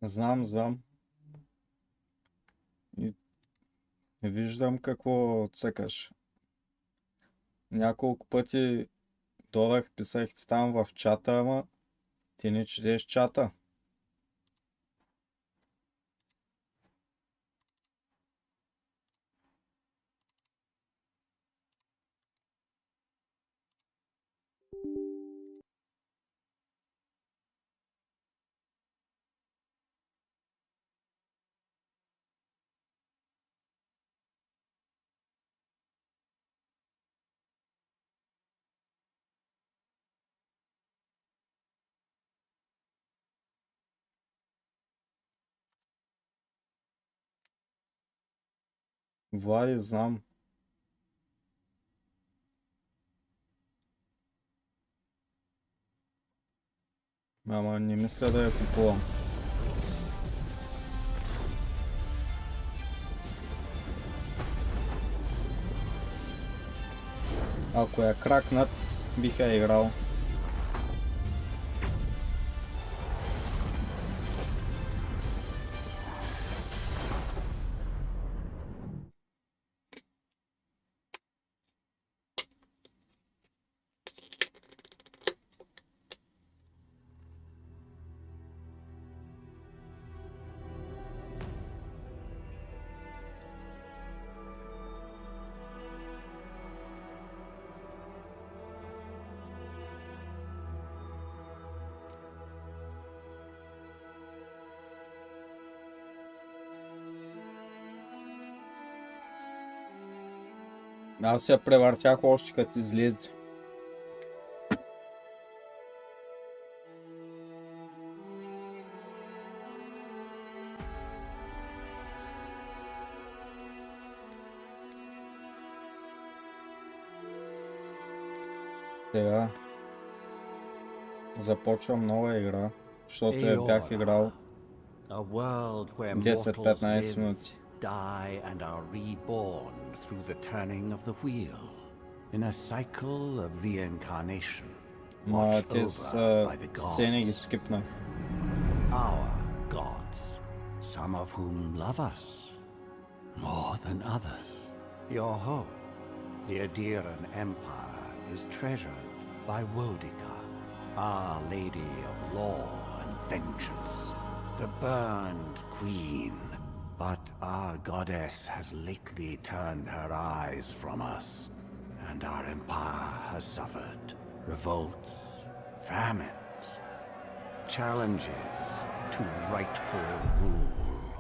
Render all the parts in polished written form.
Знам. И виждам какво цъкаш. Няколко пъти додах, писах ти там в чата, ама ти не четеш чата. Влади, знам. Ама не мисля да я купувам. Ако я кракнат, бих я играл. Аз я превъртях още като излезе. Сега започвам нова игра, защото я бях играл 10-15 минути. Die and are reborn through the turning of the wheel in a cycle of reincarnation. Тези сцени ги скипнах. Our gods, some of whom love us more than others. Your home, the Adiran Empire, is treasured by Wodica, Our Lady of Law and Vengeance, the burned queen. But our goddess has lately turned her eyes from us, and our empire has suffered revolts, famines, challenges to rightful rule.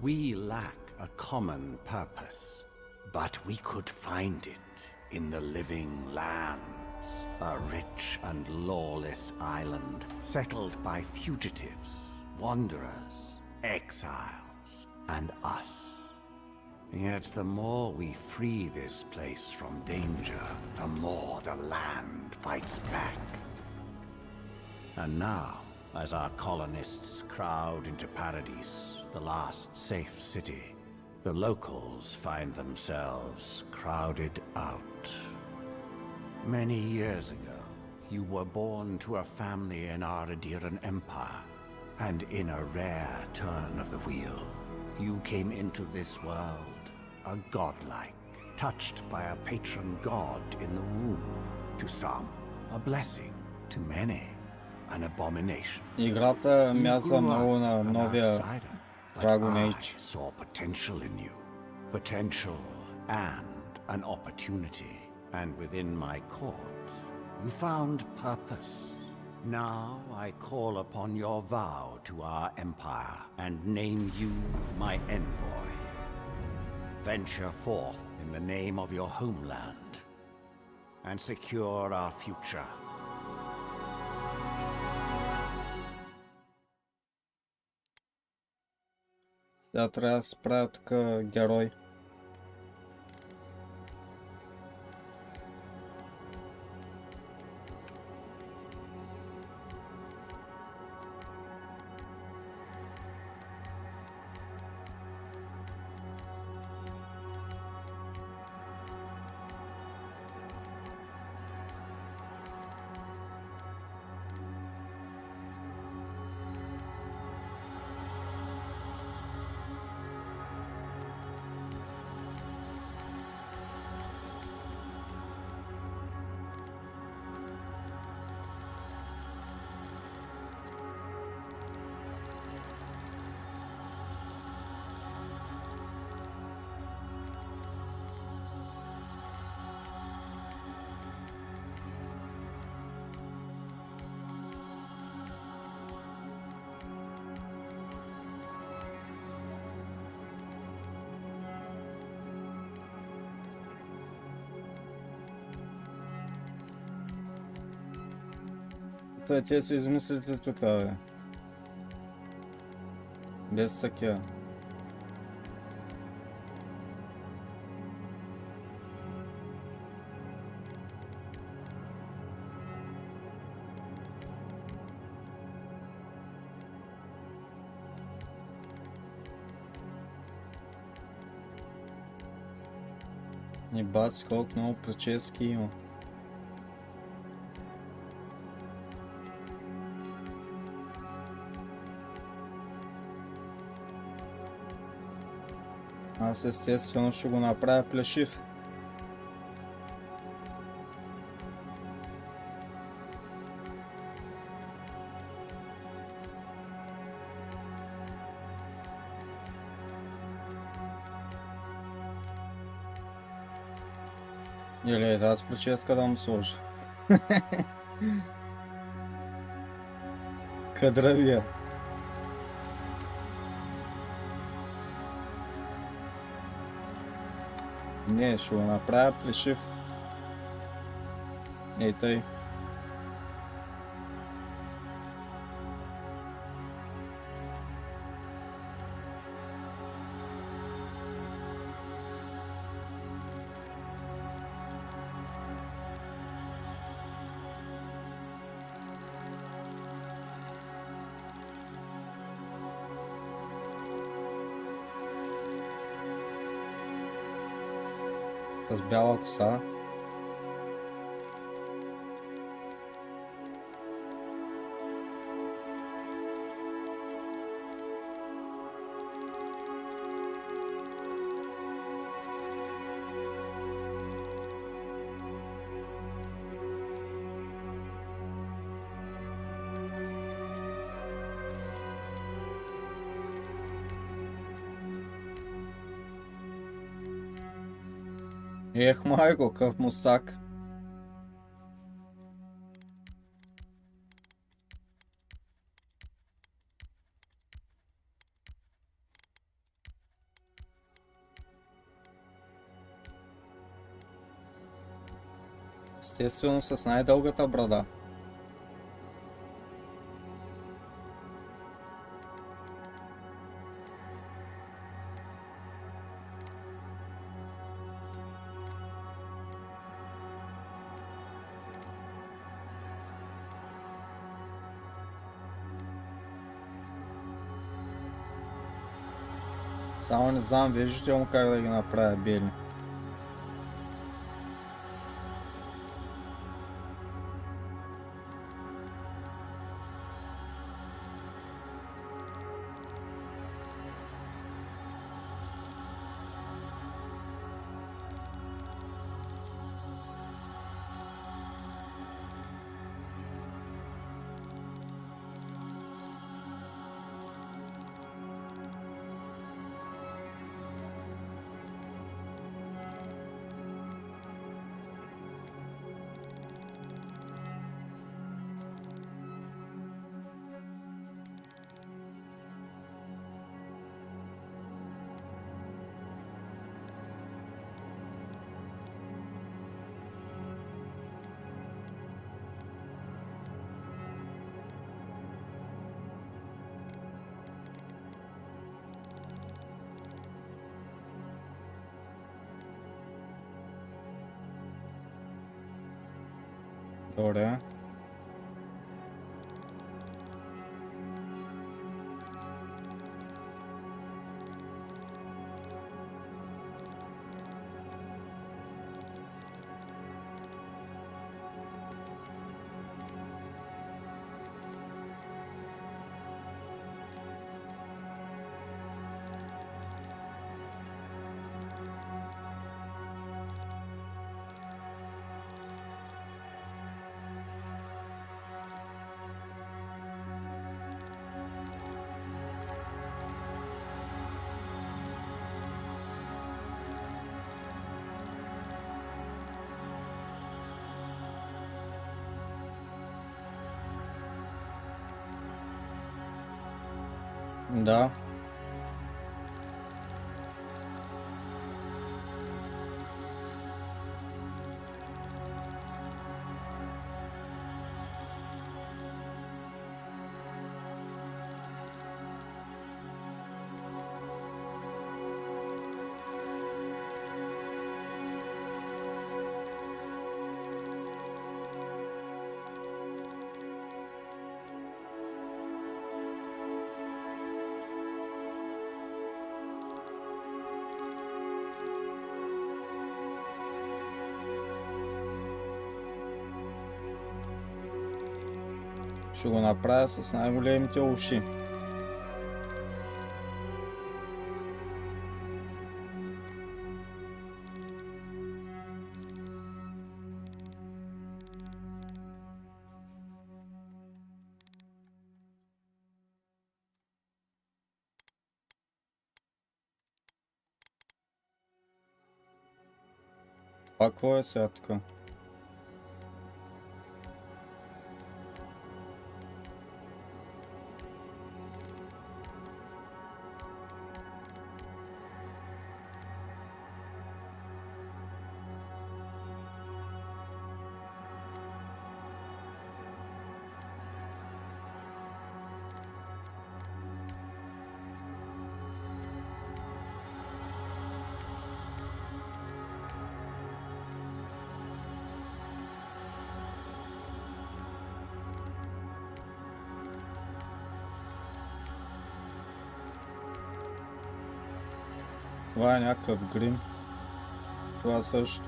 We lack a common purpose, but we could find it in the living lands, a rich and lawless island settled by fugitives, wanderers, exiles, and us. Yet the more we free this place from danger, the more the land fights back. And now, as our colonists crowd into Paradise, the last safe city, the locals find themselves crowded out. Many years ago, you were born to a family in our Adiran Empire, and in a rare turn of the wheel, you came into this world, a godlike, touched by a patron god in the womb. To some, a blessing. To many, an abomination. Играта мяза много на новия Dragon Age. I saw potential in you. Potential and an opportunity. And within my court, you found purpose. Now I call upon your vow to our empire and name you my envoy. Venture forth in the name of your homeland and secure our future. Сега трябва да се правя тук герой. Те си измислите тук, бе. Без такива. Не бац, колко много прически има. Аз естествено ще го направя плешив. Или аз прическа да му сложа. Кадравия. Не, ще го направя плешив. Ей тъй. С бяла коса. Ех, майко, какъв мустак. Естествено с най-дългата брада. Само не знам, виждате му как да ги направя бели. Добре. Да. Ще го направя с най-големите уши. Това какво е сега тук? Това е някакъв грим. Това също.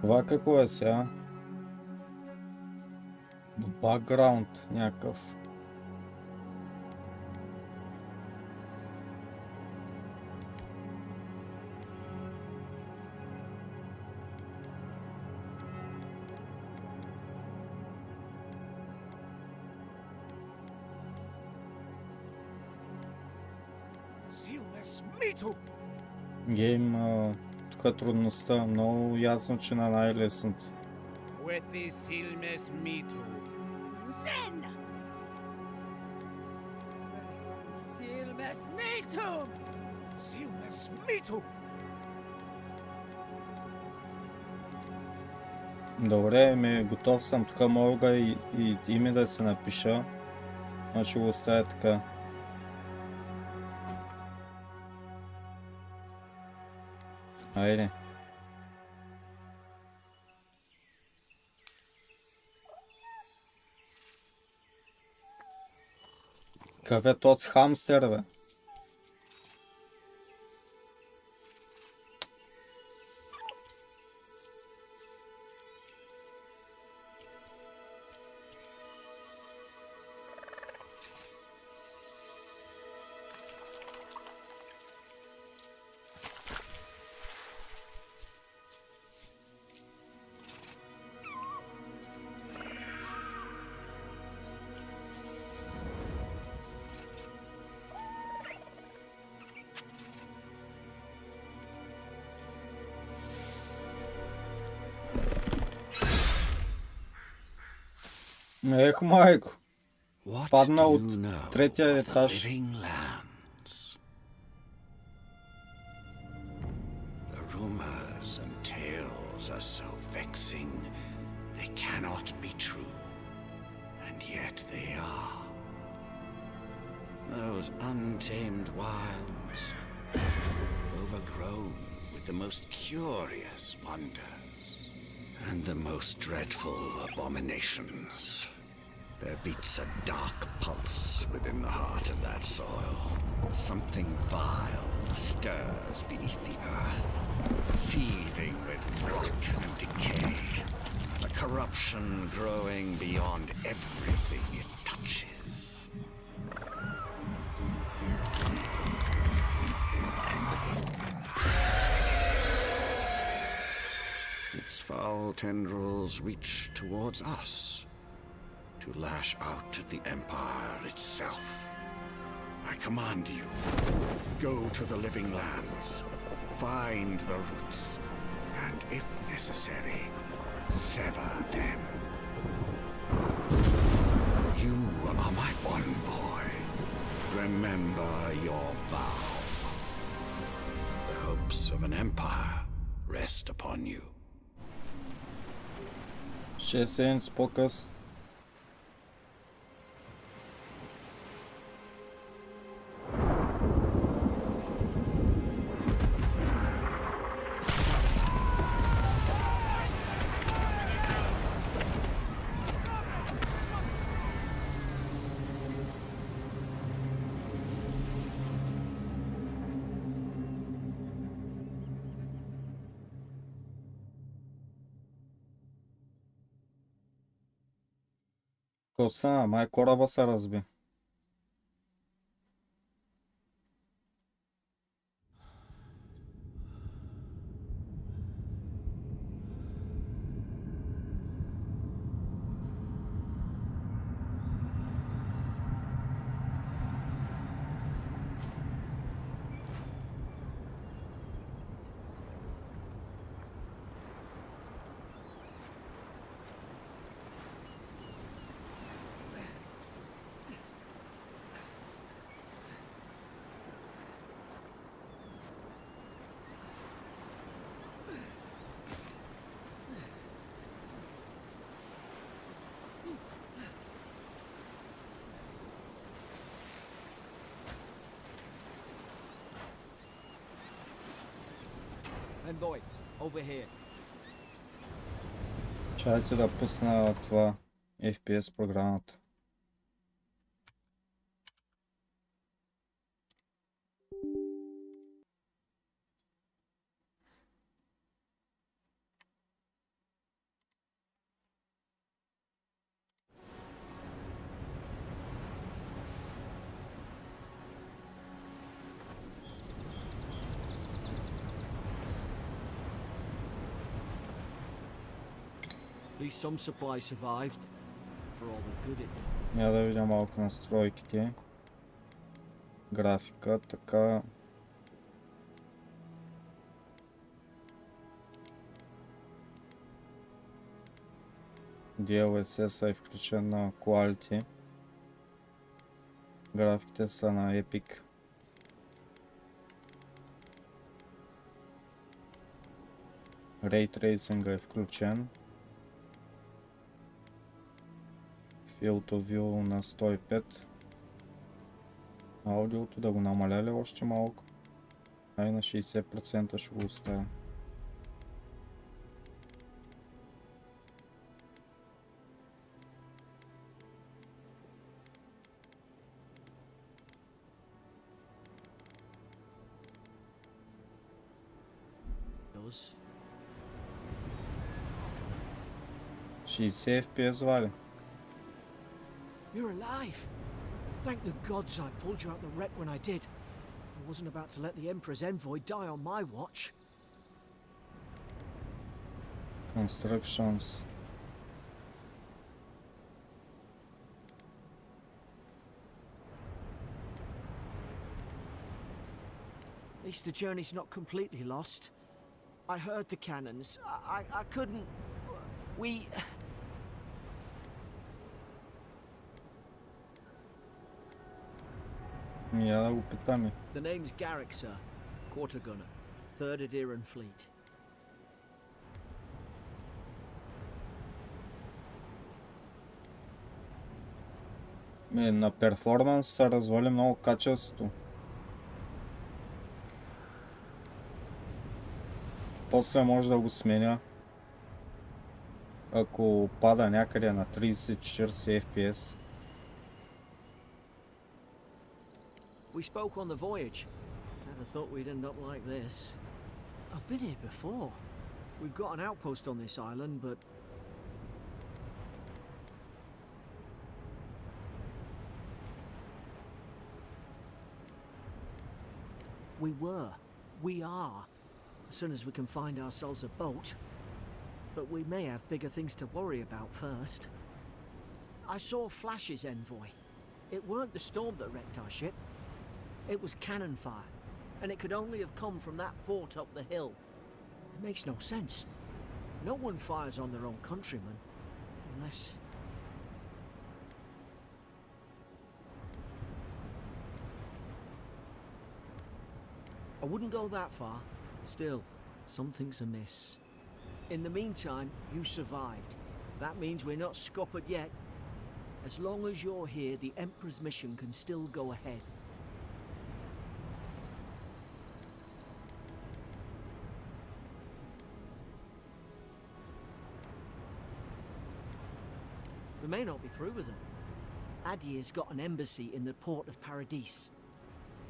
Това какво е сега? Бакграунд някакъв. Гейм, тук трудността, много ясно, че на най-лесното. Добре, готов съм, тук мога и име да се напиша, но ще го оставя така. Айде. Какъв е този хамстер, бе? Ех, майко. Падна от третия етаж. The rumors and tales are so vexing. They cannot be true. And yet they are. Those untamed wilds, overgrown with the most curious wonders and the most dreadful abominations. There beats a dark pulse within the heart of that soil. Something vile stirs beneath the earth, seething with rot and decay. A corruption growing beyond everything it touches. Its foul tendrils reach towards us, to lash out at the Empire itself. I command you, go to the living lands, find the roots, and if necessary, sever them. You are my one boy. Remember your vow. The hopes of an empire rest upon you. 6 седмици по-късно. Какво са? Май кораба се разби. Envoy, over here. Чайте да пусна това FPS програмата. At least some supplies survived, for all the good it did. Я да видя малко настройките. Графика, така. DLSS е включен на Quality. Графиките са на Epic. Ray Tracing е включен. Field of View на 105. Аудиото да го намаля ли още малко? Ай на 60% ще го оставя. Those 60 FPS вали. You're alive! Thank the gods I pulled you out the wreck when I did. I wasn't about to let the Emperor's envoy die on my watch. Constructions. At least the journey's not completely lost. I heard the cannons. I couldn't... We... Я да го питам. The name's Garrick, sir. Quarter gunner. 3rd Adiran Fleet. На перформанс се развали много качеството. После може да го сменя. Ако пада някъде на 30-40 FPS. We spoke on the voyage. Never thought we'd end up like this. I've been here before. We've got an outpost on this island, but... We were. We are. As soon as we can find ourselves a boat. But we may have bigger things to worry about first. I saw flashes, Envoy. It weren't the storm that wrecked our ship. It was cannon fire, and it could only have come from that fort up the hill. It makes no sense. No one fires on their own countrymen, unless... I wouldn't go that far. Still, something's amiss. In the meantime, you survived. That means we're not scuppered yet. As long as you're here, the Emperor's mission can still go ahead. We may not be through with them. Adir's got an embassy in the port of Paradis.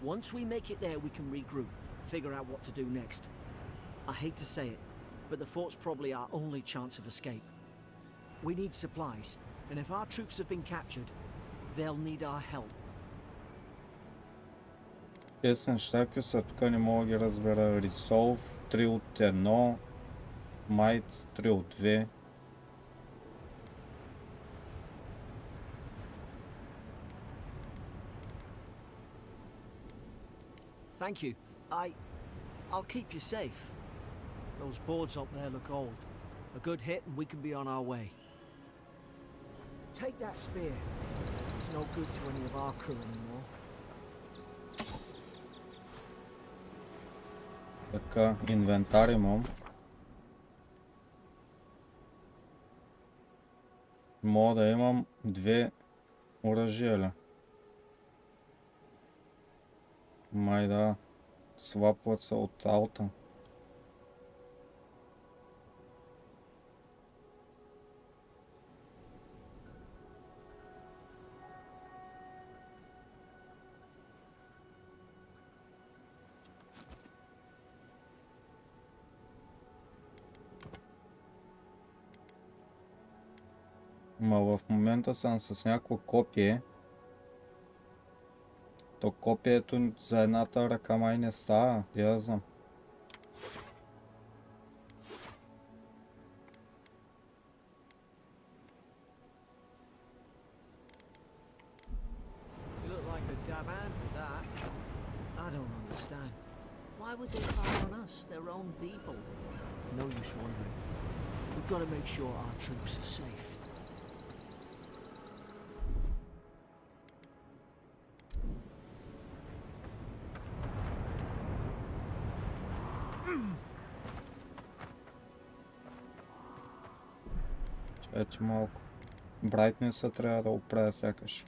Once we make it there, we can regroup, figure out what to do next. I hate to say it, but the fort's probably our only chance of escape. We need supplies, And if our troops have been captured, they'll need our help. Тези неща, какви са тук, не мога да ги разбера. Resolve 3 от 1, Might 3 от 2. Thank you. I'll keep you safe. Those boards up there look old. A good hit and we can be on our way. Take that spear. It's no good to any of our crew anymore. Така, инвентар имам. Мога да имам 2 оръжия ли? Май да. Свапват се от аута. Ма в момента съм с някакво копие. То копието за едната ръка май не става, я знам. You look like a dab hand with that. I don't understand. Why would they fire on us, their own people? No use wondering. We've got to make sure our troops are safe. Чакайте малко. Брайтнеса трябва да оправя сякаш.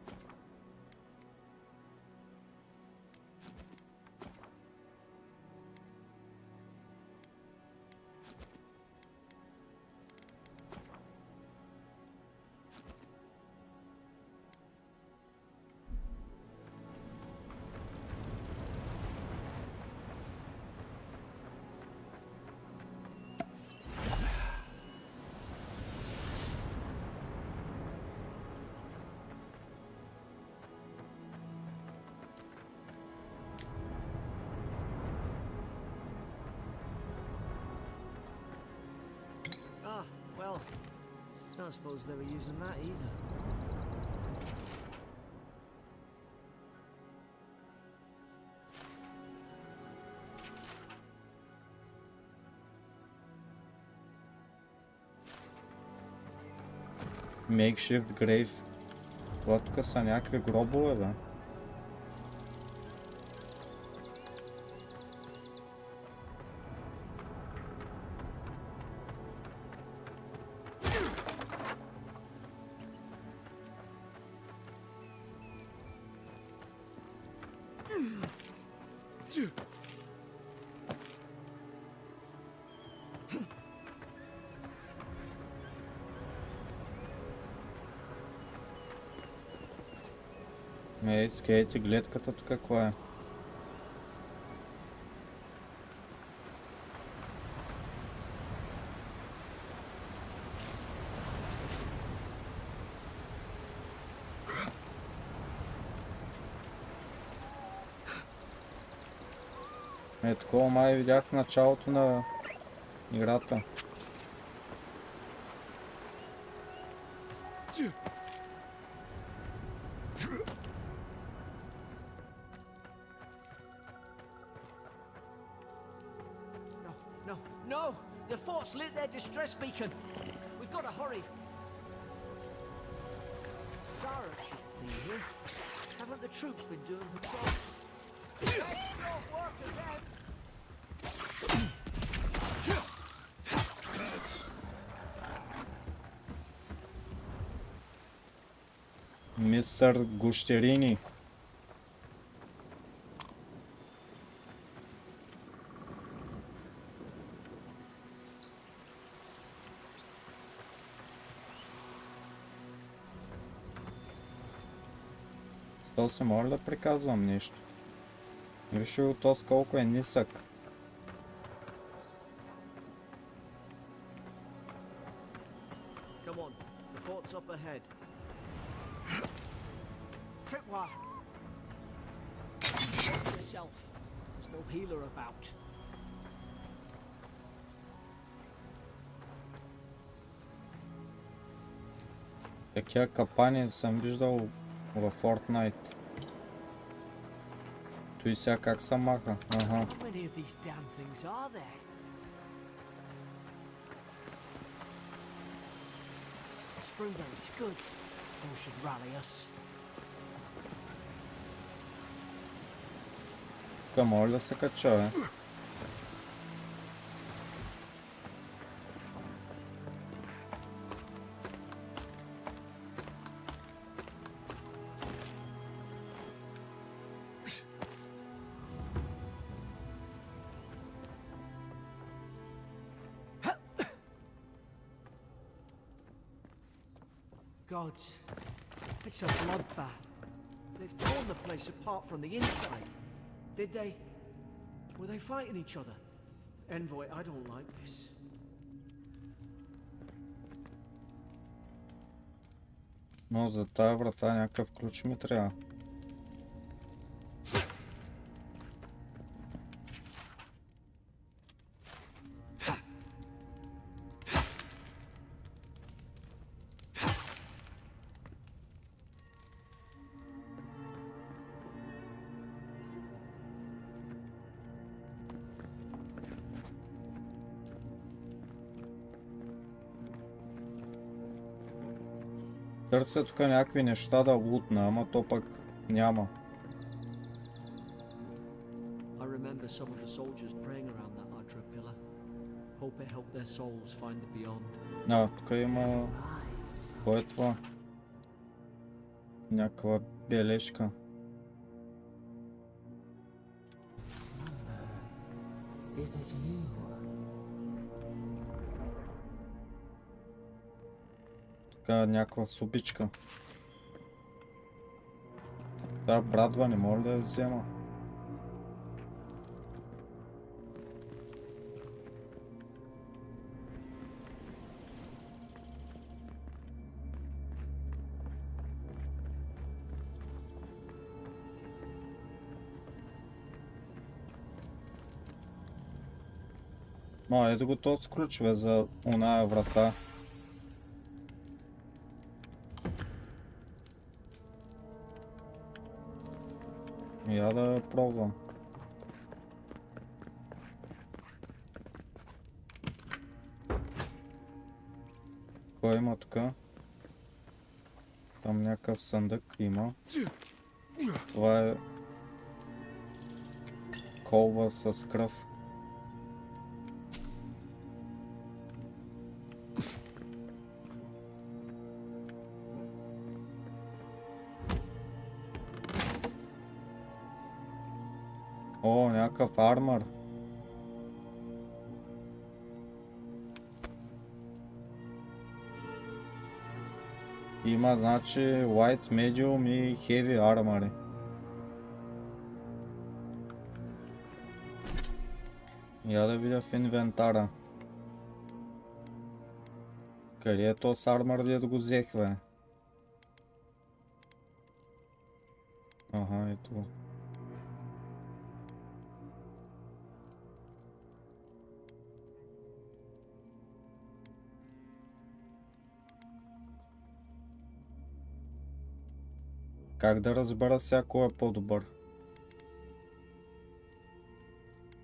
Ah, well, I don't suppose they were using that either. Makeshift grave. Това тук са някакви гробове, бе. Ей, скейте гледката тук каква е. Е, такова май видях в началото на играта. No, no! The fort's lit their distress beacon! We've got to hurry! Zara should be here. Haven't the troops been doing patrol? Let's not work again! Мистер Гущерини. То се моля да приказвам нещо. Виж го то с колко е нисък. Come on, the fort's up ahead. Tripwire! Watch yourself. There's no healer about. Такива капани съм виждал във Fortnite. Той сега как се маха. Ага. How many of these damn things are there? Springberries, good. Those should rally us. Тук може да се кача, бе. Gods, it's a bloodbath. They've torn the place apart from the inside. Did they? Were they fighting each other? Envoy, I don't like this. Но за тая врата някакъв ключ ми трябва. Търся тук някакви неща да лутна, ама то пък няма. I remember some of the soldiers praying around that Adra pillar. Hope it helped their souls find the beyond. Тук има... Кой е това? Някаква бележка. Така някаква супичка. Да, брадва, не мога да я взема. Ето го този ключове за оная врата. Я да пробвам. Кой има тук? Там някакъв съндък има. Това е колба с кръв. О, някакъв армър. Има, значи, light, medium и heavy armor. Я да видя в инвентара. Къде е този армър, да го взех, бе? Ага, ето го. Как да разбера сега кой е по-добър?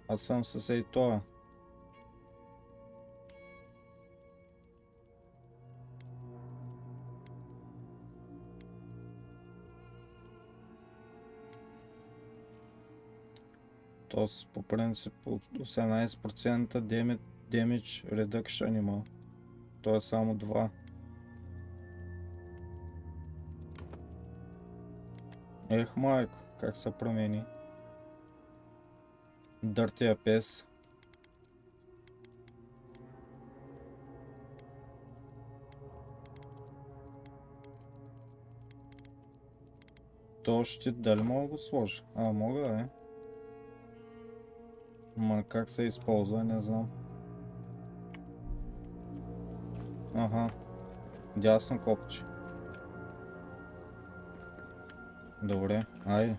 Аз съм с ей това. Тоест по принцип от 18% damage reduction има. То е само 2. Ех, майко, как се промени. Дъртия пес. То щит дали мога да го сложа? Мога, да е. Ма как се използва, не знам. Ага. Дясно копче. Добре, айде.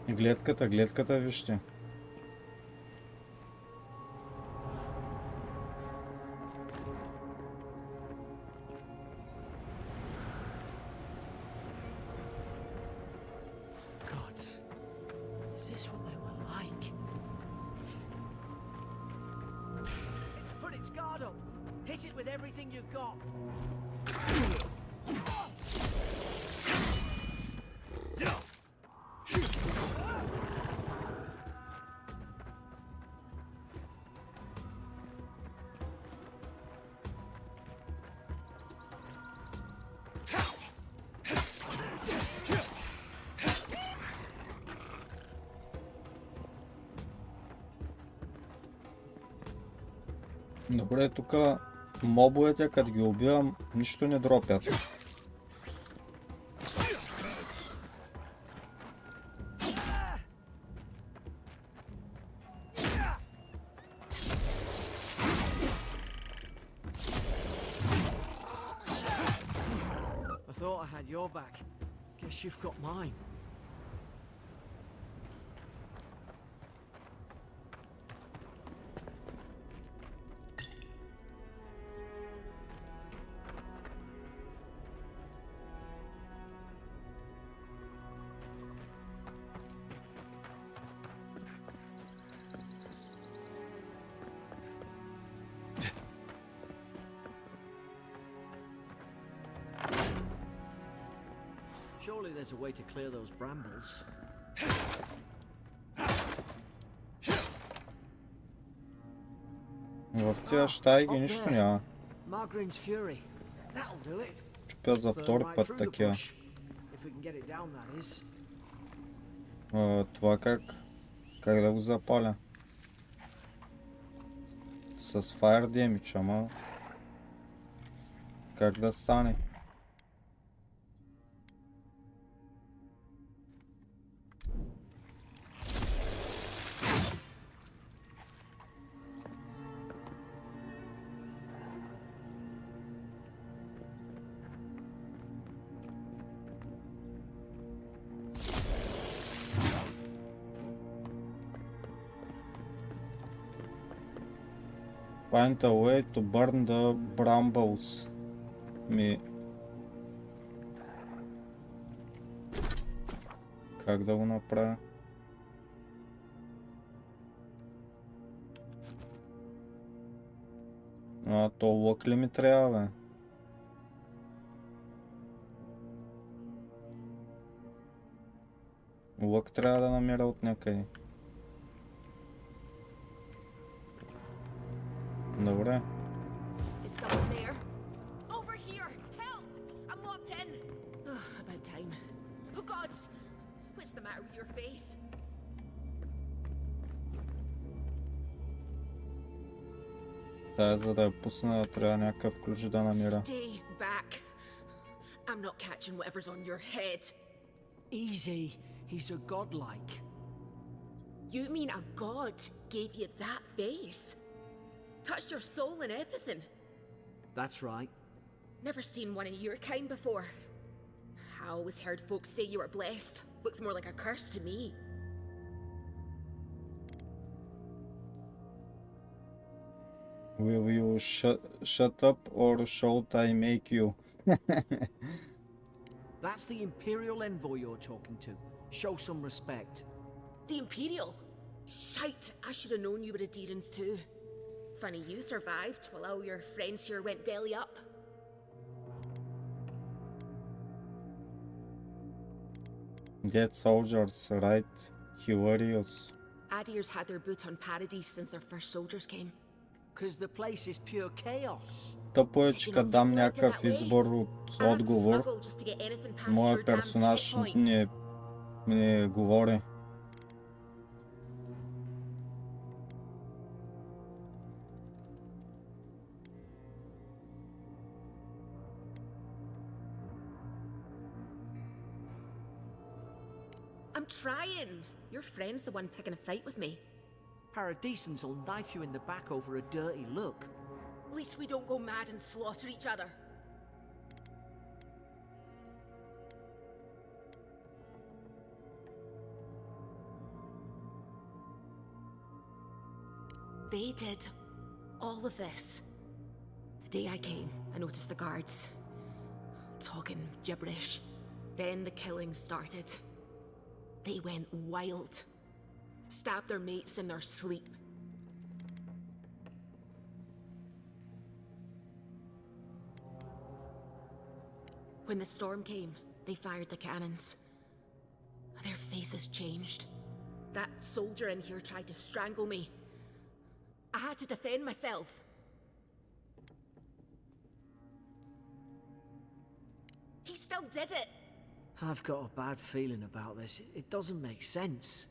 Гледката, вижте. God, is this what they were like? It's put its guard up. Hit it with everything you've got. Добре, тук мобовете, като ги убивам, нищо не дропят. I thought I had your back. Guess you've got mine. Surely there's a way to clear those brambles. В тия щайги нищо няма. Margarine's fury. That'll do it. Чупя за втори Burn right път through the такива. bush. If we can get it down, that is. Това как да го запаля? С Fire Damage, ама как да стане? Find a way to burn the brambles. Как да го направя? То лък ли ми трябва, бе? Лък трябва да намеря от някъде. Добре. Is someone there? Over here! Help! I'm locked in! About time. Oh gods! What's the matter with your face? За да я пусна, трябва някакъв ключ да намеря. Stay back. I'm not catching whatever's on your head. Easy. He's a godlike. You mean a god gave you that face? Touched your soul and everything? That's right. Never seen one of your kind before. I always heard folks say you were blessed. Looks more like a curse to me. Will you shut up or should I make you? That's the Imperial envoy you're talking to. Show some respect. The Imperial? Shite, I should have known you were a Deerans too. Funny you survived while all your friends here went belly up. Dead soldiers, right? Hilarious. Adirs had their boot on Paradise since their first soldiers came. Because the place is pure chaos. Тъпо е, че като дам някакъв избор от отговор, моят персонаж не говори. I'm trying. Your friend's the one picking a fight with me. Paradisans will knife you in the back over a dirty look. At least we don't go mad and slaughter each other. They did all of this. The day I came, I noticed the guards talking gibberish. Then the killings started. They went wild. Stabbed their mates in their sleep. When the storm came, they fired the cannons. Their faces changed. That soldier in here tried to strangle me. I had to defend myself. He still did it. I've got a bad feeling about this. It doesn't make sense.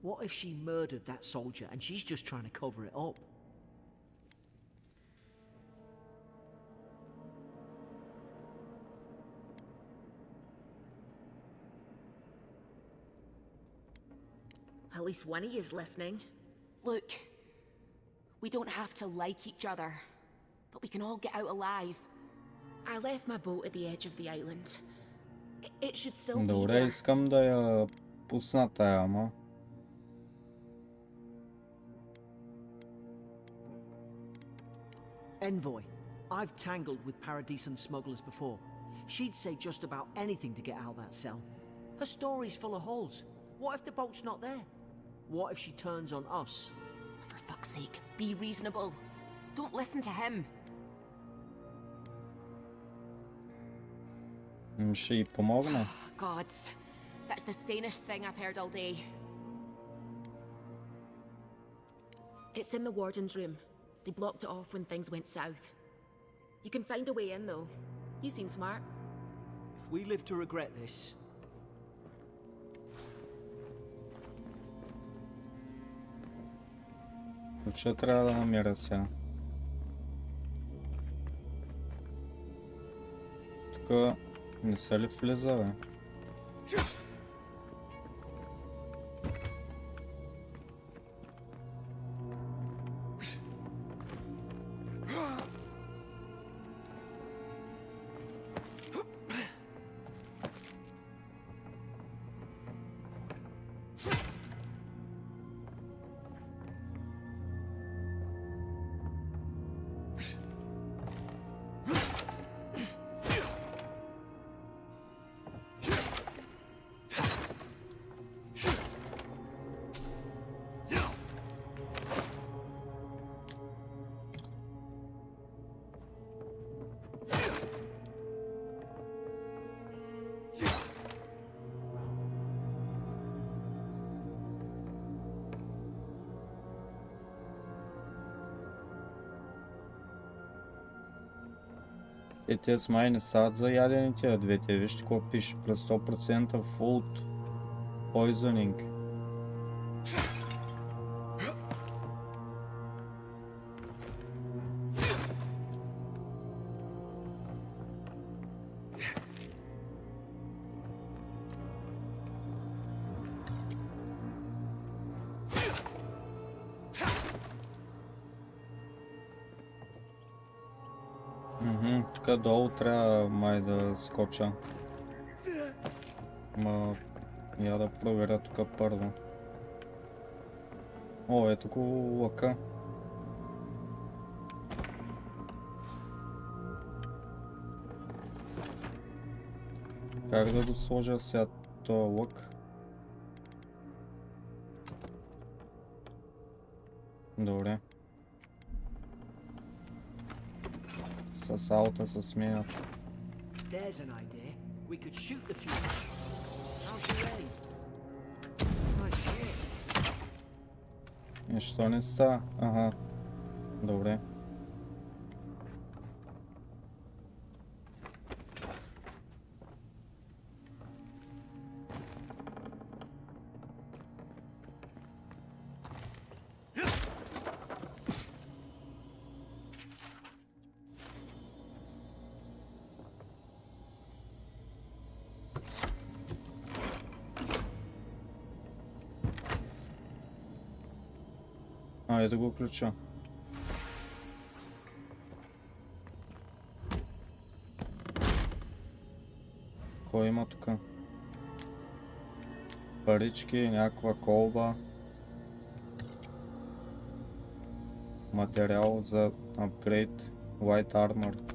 What if she murdered that soldier and she's just trying to cover it up? At least one of you is listening. Look, we don't have to like each other, but we can all get out alive. I left my boat at the edge of the island. It should still be Добре, there. искам да я пусна тая, ама. Envoy, I've tangled with Paradisan smugglers before. She'd say just about anything to get out of that cell. Her story's full of holes. What if the boat's not there? What if she turns on us? For fuck's sake, be reasonable. Don't listen to him. Ще й помогна. Gods, that's the sanest thing I've heard all day. It's in the warden's room. They blocked it off when things went south. You can find a way in, though. You seem smart. If we live to regret this... Ключа трябва да намеря сега. Тук не се ли влиза, бе? Те с май не стават за ядене тия двете. Вижте какво пише. Плюс 100% food poisoning. Тук долу трябва май да скоча. Ма я да проверя тук първо. О, ето го лъка. Как да го сложа сега този лък? Добре. С аута се сменят. There's an idea. We could shoot the fuse. How's she ready? Nice shit. Нищо не става. Ага. Добре. Айде да го включа. Кой има тук? Парички, някаква колба. Материал за апгрейд. White Armor.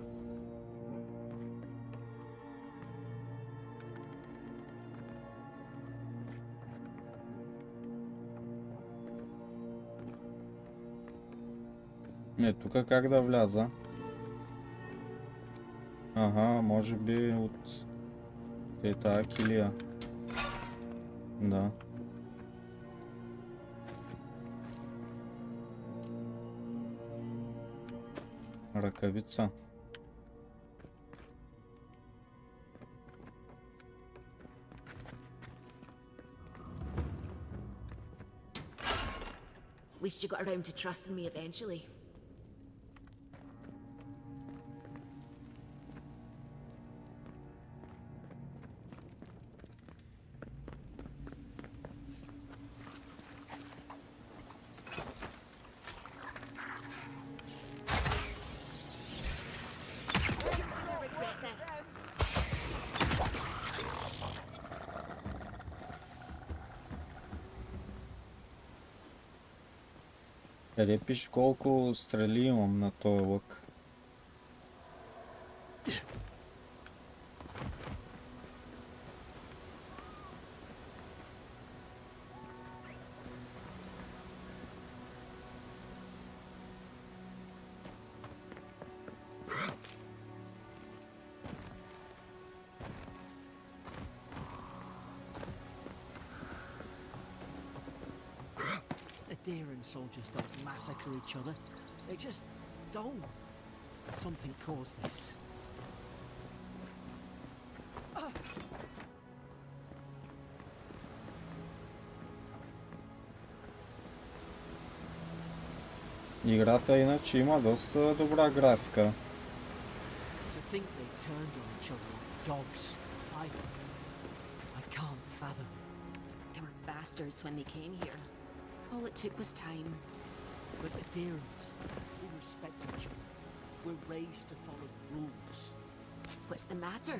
Не, тук как да вляза? Ага, може би от тая килия. Да. Ръкавица. At least you got around to trusting me eventually. Къде пише колко стрели имам на този лък? Adherent soldiers don't massacre each other. They just don't. Something caused this. Играта иначе има доста добра графика. To think they turned on each other like dogs. I can't fathom. They were bastards when they came here. All it took was time. But adherents, we respect each other. We're raised to follow rules. What's the matter?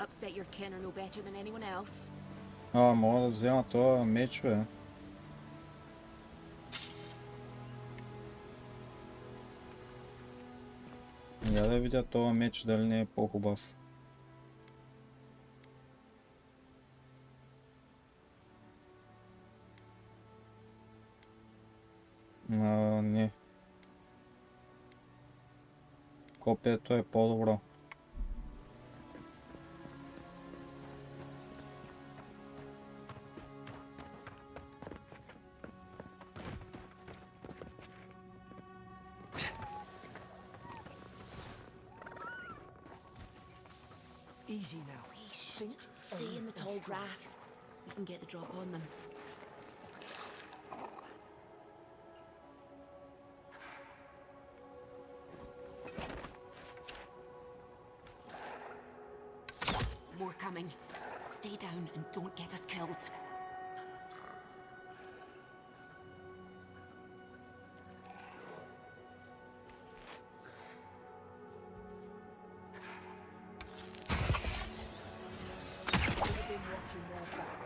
Upset your kin are no better than anyone else. Мога да взема този меч, бе. Я да видя този меч дали не е по-хубав. Не. Копието е по-добро. Easy now. Think Stay in the tall grass. We can get the drop on them. More coming. Stay down and don't get us killed. I've been watching their back.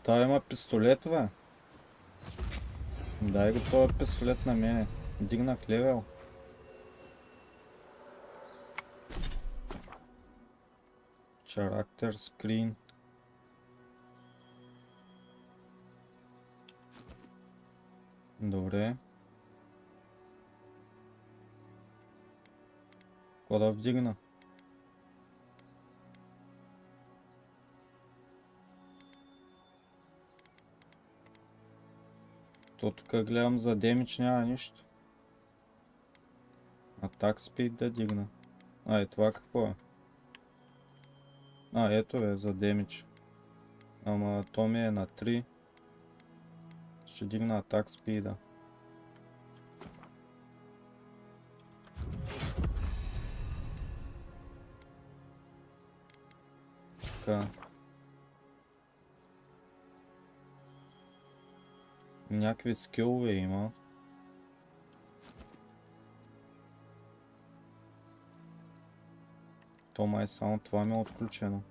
Та има пистолет, бе. Дай го този пистолет на мене. Дигнах левел. Character screen. Добре. Какво да вдигна? То тук гледам за демидж няма нищо. Атак спид да дигна. Това какво е? Ето е за демидж. Ама то ми е на 3. Ще дигна атак спида. Така. Някакви скилове има. То май само това ми е отключено.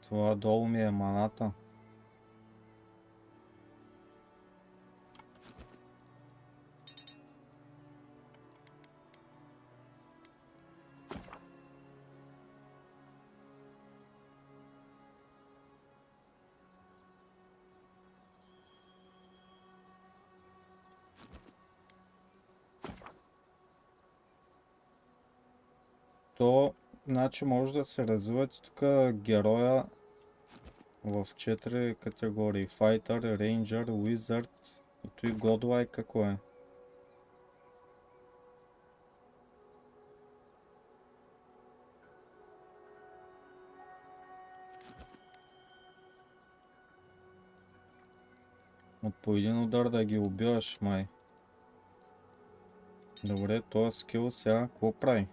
Това долу ми е маната. То, значи може да се развиват тук героя в 4 категории. Fighter, Ranger, Wizard и Godlike какво е? От по един удар да ги убиваш, май. Добре, този скил сега какво прави?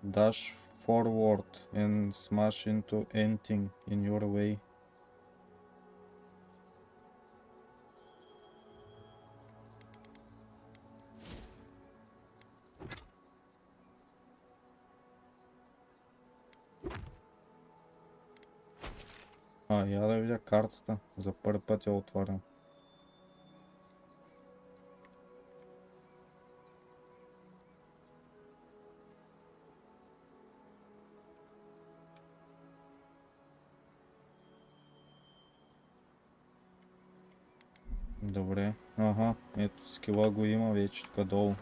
Dash forward and smash into anything in your way. Я да видя картата. За първи път я отварям. Добре. Ето скила го има вече тук долу.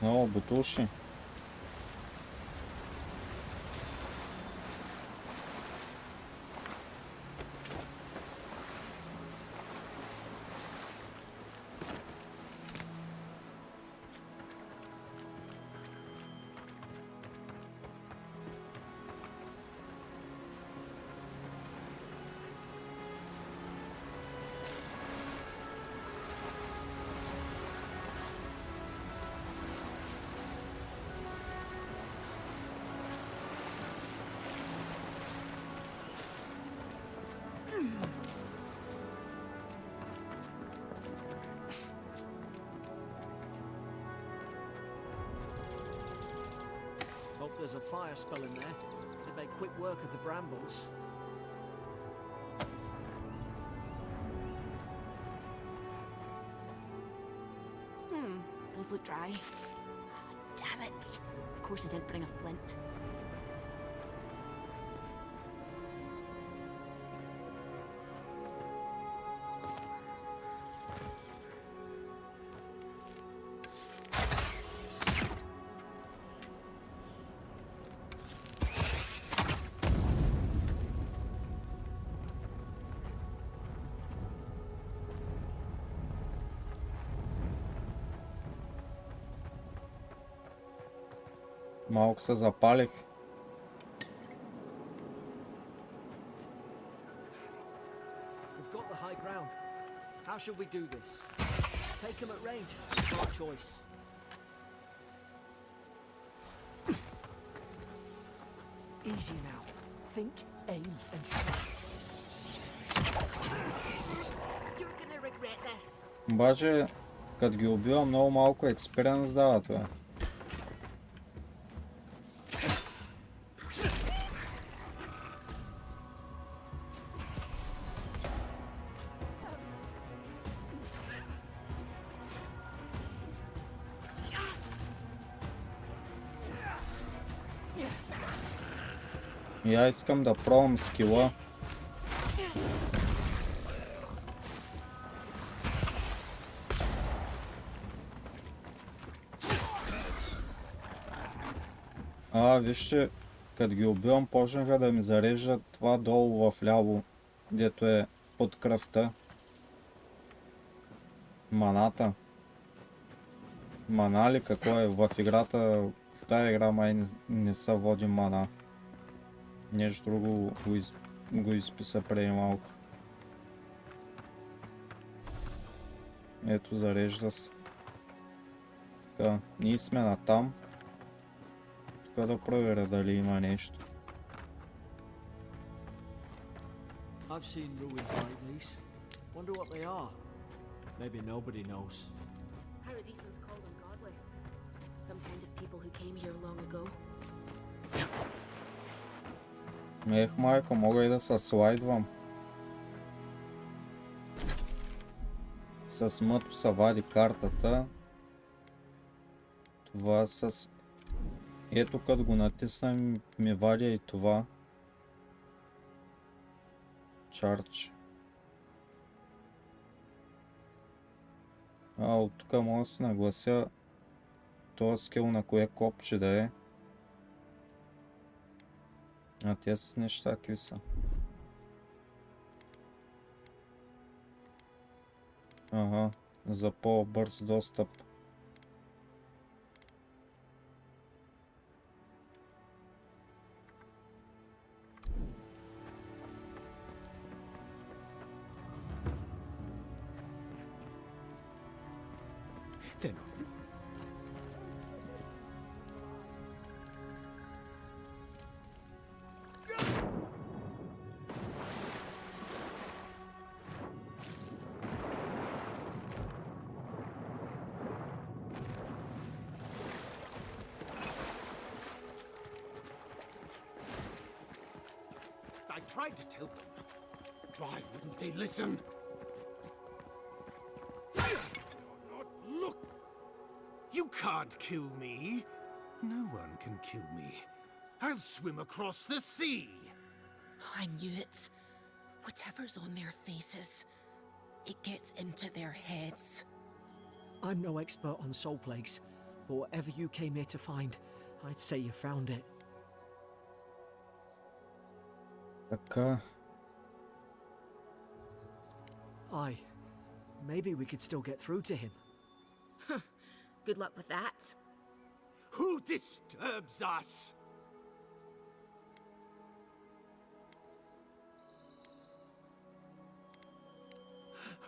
Много бутуши. Hope there's a fire spell in there. They make quick work of the brambles. Those look dry. Damn it. Of course I didn't bring a flint. Малко се запалих. We've got the high ground. How should we do this? Take them at range. Smart choice. Easy now. Think, aim, and shoot. You're gonna regret this. Обаче, като ги убивам, много малко експириенс дава това. Я искам да пробвам скила. Вижте, като ги убивам, почнаха да ми зареждат това долу в ляво, дето е под кръвта. Маната. Мана ли какво е? В играта, в тая игра май не се води мана. Нещо друго го изписа преди малко. Ето, зарежда се. Така, ние сме натам. Тук да проверя дали има нещо. I've seen ruins like these. Wonder what they are. Maybe nobody knows. Paradisans call them godless. Some kind of people who came here long ago. Ех, майко, мога и да се слайдвам. С мъто се вади картата. Това с... Ето, като го натиснем, ми вадя и това. Чардж. От тук мога да се наглася този скил на кое копче да е. Те с неща какви са. Ага, за по-бърз достъп. I tried to tell them. Why wouldn't they listen? Look! You can't kill me. No one can kill me. I'll swim across the sea. I knew it. Whatever's on their faces, it gets into their heads. I'm no expert on soul plagues, but whatever you came here to find, I'd say you found it. Така. Aye. Maybe we could still get through to him. Good luck with that. Who disturbs us?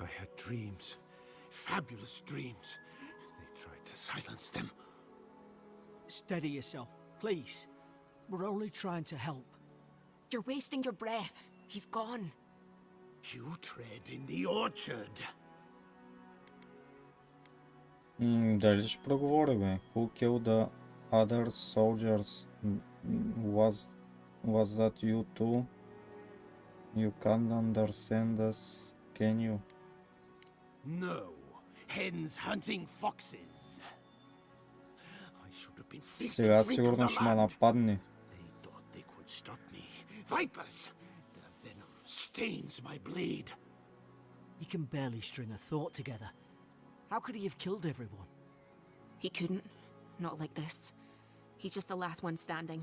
I had dreams. Fabulous dreams. They tried to silence them. Steady yourself, please. We're only trying to help. You're wasting your breath. He's gone. You tread in the orchard. Дали ще проговори, бе? Who killed the other soldiers? Was that you too? You can't understand us, can you? No. Hens hunting foxes. I should have been fit to Сега drink of сигурно the ще ме land. нападне. They thought they could stop me. Vipers! Their venom stains my blade. He can barely string a thought together. How could he have killed everyone? He couldn't. Not like this. He's just the last one standing.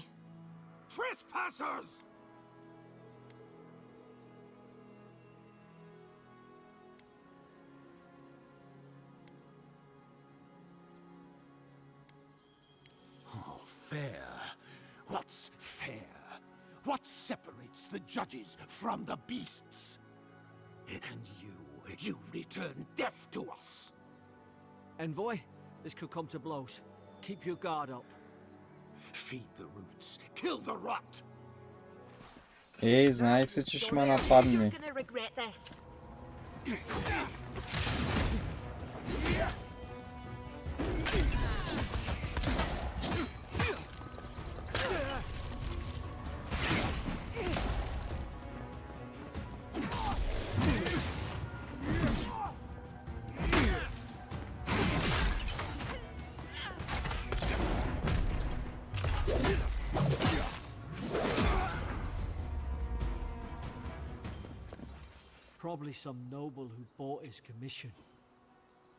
Trespassers! Oh, fair. What's fair? What separates the judges from the beasts? And you return deaf to us. Envoy, this could come to blows. Keep your guard up. Feed the roots, kill the rot. Ей, знаех се, че ще ме нападне. You're gonna regret this. Probably some noble who bought his commission.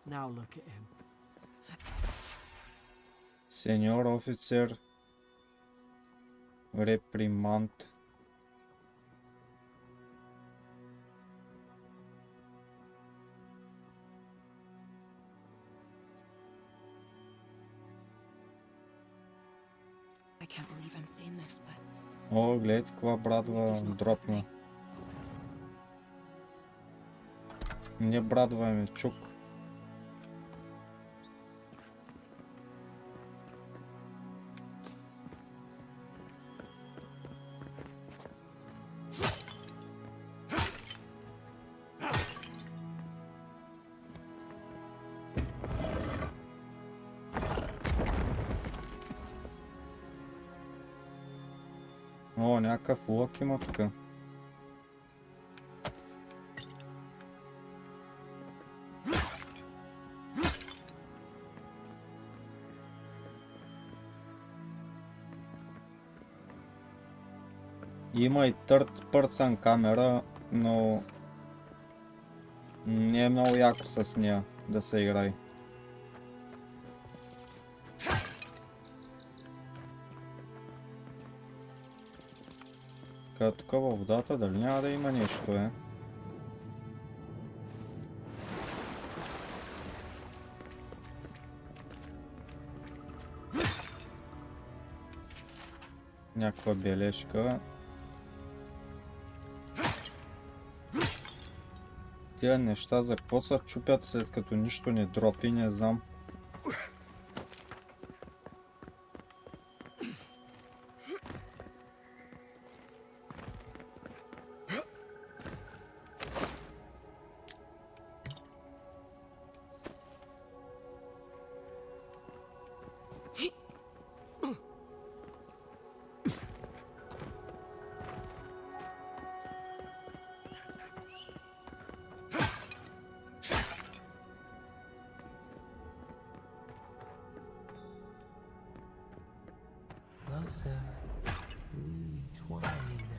Now look at him. Сеньор офицер. Реприманд. I can't believe I'm saying this, but О, гледайте каква брадва дропна. Не брадва, ами чук. О, някакъв лък има тук. Има и third person камера, но не е много яко с нея да се играе. Като тук във водата, дали няма да има нещо, е? Някаква бележка. Тия неща за какво се чупят, след като нищо не дропи, не знам. Closer, we twine.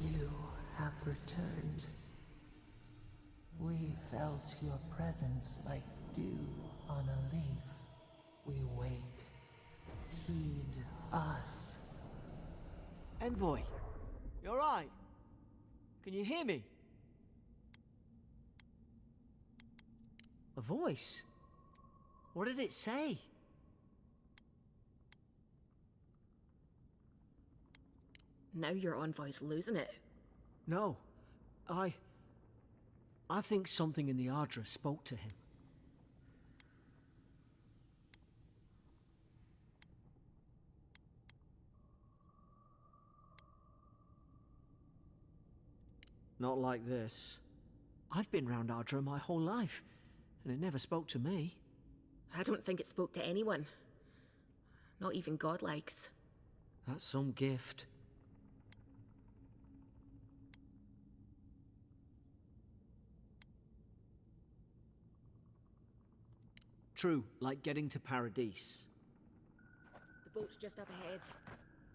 You have returned. We felt your presence like dew on a leaf. We wake. Heed us. Envoy, you alright? Can you hear me? A voice? What did it say? now your envoy's losing it. No. I think something in the Ardra spoke to him. Not like this. I've been round Ardra my whole life, and it never spoke to me. I don't think it spoke to anyone. Not even God likes. That's some gift. True, like getting to Paradise. The boat's just up ahead.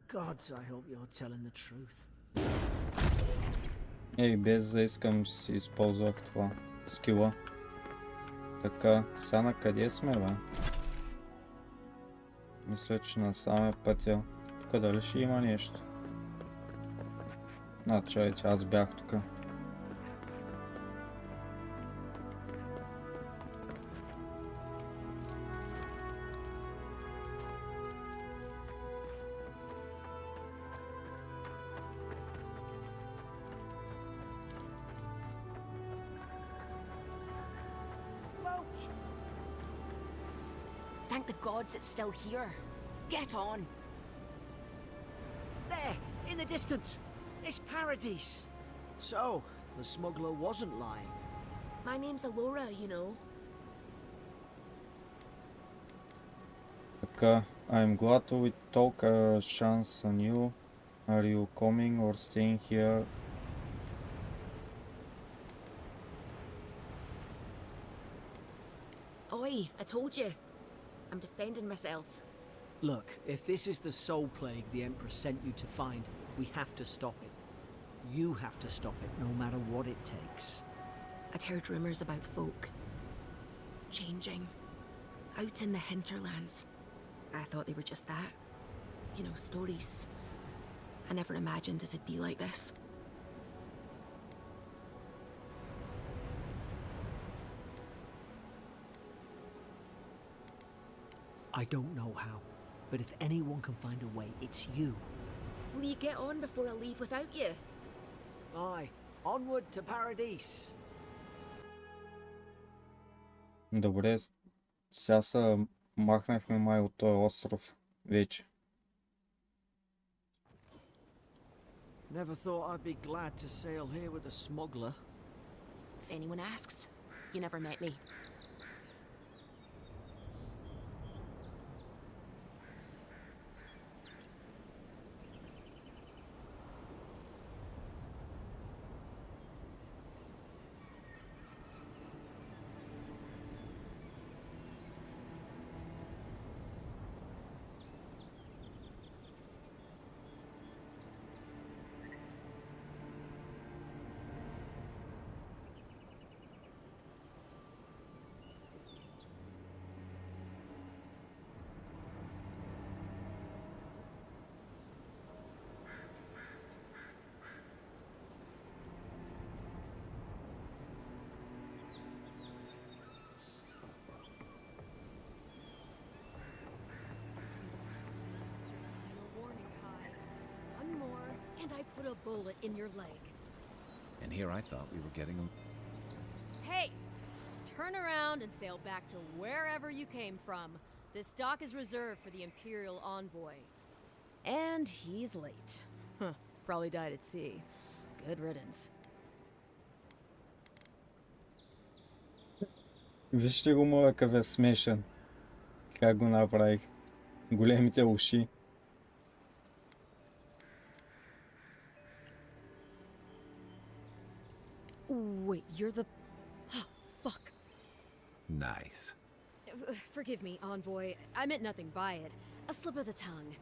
Gods, I hope you're telling the truth. Ей, без да искам си използвах това скила. Така, сега на къде сме, бе? Мисля, че насам е пътя. Тук дали ще има нещо? Чайте, аз бях тук. Thank the gods it's still here. Get on. There, in the distance. It's Paradise. So, the smuggler wasn't lying. My name's Alora, you know. Така, I'm glad we took a chance on you. Are you coming or staying here? Oi, I told you. I'm defending myself. Look, if this is the soul plague the Emperor sent you to find, we have to stop it. You have to stop it, no matter what it takes. I'd heard rumors about folk changing out in the hinterlands. I thought they were just that. You know, stories. I never imagined it'd be like this. I don't know how, but if anyone can find a way, it's you. Will you get on before I leave without you? Aye, onward to Paradise. Добре, сега се махнахме май от този остров вече. Never thought I'd be glad to sail here with a smuggler. If anyone asks, you never met me. And I put a bullet in your leg. And here I thought we were getting them. Hey! Turn around and sail back to wherever you came from. This dock is reserved for the Imperial Envoy. And he's late. Huh. Probably died at sea. Good riddance. Вижте го моя какъв е смешен. Как го направих. Големите уши. Wait, you're the... Oh, fuck. Nice. Forgive me, Envoy. I meant nothing by it. A slip of the tongue.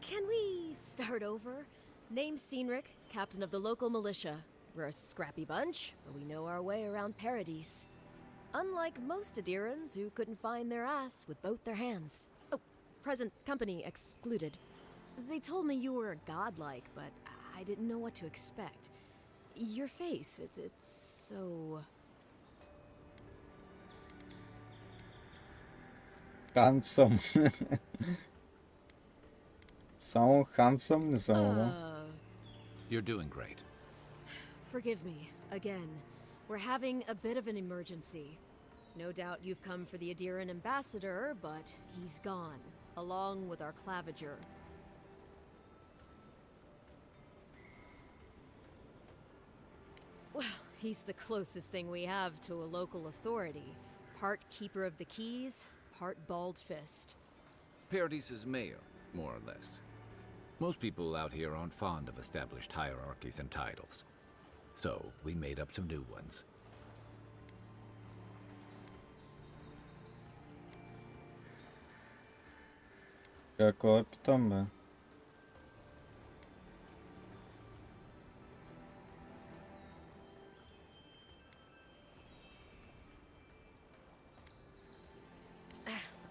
Can we start over? Name's Cynric, captain of the local militia. We're a scrappy bunch, but we know our way around Paradise. Unlike most Adirans who couldn't find their ass with both their hands. Oh, present company excluded. They told me you were godlike, but I didn't know what to expect. Your face, it's so... Handsome. Само handsome не само. You're doing great. Forgive me, again. We're having a bit of an emergency. No doubt you've come for the Adiran ambassador, but he's gone, along with our claviger. Well, he's the closest thing we have to a local authority. Part keeper of the keys, part bald fist. Paradise's mayor, more or less. Most people out here aren't fond of established hierarchies and titles. So, we made up some new ones. Какво е питам, бе?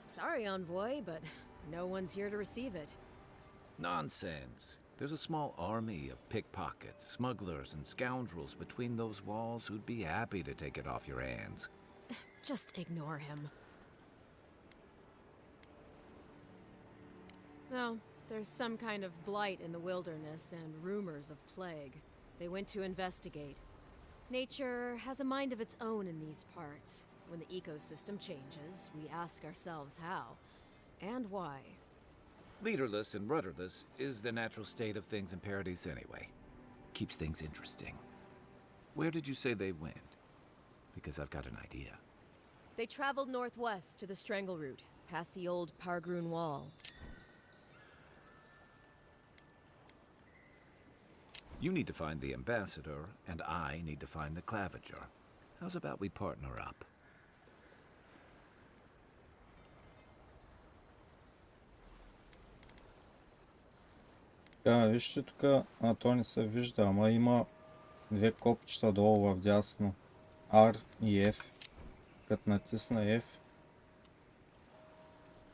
Sorry, Envoy, but no one's here to receive it. Nonsense. There's a small army of pickpockets, smugglers, and scoundrels between those walls who'd be happy to take it off your hands. Just ignore him. Well, there's some kind of blight in the wilderness and rumors of plague. They went to investigate. Nature has a mind of its own in these parts. When the ecosystem changes, we ask ourselves how and why. Leaderless and rudderless is the natural state of things in Paradise anyway. Keeps things interesting. Where did you say they went? Because I've got an idea. They traveled northwest to the Strangle Route, past the old Pargroon Wall. You need to find the ambassador, and I need to find the claviger. How's about we partner up? Вижте тук, то не се вижда, ама има две копчета долу в дясно. R и F. Като натисна F,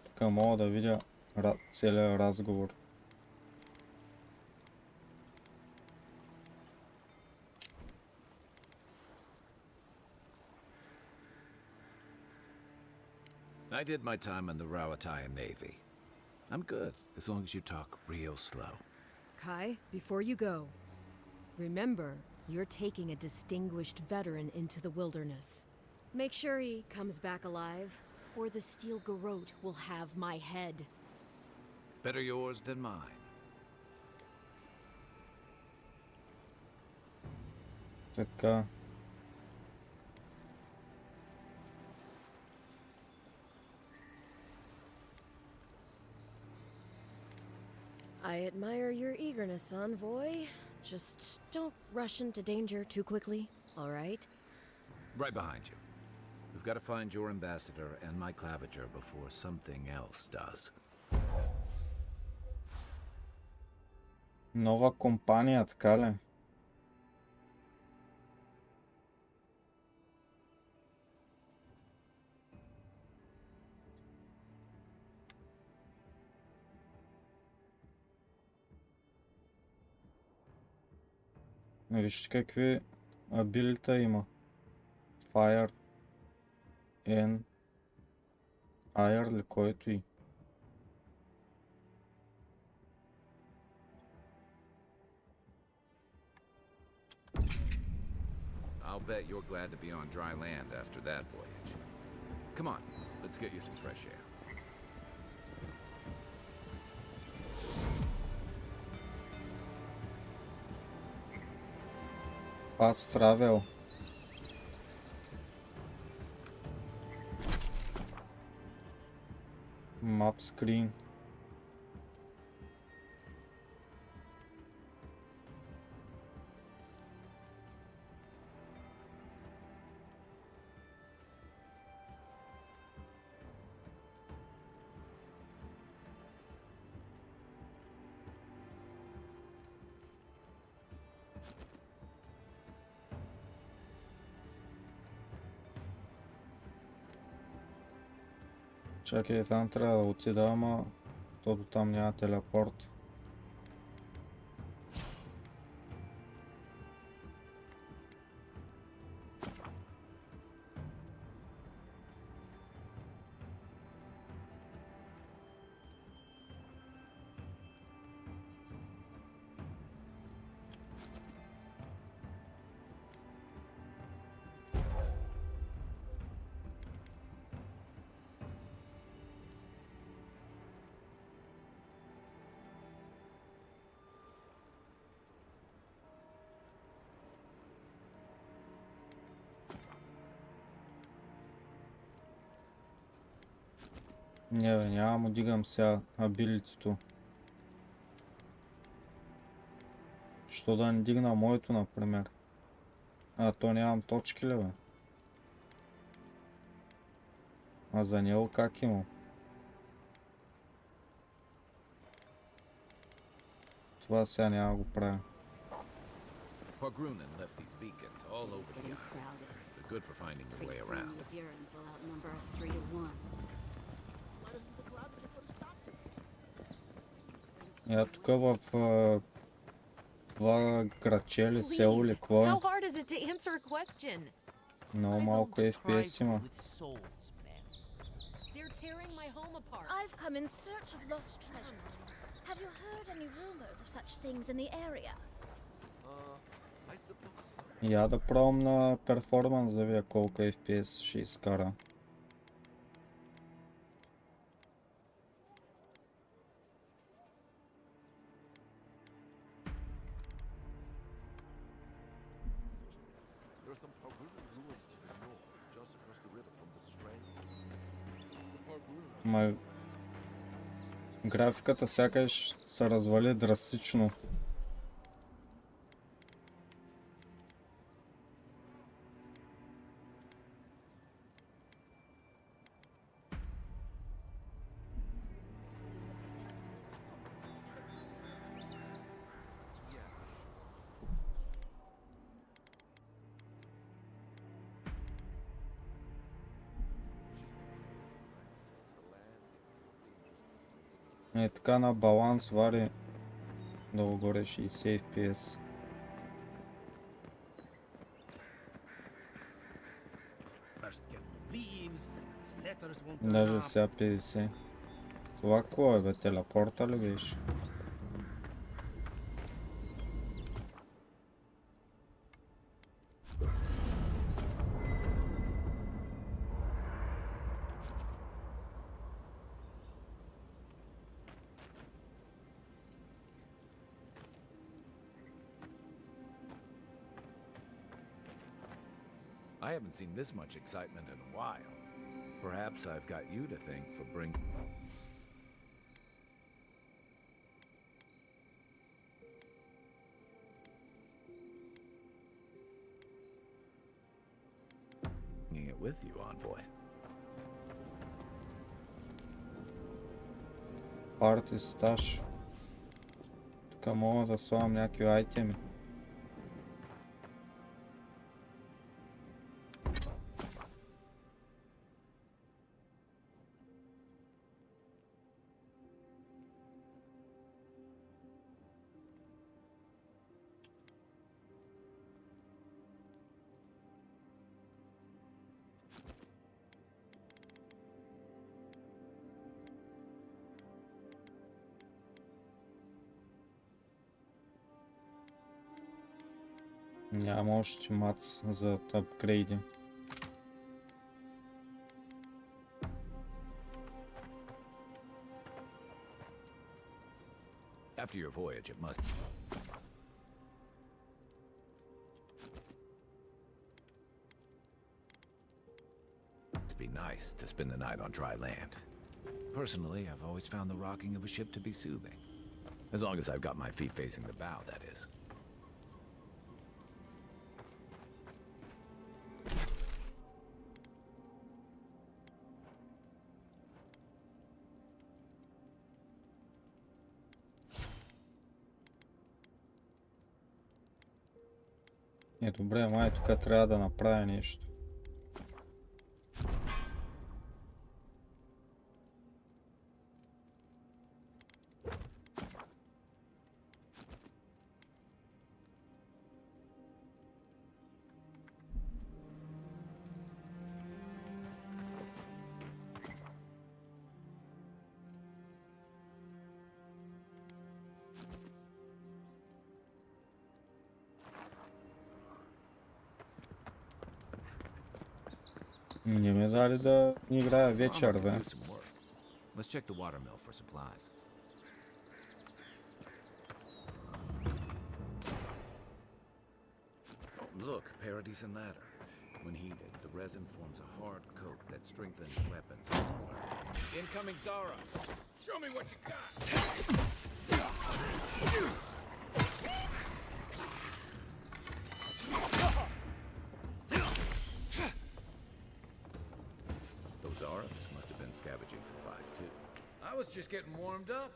тук мога да видя целият разговор. I did my time in the Rawatayan Navy. I'm good, as long as you talk real slow. Kai, before you go, remember, you're taking a distinguished veteran into the wilderness. Make sure he comes back alive, or the steel garrote will have my head. Better yours than mine. Така. I admire your eagerness, Envoy. Just don't rush into danger too quickly, all right? Right behind you. We've got to find your ambassador and my claviger before something else does. Нова компания, така ли? Вижте какви абилита има. Fire, N, Air ли, който и. I'll bet you're glad to be on dry land after that voyage. Come on, let's get you some fresh air. Fast travel. Map screen. Чакай, там трябва да отида, ама то до там няма телепорт. Не, бе, няма му дигам сега абилитито. Що да не дигна моето, например? То нямам точки ли, бе? А за него как имам? Това сега няма го правя. Pogrunen left these beacons all over the island. They're good for finding your way around. Тук в това граче ли, село ли, какво е? Много малко FPS има. I've come in search of lost treasures. Have you heard any rumors of such things in the area? Я да пробвам на перформанс да видя колко FPS ще изкара. Ма графиката сякаш се развали драстично. Е така на баланс вари долу-горе 60 FPS. Даже сега 50. Това кой е бе? Телепорта ли беше? I haven't seen this much excitement in a while. Perhaps I've got you to thank for bringing... it with you, Envoy. Парти стаж. Тук мога да слагам някакви айтеми. Няма още мац за апгрейди. After your voyage, it must be nice to spend the night on dry land. Personally, I've always found the rocking of a ship to be soothing. As long as I've got my feet facing the bow, that is. Добре, май тук трябва да направя нещо. Не ме дали да играя вечер, бе. Let's check the watermill for supplies. Oh, look, Paradise and ladder. When heated, the resin forms a hard coat that strengthens weapons and armor. Incoming Zaros! Show me what you got! Those Arabs must have been scavenging supplies too. I was just getting warmed up.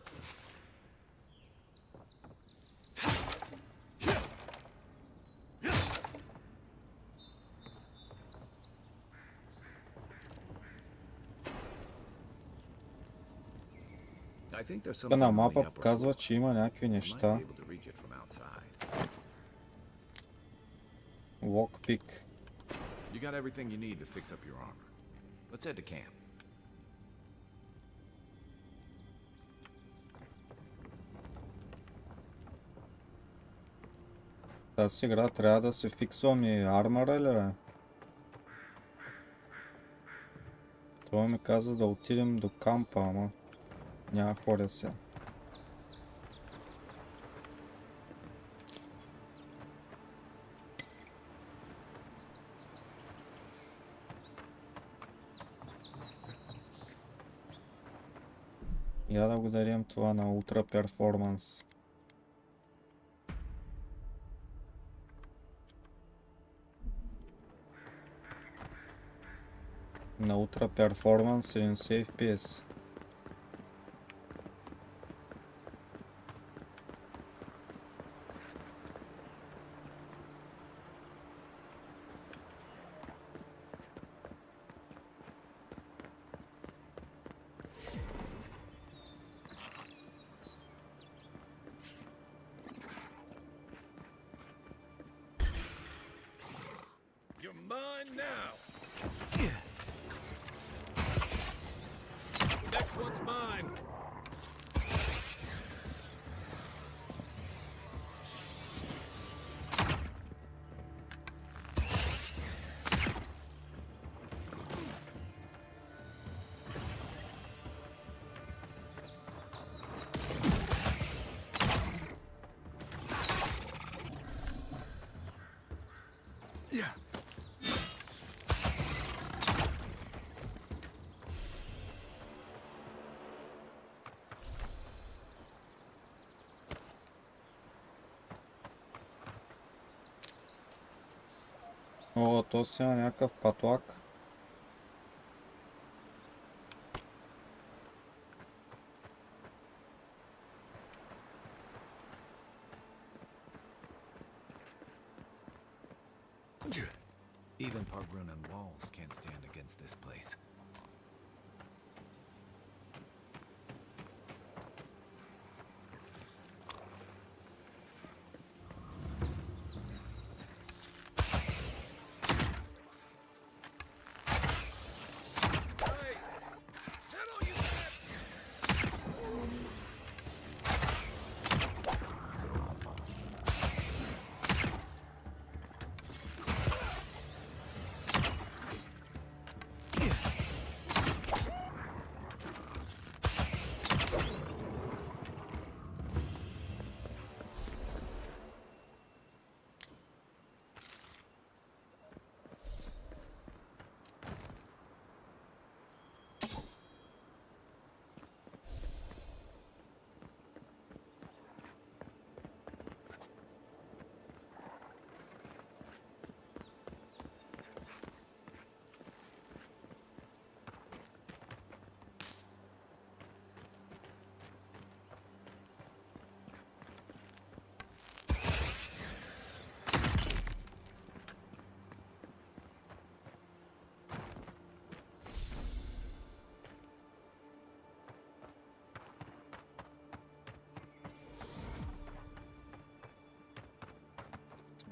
Тук на мапа показва, че има някакви неща. Lockpick. You got everything you need to fix up your armor. Let's head to camp. Тази игра трябва да се фиксвам и армора ли, бе? Това ми каза да отидем до кампа, ама няма хора сега. Я да го дадем това на Ultra Performance. На Ultra Performance 70 FPS. now. Next one's mine. О, то си има някакъв патлак. Even Pargrunan walls can't stand against this place.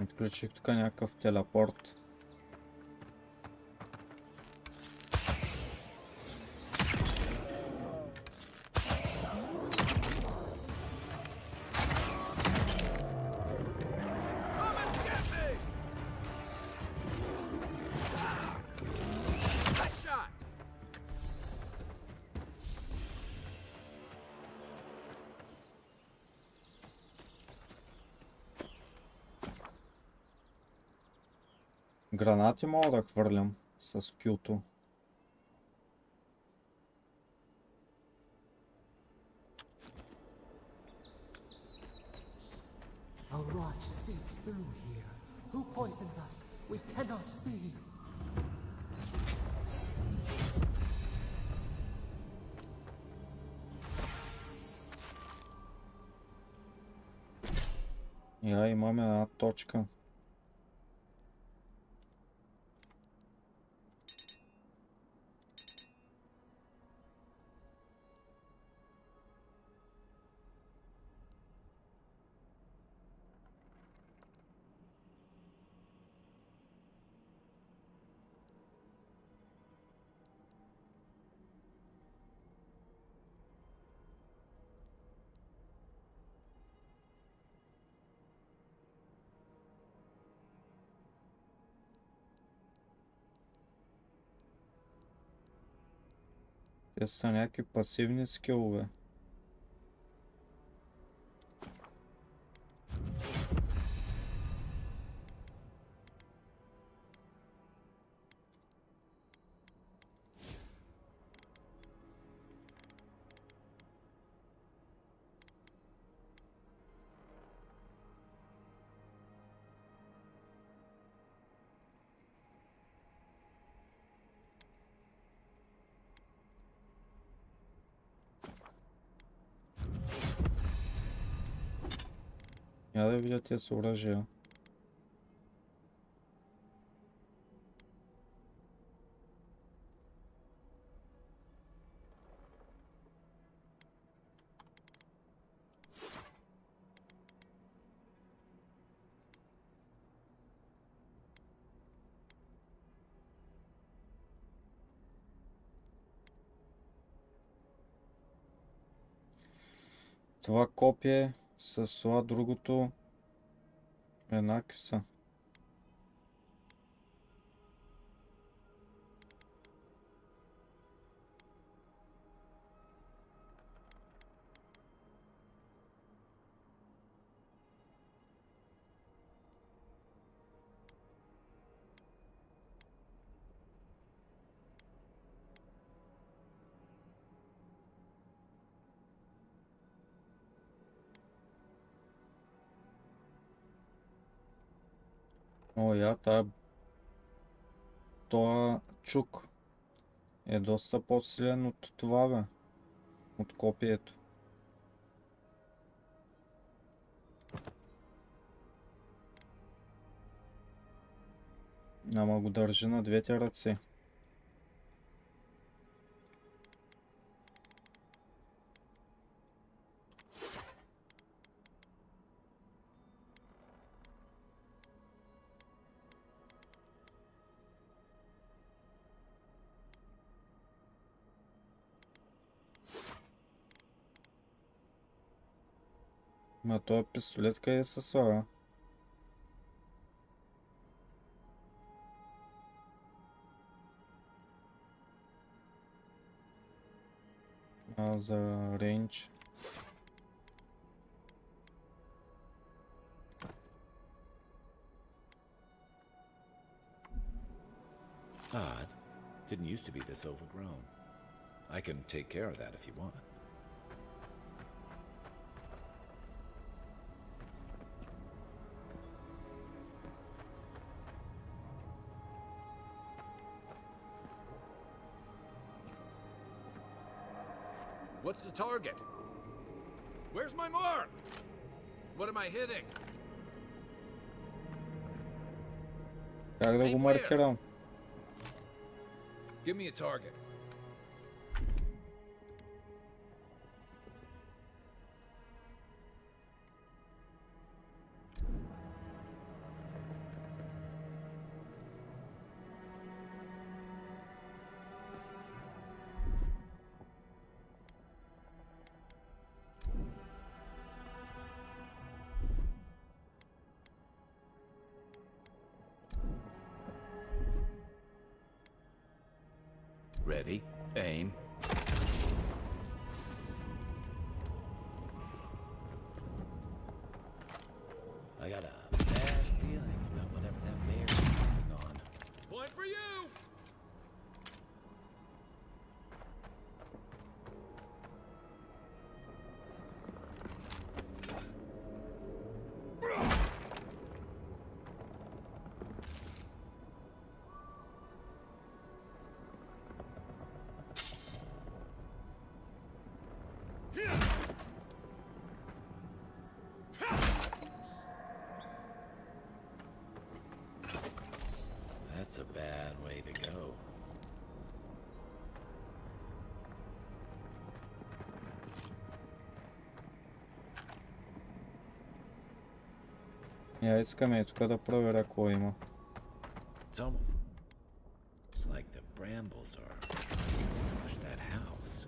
Отключих тук някакъв телепорт. Гранати мога да хвърлям с кюто. A rot seeps through here. Who poisons us? We cannot see. Я имаме една точка. Те са някакви пасивни скилове. Я да видя тези с оръжия. Това копие с това другото еднакви са. О, тоя чук е доста по-силен от това, бе. От копието. Ама го държи на двете ръце. Ма този пистолет къде се слага? За рейндж. Odd. Didn't used to be this overgrown. I can take care of that if you want. What's the target? Where's my mark? What am I hitting? Как да го маркирам? Give me a target. Ready, aim. I got a bad feeling about whatever that bear's working on. Point for you! That's a bad way to go. Я искам и тук да проверя кой има. Some of them. It's like the brambles are trying to demolish that house.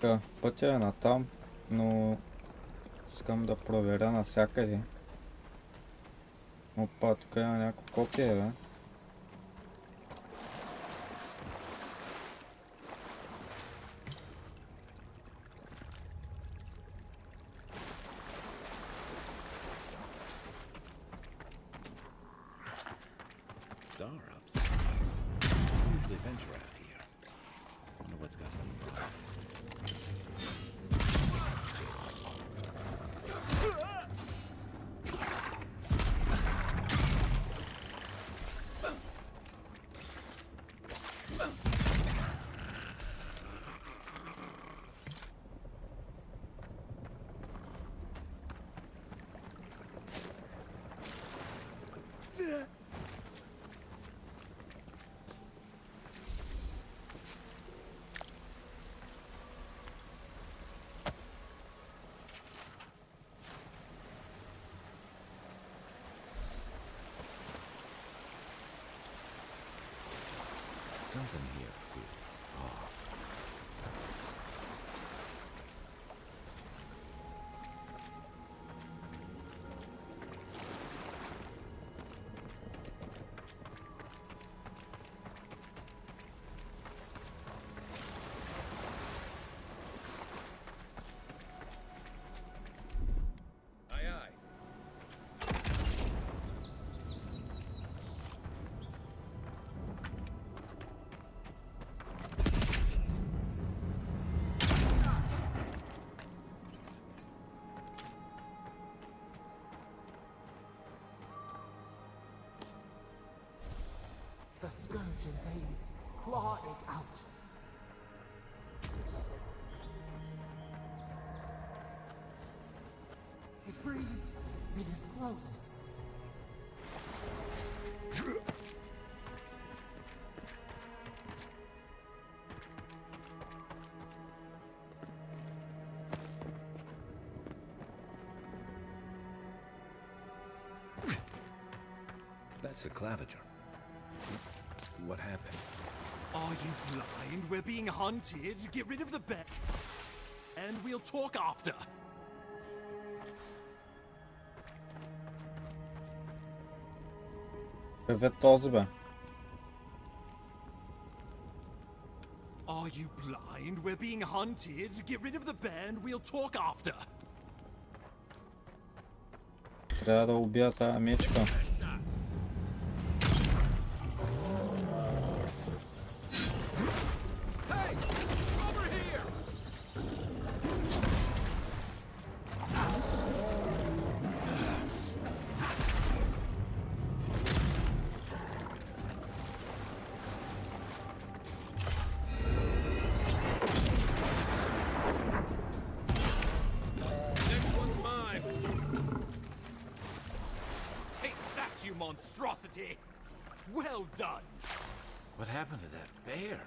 Така, пътя е натам, но искам да проверя навсякъде. Опа, тук има някакво копие, бе. Star-ups usually venture out here. Wonder what's got them. Something here feels off. Aye, aye. The scourge invades. Claw it out. It breathes. It is close. That's the claviger. What happened? Are you blind? We're being hunted. Get rid of the bed. And we'll talk after. Какъв е този, бе? Are you blind? We're being hunted. Get rid of the bear and we'll talk after. Трябва да убия тая мечка. Hey! Over here! Next one's mine. Take that, you monstrosity! Well done! What happened to that bear?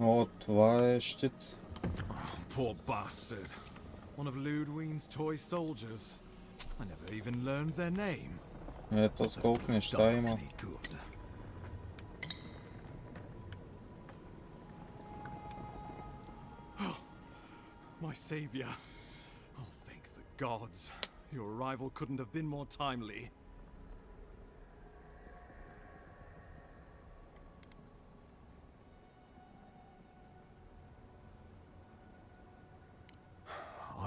О, това е щит. Poor bastard. One of Ludwine's toy soldiers. I never even learned their name. Ето с колко неща има. Does me good. My savior. Oh, thank the gods. Your arrival couldn't have been more timely.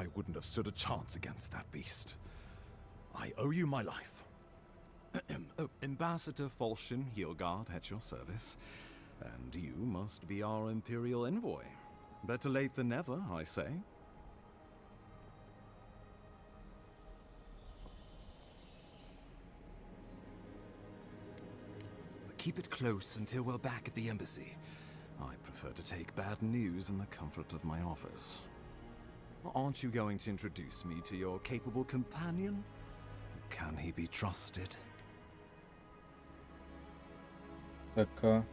I wouldn't have stood a chance against that beast. I owe you my life. Oh, Ambassador Falchion Heelguard at your service. And you must be our Imperial envoy. Better late than never, I say. Keep it close until we're back at the embassy. I prefer to take bad news in the comfort of my office. Aren't you going to introduce me to your capable companion? Can he be trusted? Така.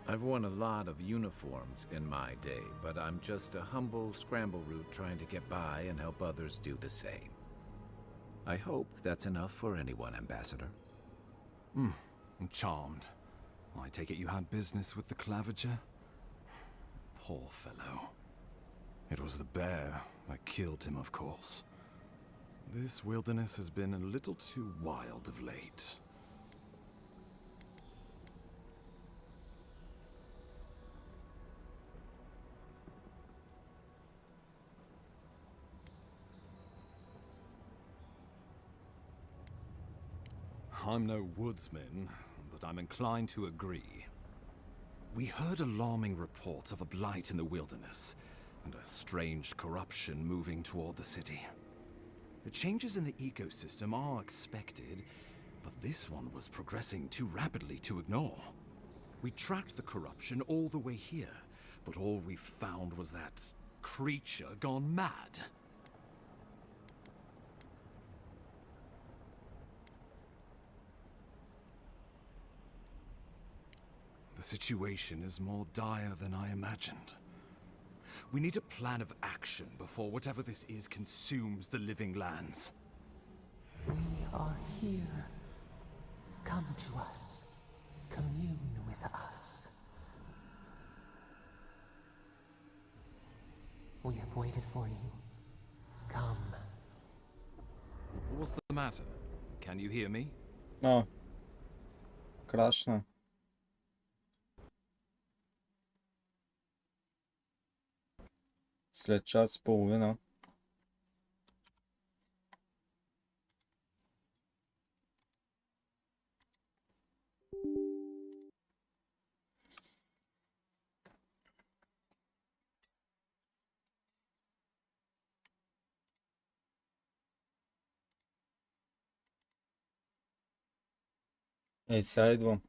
I've worn a lot of uniforms in my day, but I'm just a humble scramble root trying to get by and help others do the same. I hope that's enough for anyone, Ambassador. I'm charmed. I take it you had business with the Claviger? Poor fellow. It was the bear that killed him, of course. This wilderness has been a little too wild of late. I'm no woodsman, but I'm inclined to agree. We heard alarming reports of a blight in the wilderness, and a strange corruption moving toward the city. The changes in the ecosystem are expected, but this one was progressing too rapidly to ignore. We tracked the corruption all the way here, but all we found was that creature gone mad. The situation is more dire than I imagined. We need a plan of action before whatever this is consumes the living lands. We are here. Come to us. Commune with us. We have waited for you. Come. What's the matter? Can you hear me? О, крашна. След час и половина. Ей, сега идвам.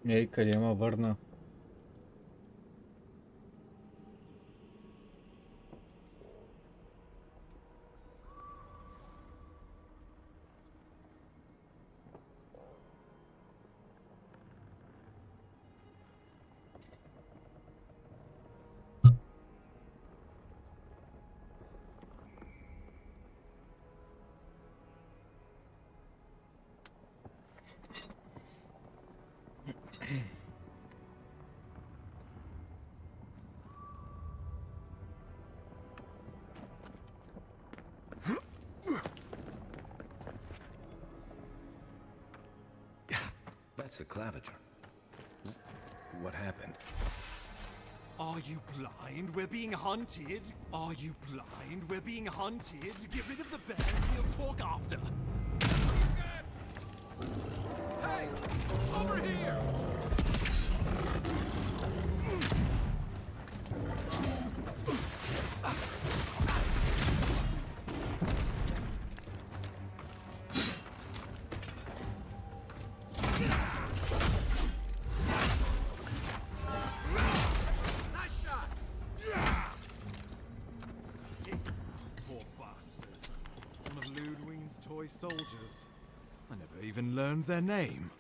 Ей, къде ме върна? That's the claviger. What happened? Are you blind? We're being hunted. Are you blind? We're being hunted. Get rid of the bear and we'll talk after. Hey! Over here! Soldiers. I never even learned their name.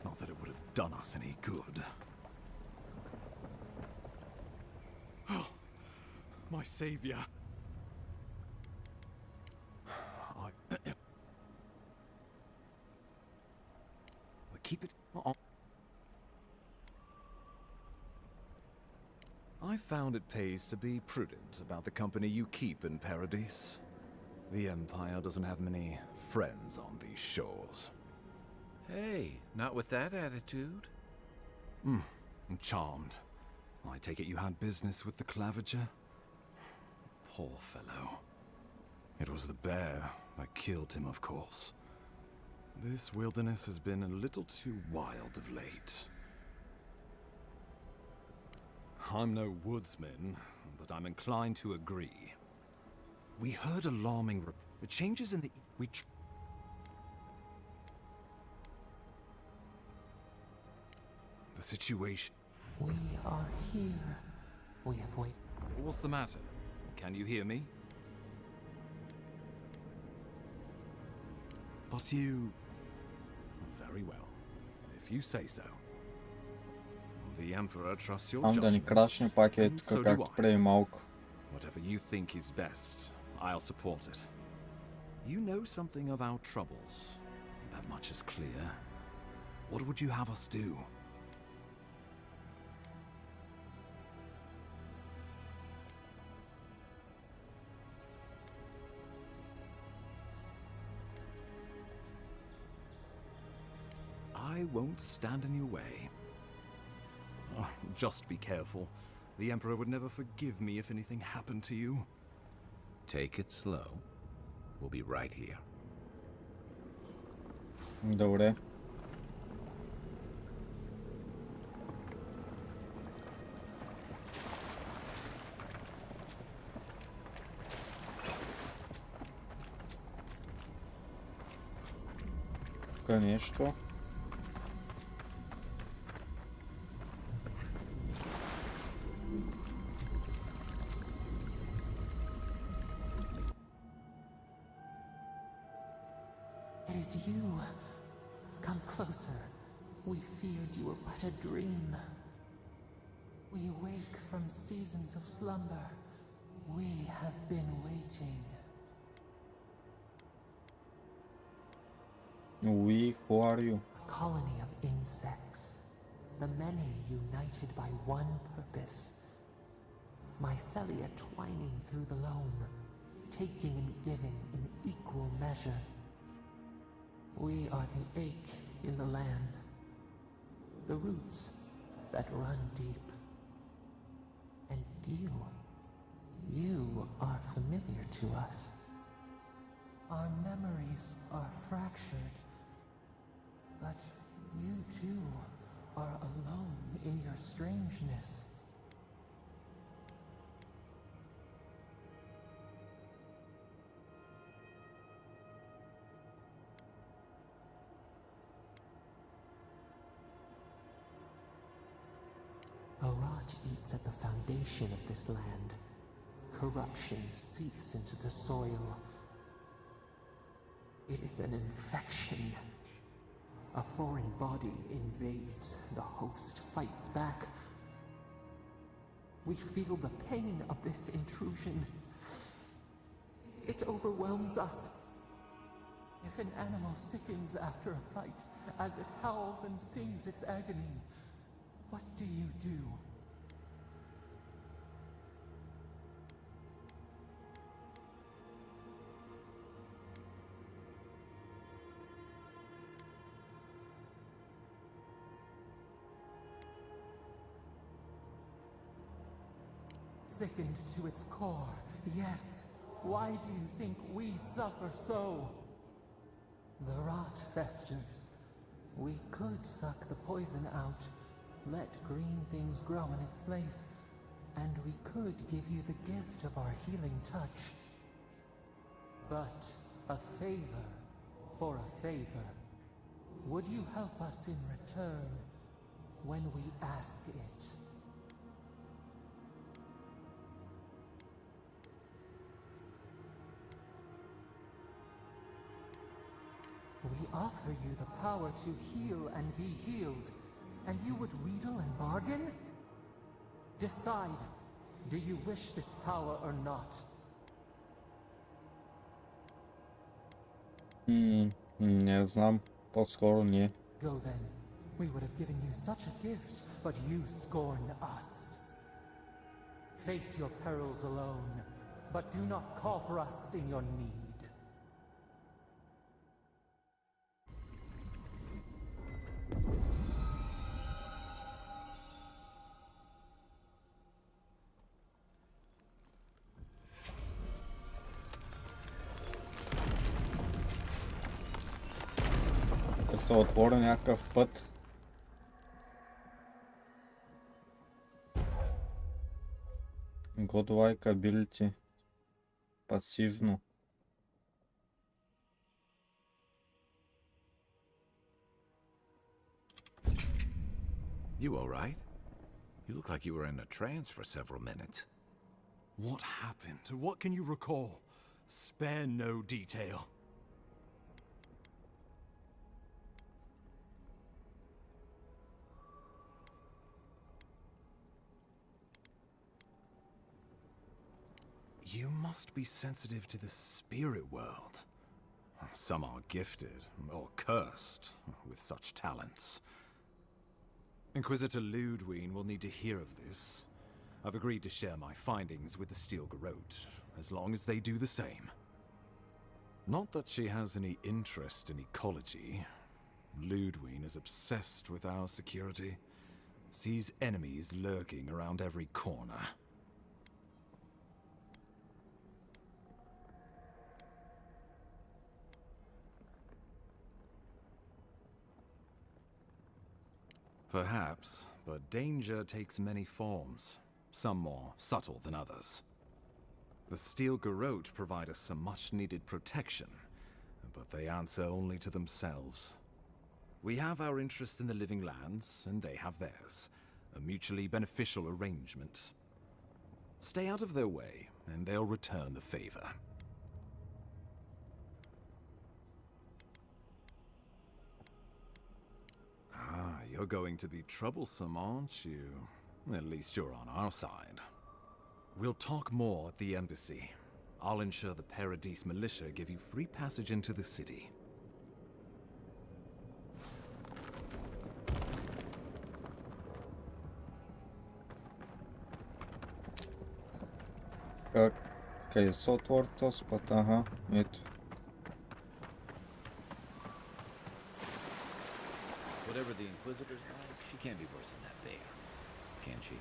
Not that it would have done us any good. Oh, my savior. Keep it on. I found it pays to be prudent about the company you keep in Paradise. The Empire doesn't have many friends on these shores. Hey, not with that attitude. I'm charmed. I take it you had business with the claviger? Poor fellow. It was the bear that killed him, of course. This wilderness has been a little too wild of late. I'm no woodsman, but I'm inclined to agree. We heard alarming the changes in the... The situation... We are here. We have waited. What's the matter? Can you hear me? But you... Very well. If you say so. The Emperor trusts your Ам да ни judgment, крашне пак е and тук, so do както I. преди малко. Whatever you think is best, I'll support it. You know something of our troubles. That much is clear. What would you have us do? I won't stand in your way. Oh, just be careful. The Emperor would never forgive me if anything happened to you. Take it slow. We'll be right here. Добре. Тук нещо. It is you. Come closer. We feared you were but a dream. We awake from seasons of slumber. We have been waiting. We, who are you? A colony of insects. The many united by one purpose. Mycelia twining through the loam, taking and giving in equal measure. We are the ache in the land, the roots that run deep. And you are familiar to us. Our memories are fractured, but you too are alone in your strangeness. rot eats at the foundation of this land. Corruption seeps into the soil. It is an infection. A foreign body invades, the host fights back. We feel the pain of this intrusion. It overwhelms us. If an animal sickens after a fight, as it howls and sings its agony, what do you do? Sickened to its core, yes. Why do you think we suffer so? The rot festers. We could suck the poison out, let green things grow in its place, and we could give you the gift of our healing touch. But a favor for a favor. Would you help us in return when we ask it? We offer you the power to heal and be healed, and you would wheedle and bargain? Decide, do you wish this power or not? Не знам. По-скоро не. Go then. We would have given you such a gift, but you scorn us. Face your perils alone, but do not call for us in your need. Се отворя някакъв път. Godlike ability. Пасивно. You all right? You look like you were in a trance for several minutes. What happened? What can you recall? Spare no detail. You must be sensitive to the spirit world. Some are gifted, or cursed, with such talents. Inquisitor Ludwine will need to hear of this. I've agreed to share my findings with the Steel Garrote, as long as they do the same. Not that she has any interest in ecology. Ludwine is obsessed with our security, sees enemies lurking around every corner. Perhaps, but danger takes many forms, some more subtle than others. The Steel Garrote provide us some much-needed protection, but they answer only to themselves. We have our interest in the living lands, and they have theirs, a mutually beneficial arrangement. Stay out of their way, and they'll return the favor. You're going to be troublesome, aren't you? At least you're on our side. We'll talk more at the embassy. I'll ensure the Paradise militia give you free passage into the city. Къде се отвори този път? Ага, ето. Whatever the Inquisitor's like, she can't be worse than that there, can she?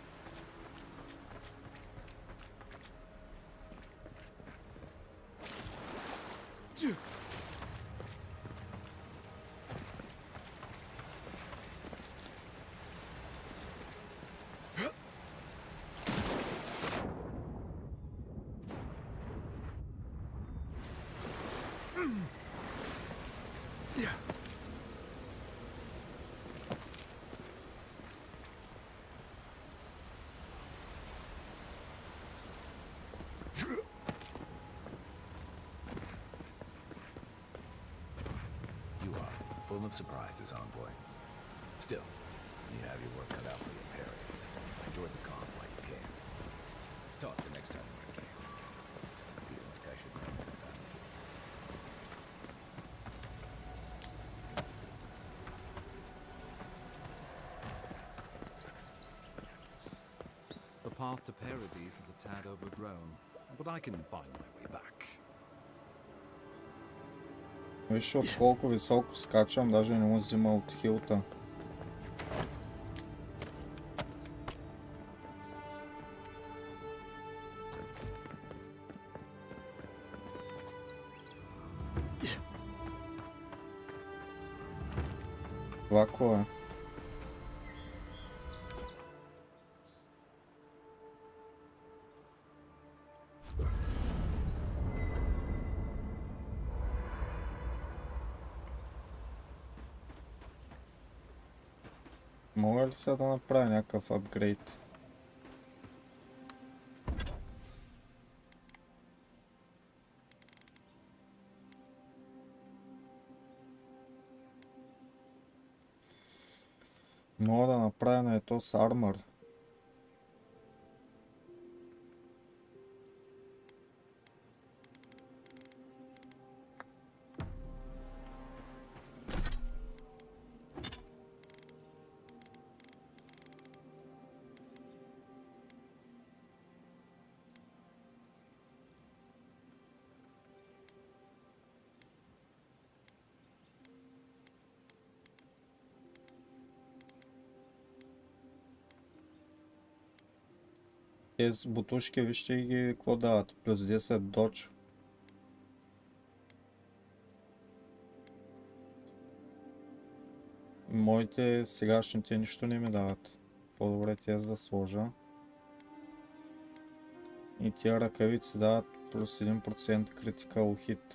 full of surprises, Envoy. Still, you have your work cut out for your parodies. Enjoy the con while you can. Talk the next time we're in camp. I feel like I should know more about you. The path to Paradise is a tad overgrown, but I can find my way back. Виж от колко високо скачам, даже не му взима от хилта. Това кой е? Мога ли сега да направя някакъв апгрейд? Мога да направя на ето с армър. Тези бутушки, вижте ги какво дават. Плюс 10 додж. Моите сегашните нищо не ми дават. По-добре тези да сложа. И тия ръкавици дават плюс 1% critical hit.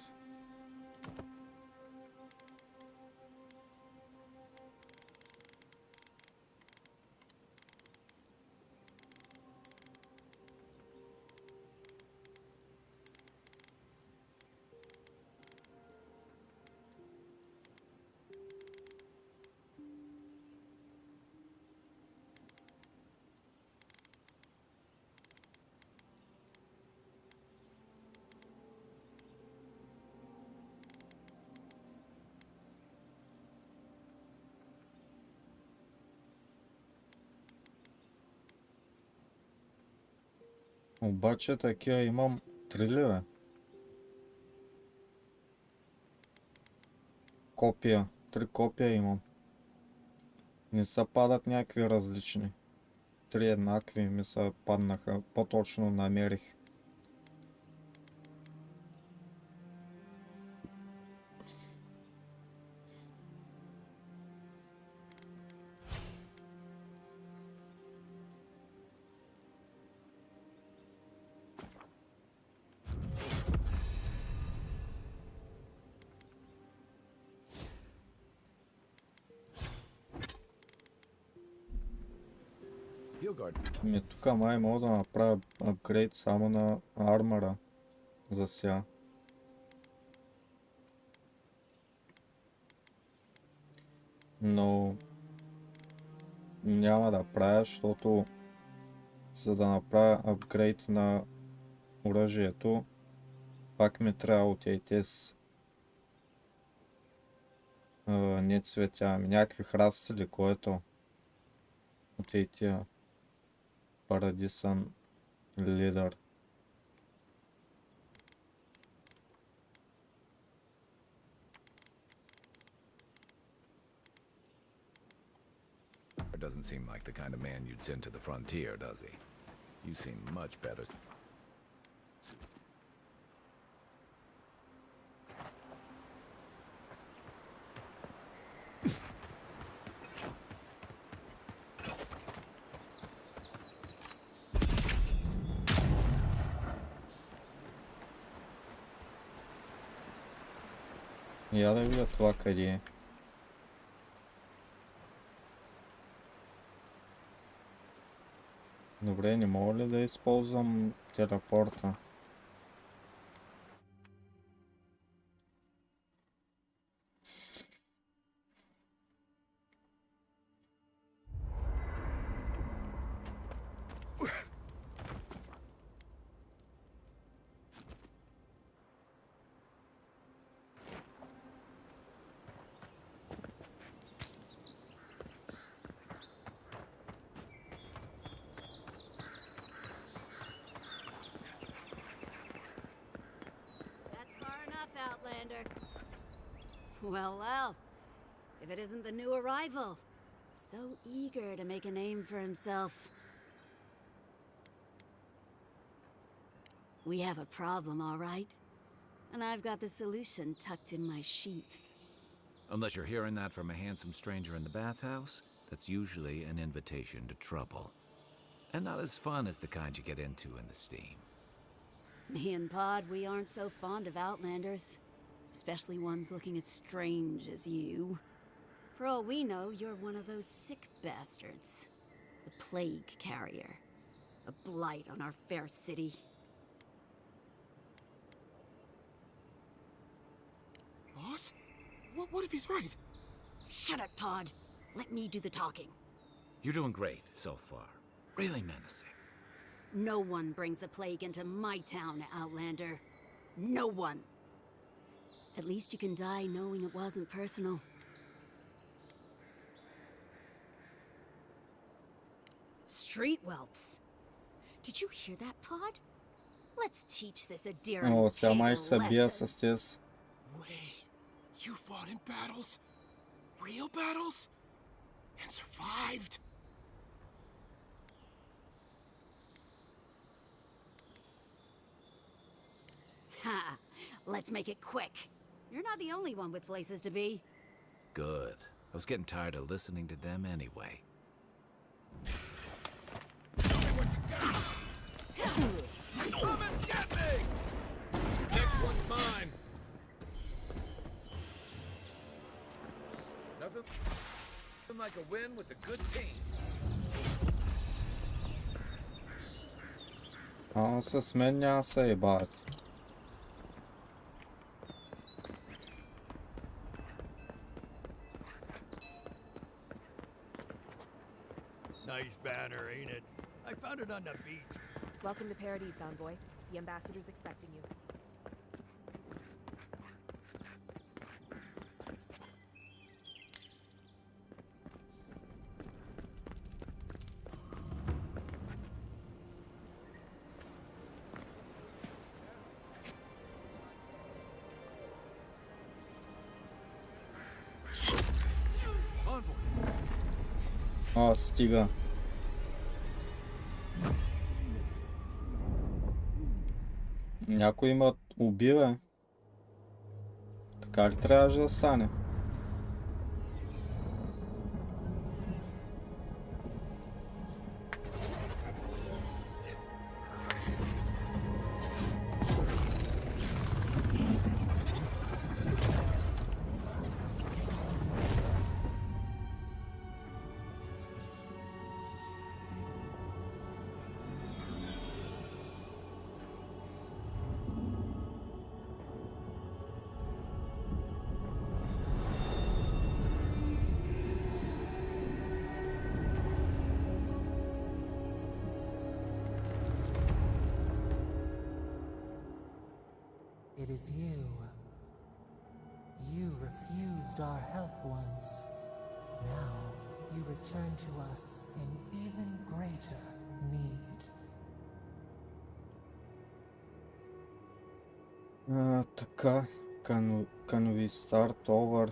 Обаче такива имам 3 ли бе? Копия. 3 копия имам. Не са падат някакви различни. 3 еднакви ми са паднаха. По-точно намерих. Тук май мога да направя апгрейд само на армора за сега. Но няма да правя, защото за да направя апгрейд на оръжието, пак ми трябва от тези не цветя, ами някакви храсти или което от тия Парадисън лидер. Doesn't seem like the kind of man you'd send to the frontier, does he? You seem much better. Я да видя това къде е. Добре, не мога ли да използвам телепорта? Outlander. Well, well. If it isn't the new arrival. So eager to make a name for himself. We have a problem, all right? And I've got the solution tucked in my sheath. Unless you're hearing that from a handsome stranger in the bathhouse, that's usually an invitation to trouble. And not as fun as the kind you get into in the steam. Me and Pod, we aren't so fond of Outlanders. Especially ones looking as strange as you. For all we know, you're one of those sick bastards. The plague carrier. A blight on our fair city. Boss? What if he's right? Shut it, Pod. Let me do the talking. You're doing great so far. Really menacing. No one brings the plague into my town, Outlander. No one. At least you can die knowing it wasn't personal. Street whelps. Did you hear that, Pod? Let's teach this Adiran О, сега pig май a ще се бия lesson. с тез. Wait, you fought in battles? Real battles? And survived? Ha! Let's make it quick. You're not the only one with places to be. Good. I was getting tired of listening to them anyway. Tell me what you got! Come and get me! Next one's mine! Nothing like a win with a good team. С мен няма се ебават. Nice banner, ain't it? I found it on the beach. Welcome to Paradise, Envoy. The ambassador's expecting you. О, стига. Някой има убива. Така ли трябваше да стане? It is you. You refused our help once. Now you return to us in even greater need. Така, can we start over?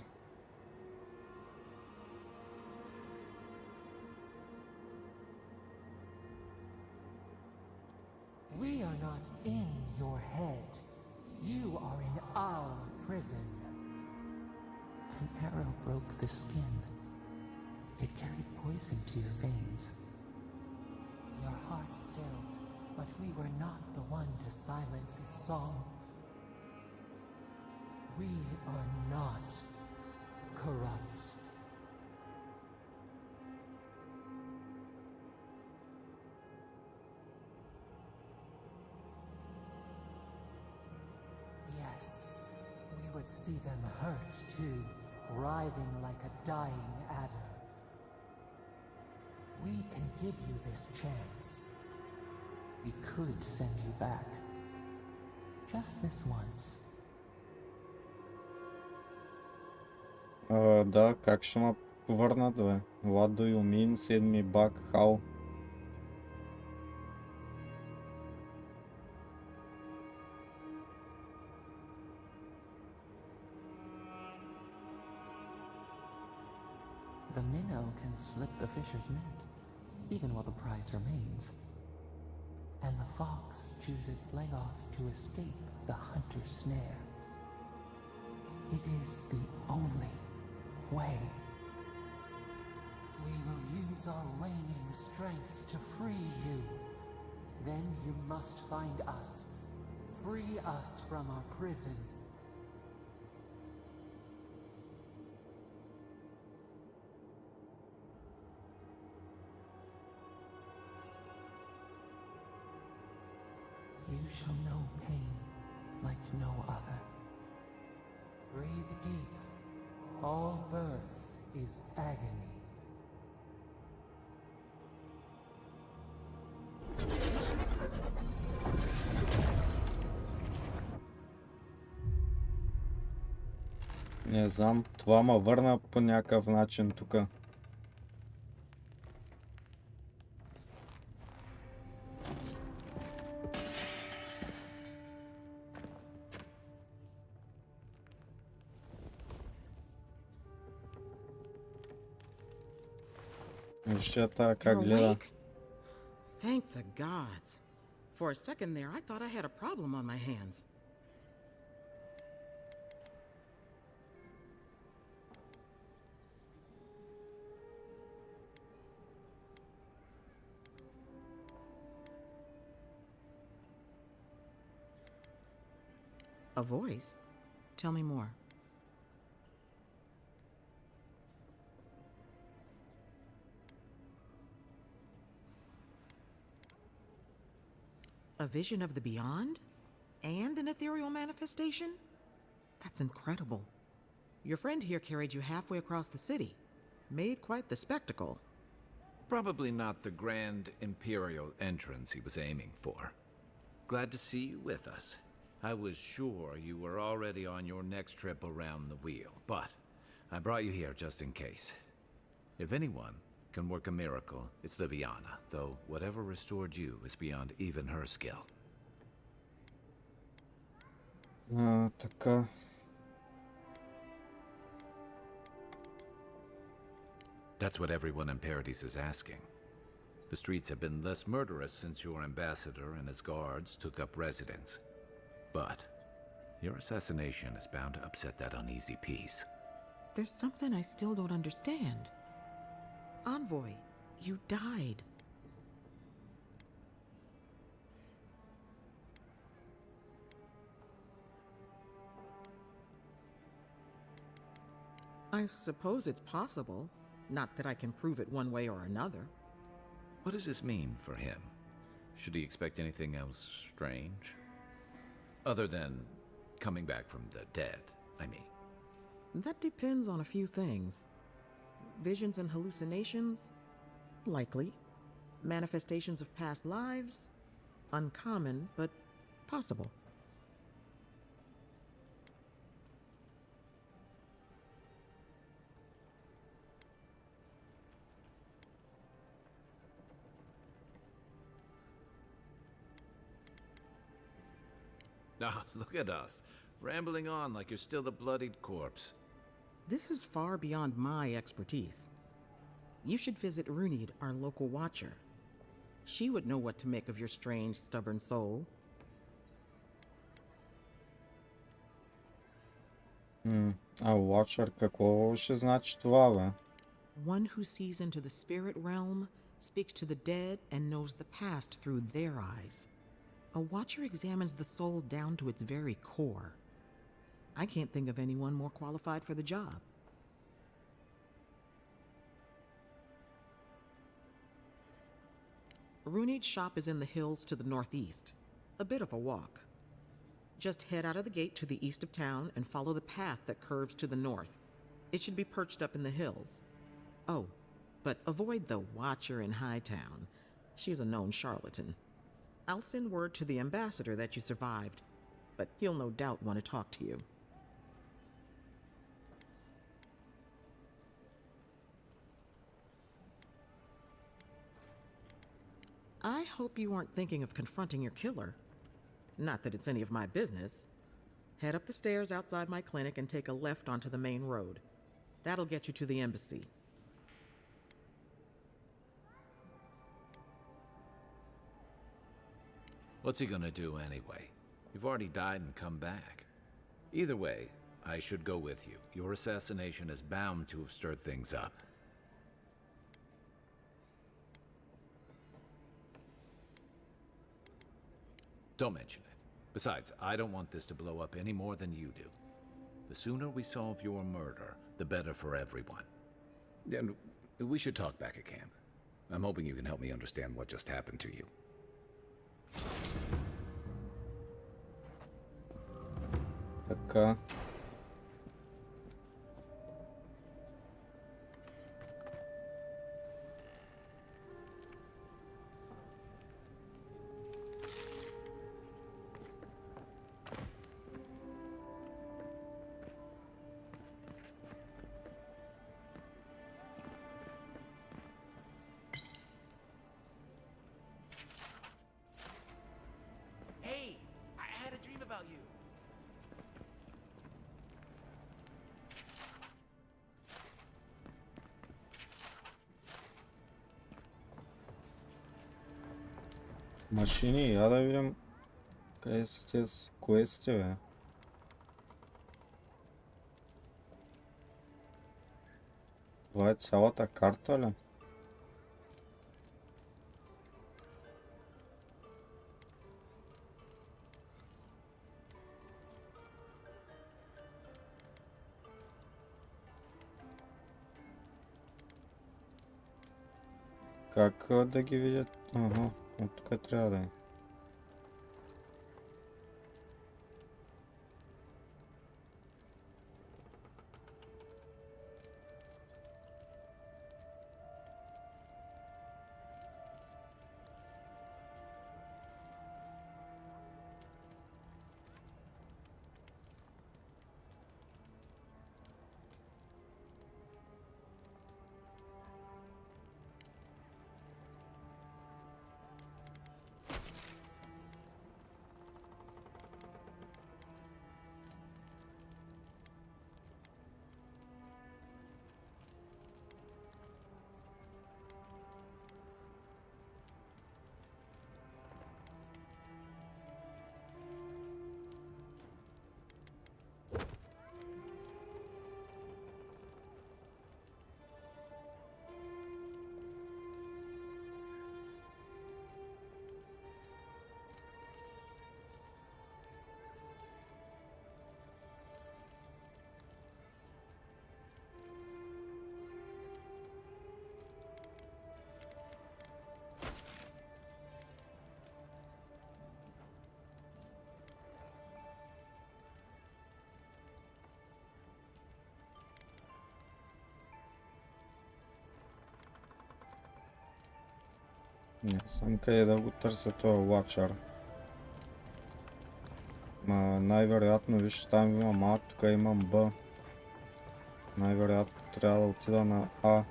We are not in your head. You are in our prison. An arrow broke the skin. It carried poison to your veins. Your heart stilled, but we were not the one to silence its song. We are not corrupt. Yes, we would see them hurt too, writhing like a dying adder. We can give you this chance. We could send you back. Just this once. Да, как ще ме върнат, бе? What do you mean? Send me back? How? The minnow can slip the fisher's net, even while the prize remains. And the fox chews its leg off to escape the hunter's snare. It is the only way. We will use our waning strength to free you. Then you must find us. Free us from our prison. You shall know pain like no other. Breathe deep. All birth is agony. Не знам, това ме върна по някакъв начин тук. Вижте тая как гледа. Thank the gods. For a second there, I thought I had a problem on my hands. A voice? Tell me more. A vision of the beyond? And an ethereal manifestation? That's incredible. Your friend here carried you halfway across the city. Made quite the spectacle. Probably not the grand imperial entrance he was aiming for. Glad to see you with us. I was sure you were already on your next trip around the wheel, but I brought you here just in case. If anyone can work a miracle, it's Liviana, though whatever restored you is beyond even her skill. Така. That's what everyone in Paradise is asking. The streets have been less murderous since your ambassador and his guards took up residence. But your assassination is bound to upset that uneasy peace. There's something I still don't understand. Envoy, you died. I suppose it's possible. Not that I can prove it one way or another. What does this mean for him? Should he expect anything else strange? Other than coming back from the dead, I mean. That depends on a few things. Visions and hallucinations? Likely. Manifestations of past lives? Uncommon, but possible. Ah, look at us, rambling on like you're still a bloodied corpse. This is far beyond my expertise. You should visit Runid, our local watcher. She would know what to make of your strange, stubborn soul. Watcher, какво ще значи това, бе? One who sees into the spirit realm, speaks to the dead, and knows the past through their eyes. A watcher examines the soul down to its very core. I can't think of anyone more qualified for the job. Runid's shop is in the hills to the northeast. A bit of a walk. Just head out of the gate to the east of town and follow the path that curves to the north. It should be perched up in the hills. Oh, but avoid the watcher in Hightown. She's a known charlatan. I'll send word to the ambassador that you survived, but he'll no doubt want to talk to you. I hope you aren't thinking of confronting your killer. Not that it's any of my business. Head up the stairs outside my clinic and take a left onto the main road. That'll get you to the embassy. What's he gonna do anyway? You've already died and come back. Either way, I should go with you. Your assassination is bound to have stirred things up. Don't mention it. Besides, I don't want this to blow up any more than you do. The sooner we solve your murder, the better for everyone. And we should talk back at camp. I'm hoping you can help me understand what just happened to you. Така. Hey, I had a dream about you. Машини, я да видим къде са тези квести, бе. Това е цялата карта ли? Как да ги видят? Ага, от тук трябва да е. Не знам къде да го търся този лачар. Ма най-вероятно, виж, там имам А, тук имам Б. Най-вероятно трябва да отида на А.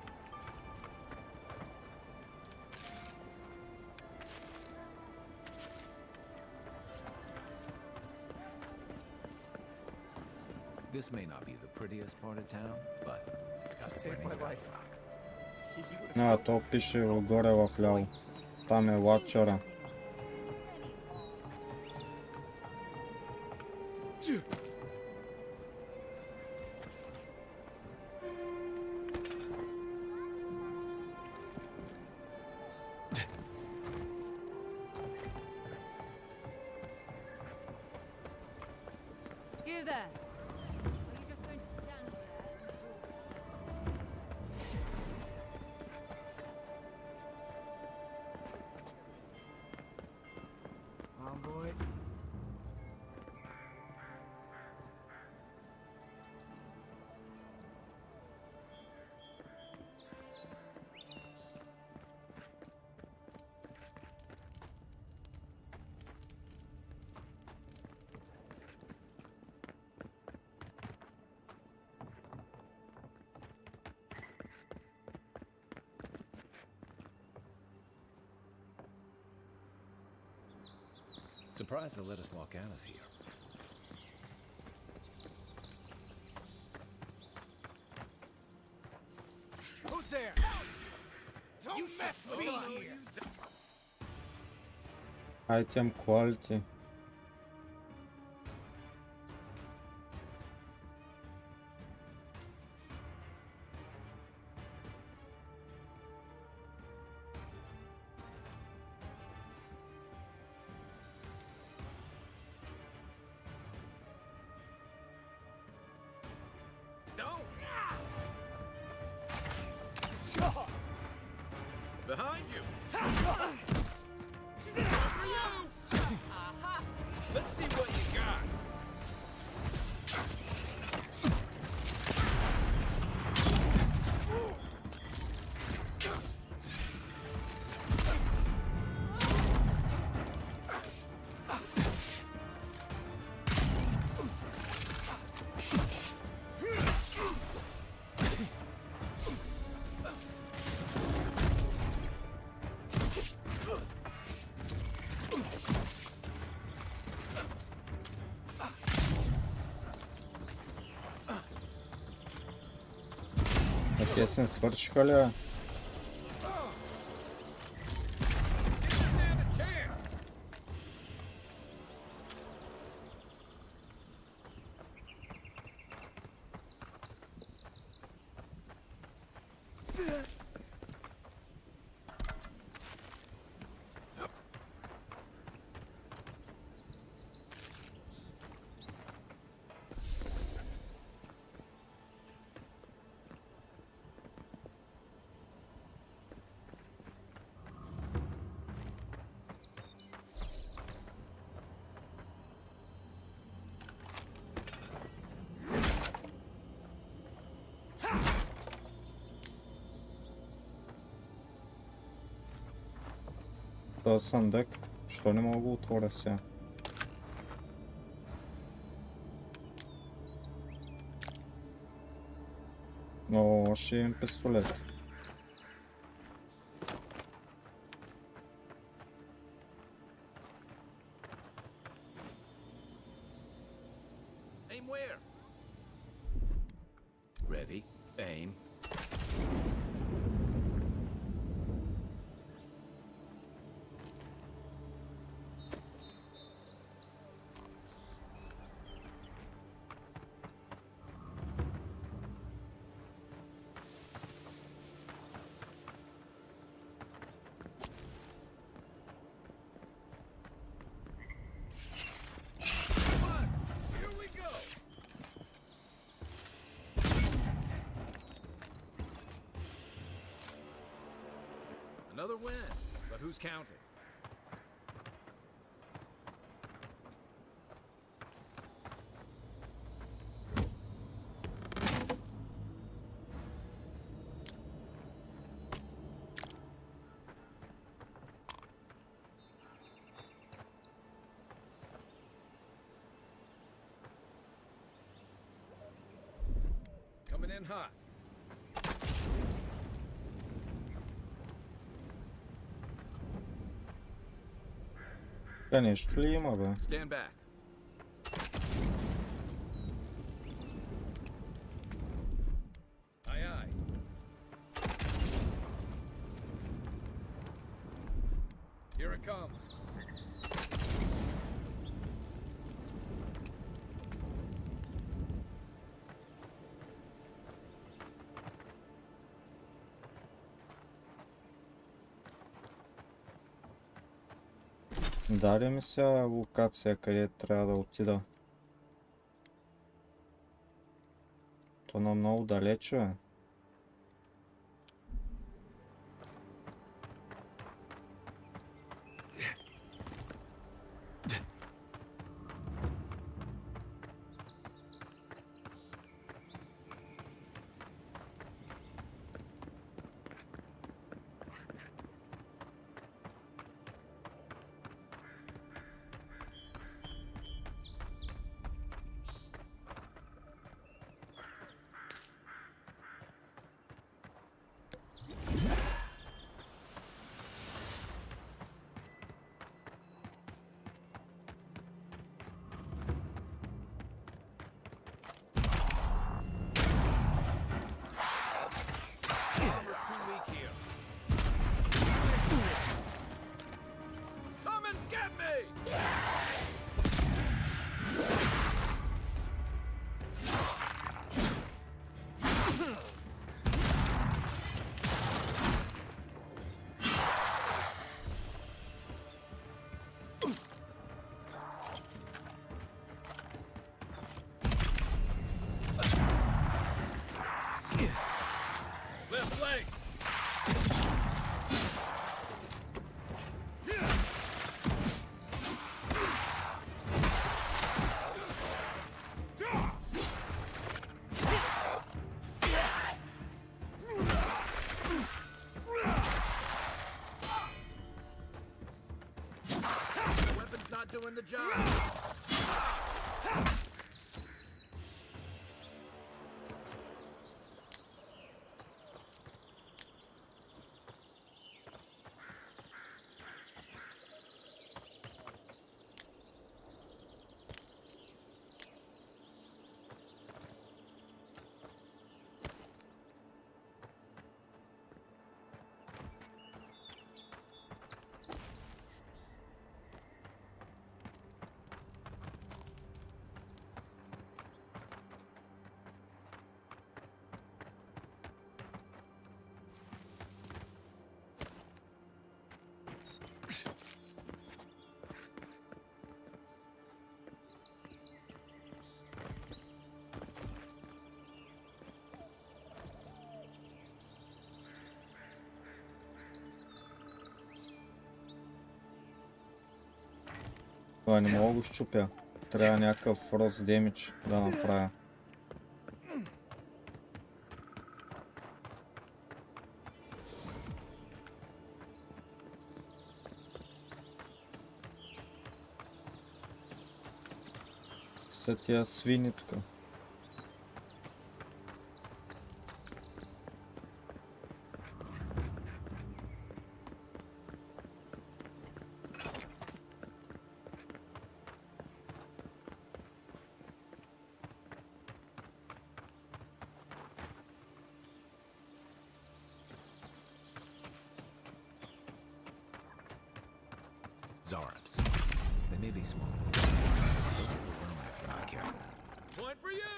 This may not be the prettiest part of town, but it's got plenty of rock. То пише отгоре в ляво. Там е лачара. You there? Are you just going to stand there and Envoy? Surprised they'll let us walk out of here. Who's there? Don't you mess with me here! Item quality. Behind you! Let's see what you got. Kesin свършиха ли? Този съндък, що не мога да го отворя сега? Но още имам пистолет. Aim where? Ready, aim. Another win, but who's counting? Coming in hot. Нещо ли има, бе? Stand back. Aye, aye. Here it comes. Даде ми сега локация, къде трябва да отида. То на много далече, бе. doing the job. Това не мога да го щупя. Трябва някакъв фрост демидж да направя. Са тия свини тук. Zarabs. They may be small. They'll overwhelm if you're not careful. Point for you!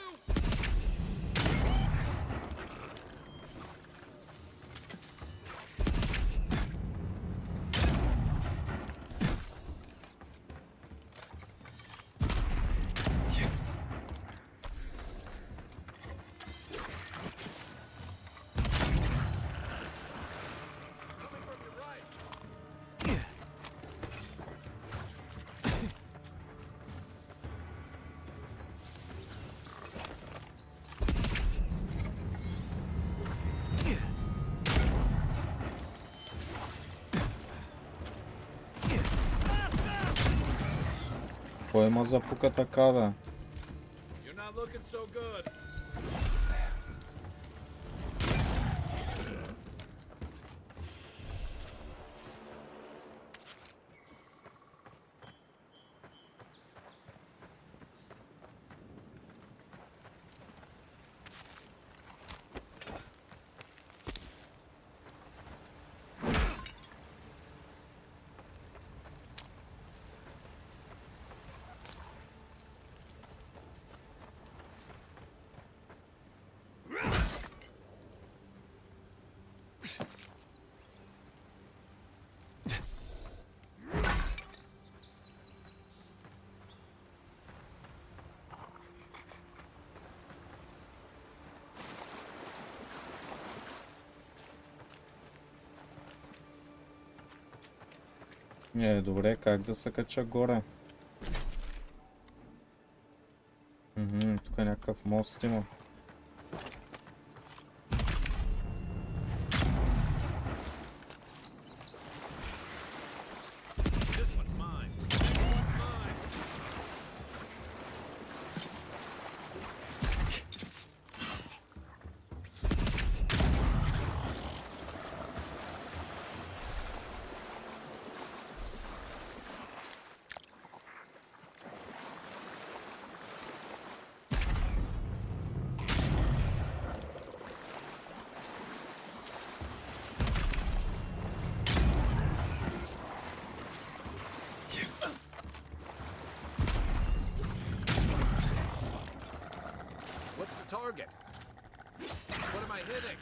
Кой има запука така, бе? You're not looking so good. Добре, как да се кача горе? Тук някакъв мост има. Target. What am I hitting?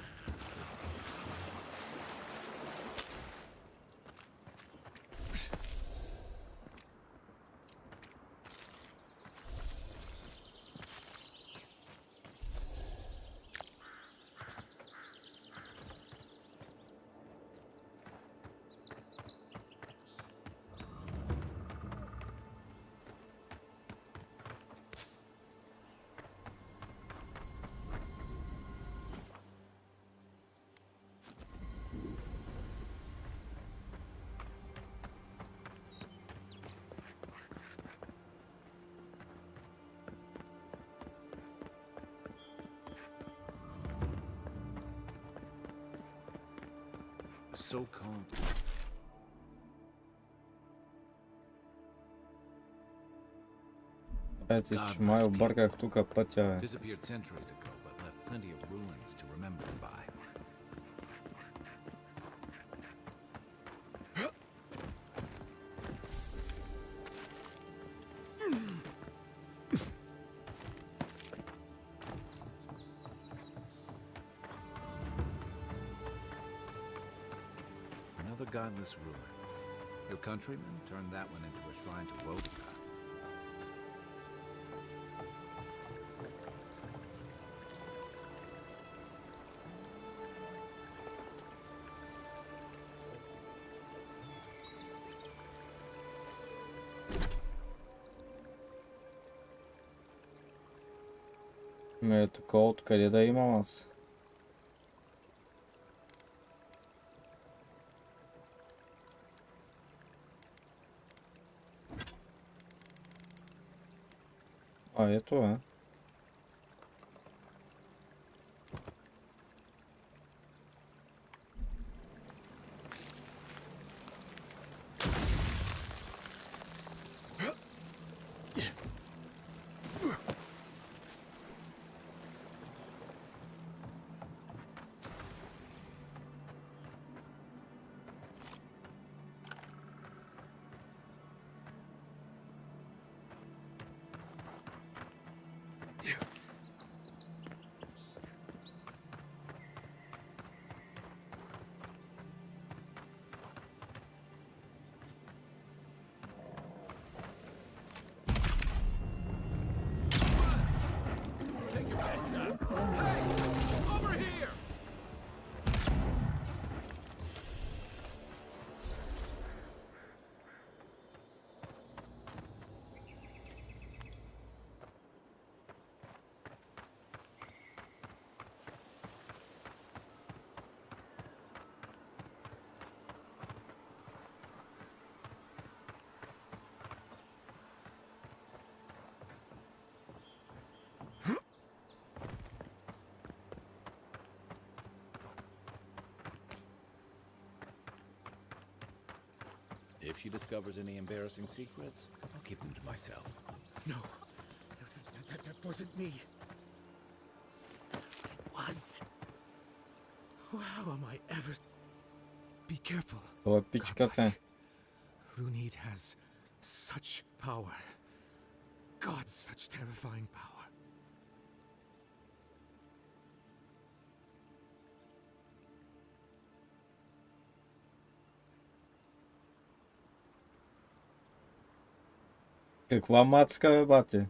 so-called Ето, че май обърках тук пътя, бе. disappeared centuries ago, but left plenty of ruins to remember him by. Another godless ruin. Your countrymen turned that one into a shrine to Woden. Ме такова, откъде да имам аз? А, ето е. If she discovers any embarrassing secrets, I'll keep them to myself. No, that wasn't me. It was. How am I ever... Be careful. Това е пичката. Runid has such power. God, such terrifying power. Каква мацка, бе, бате?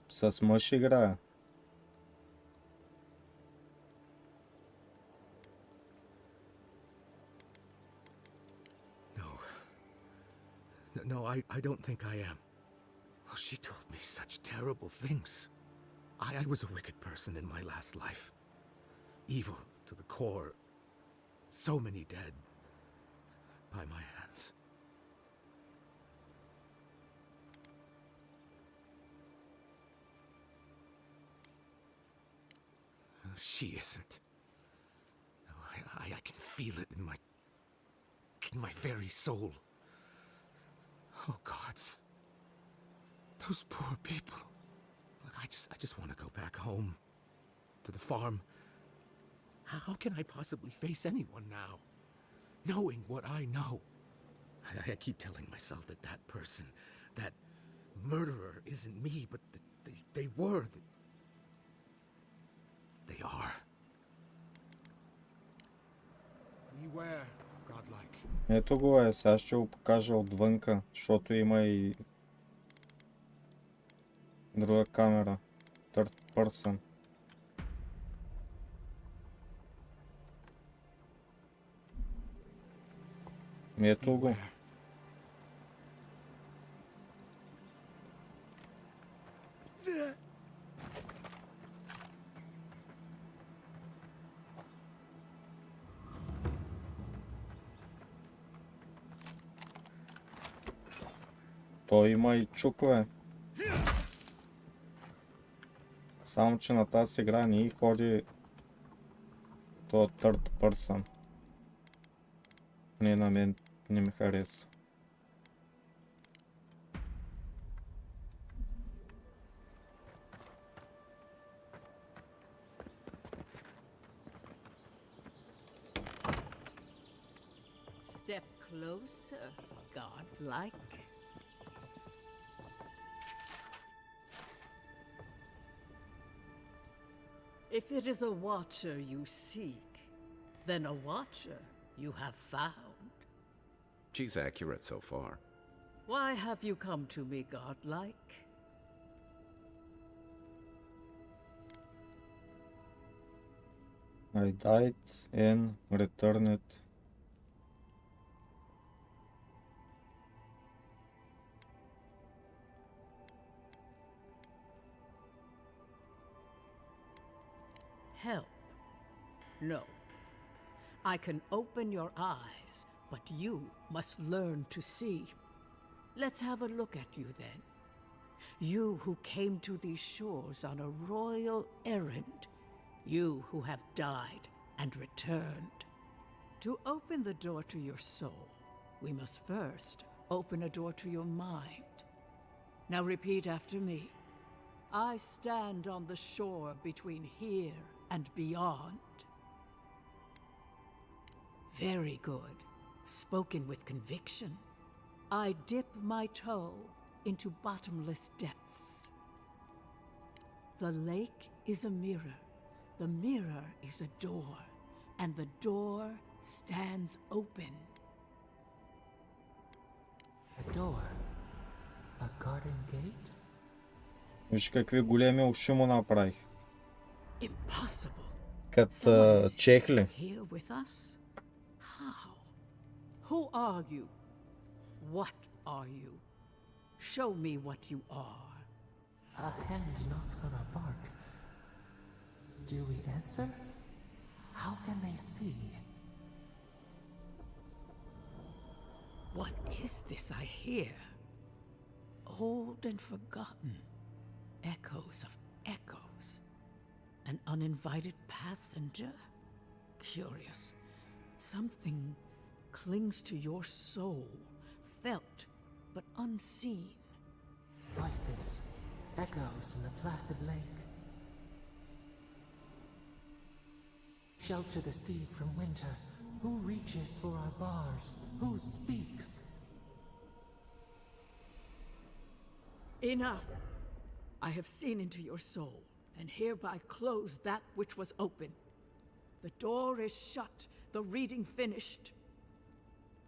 С мъж играя. No, I don't think I am. Oh, she told me such terrible things. I was a wicked person in my last life. Evil to the core. So many dead by my hands. She isn't. No, I can feel it in my very soul. Oh, gods. Those poor people. Look, I just want to go back home. To the farm. How can I possibly face anyone now? Knowing what I know. I keep telling myself that person, that murderer isn't me, but they were. They are. Beware, godlike. Ето го е, сега ще го покажа отвънка, защото има и друга камера. Third person. Ето го. Той има и чукове. Само че на тази игра не и ходи то third person. Поне на мен не ми хареса. Step closer, godlike. If it is a watcher you seek, then a watcher you have found. She's accurate so far. Why have you come to me, godlike? I died and returned. Help? No. I can open your eyes, but you must learn to see. Let's have a look at you then. You who came to these shores on a royal errand. You who have died and returned. To open the door to your soul, we must first open a door to your mind. Now repeat after me. I stand on the shore between here and beyond. Very good. Spoken with conviction. I dip my toe into bottomless depths. The lake is a mirror. The mirror is a door. And the door stands open. A door? A garden gate? Виж какви големи уши му направих. Impossible. Като чехли. Here with us? How? Who are you? What are you? Show me what you are. A hand knocks on our bark. Do we answer? How can they see? What is this I hear? Old and forgotten. Echoes of echoes. An uninvited passenger? Curious. Something clings to your soul, felt but unseen. Voices, echoes in the placid lake. Shelter the seed from winter. Who reaches for our bars? Who speaks? Enough! I have seen into your soul, and hereby close that which was open. The door is shut, the reading finished.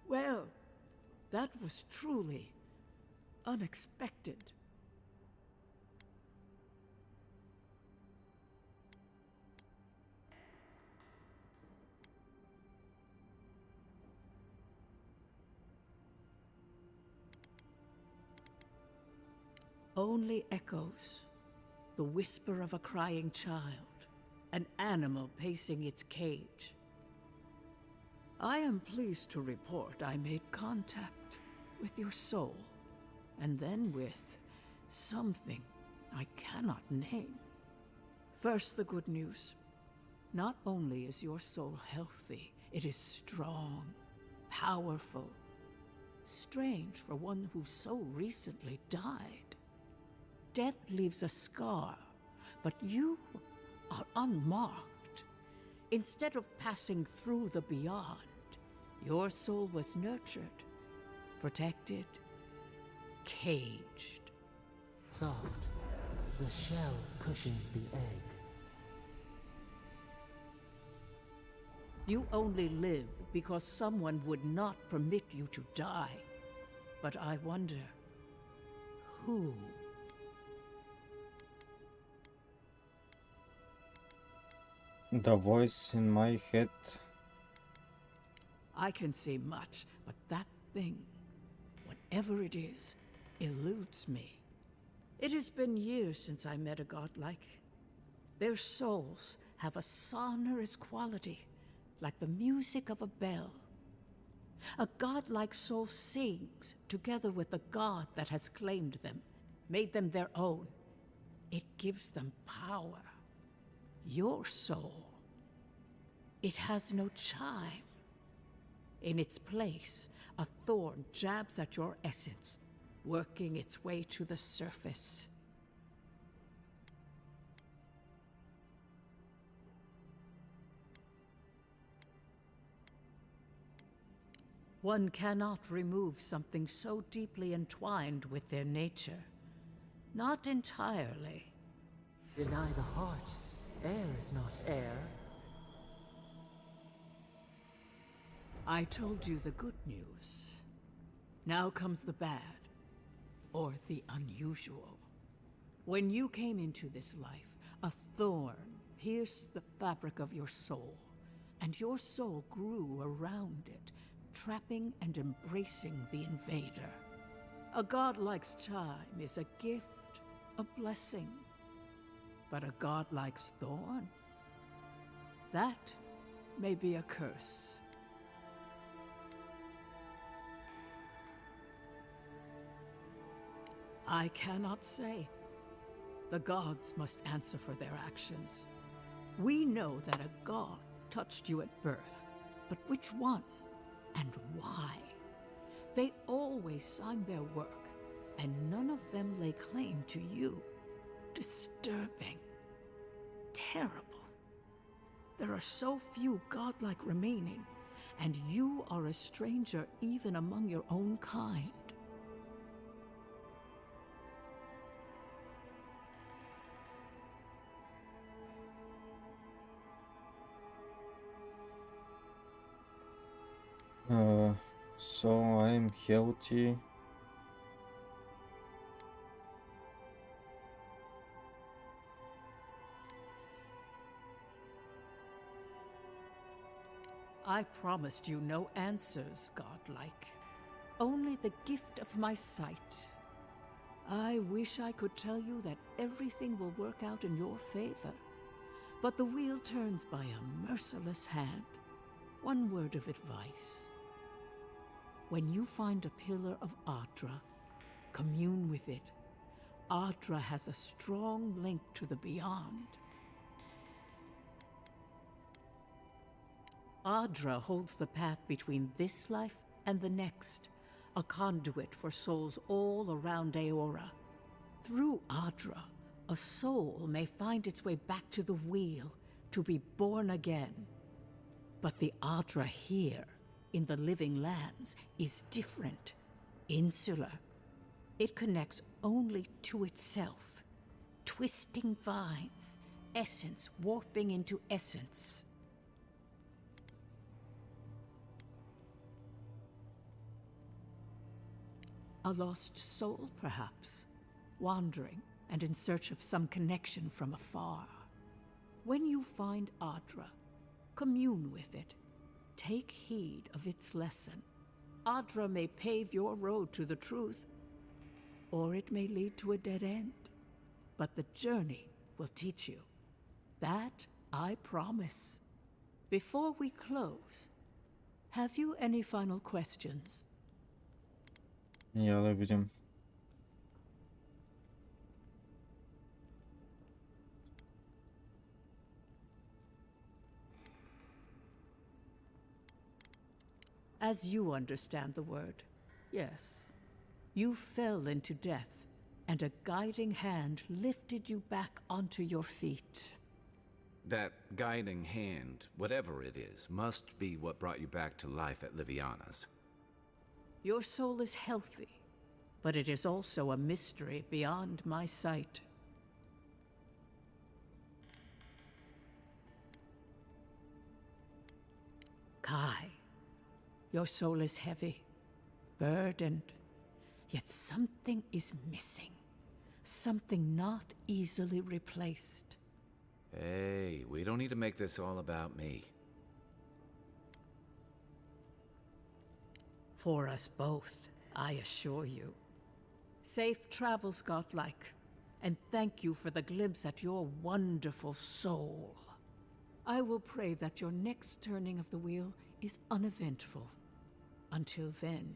Well, that was truly unexpected. Only echoes, the whisper of a crying child, an animal pacing its cage. I am pleased to report I made contact with your soul, and then with something I cannot name. First, the good news. Not only is your soul healthy, it is strong, powerful. Strange for one who so recently died. Death leaves a scar, but you are unmarked. Instead of passing through the beyond, your soul was nurtured, protected, caged. Soft. The shell cushions the egg. You only live because someone would not permit you to die. But I wonder, who? The voice in my head. I can say much, but that thing, whatever it is, eludes me. It has been years since I met a godlike. Their souls have a sonorous quality, like the music of a bell. A godlike soul sings together with the god that has claimed them, made them their own. It gives them power. Your soul, it has no chime. In its place, a thorn jabs at your essence, working its way to the surface. One cannot remove something so deeply entwined with their nature. Not entirely. Deny the heart. Air is not air. I told you the good news. Now comes the bad, or the unusual. When you came into this life, a thorn pierced the fabric of your soul, and your soul grew around it, trapping and embracing the invader. A godlike's time is a gift, a blessing. But a godlike's thorn? That may be a curse. I cannot say. The gods must answer for their actions. We know that a god touched you at birth, but which one and why? They always signed their work, and none of them lay claim to you. Disturbing. Terrible. There are so few godlike remaining, and you are a stranger even among your own kind. So I'm healthy. I promised you no answers, godlike. Only the gift of my sight. I wish I could tell you that everything will work out in your favor. But the wheel turns by a merciless hand. One word of advice. When you find a pillar of Adra, commune with it. Adra has a strong link to the beyond. Adra holds the path between this life and the next, a conduit for souls all around Aora. Through Adra, a soul may find its way back to the wheel, to be born again. But the Adra here, in the living lands, is different, insular. It connects only to itself. Twisting vines, essence warping into essence. A lost soul, perhaps, wandering and in search of some connection from afar. When you find Adra, commune with it. Take heed of its lesson. Adra may pave your road to the truth, or it may lead to a dead end. But the journey will teach you. That I promise. Before we close, have you any final questions? Я да видим. As you understand the word, yes. You fell into death, and a guiding hand lifted you back onto your feet. That guiding hand, whatever it is, must be what brought you back to life at Liviana's. Your soul is healthy, but it is also a mystery beyond my sight. Kai, your soul is heavy, burdened, yet something is missing. Something not easily replaced. Hey, we don't need to make this all about me. For us both, I assure you. Safe travels, godlike, and thank you for the glimpse at your wonderful soul. I will pray that your next turning of the wheel is uneventful. Until then,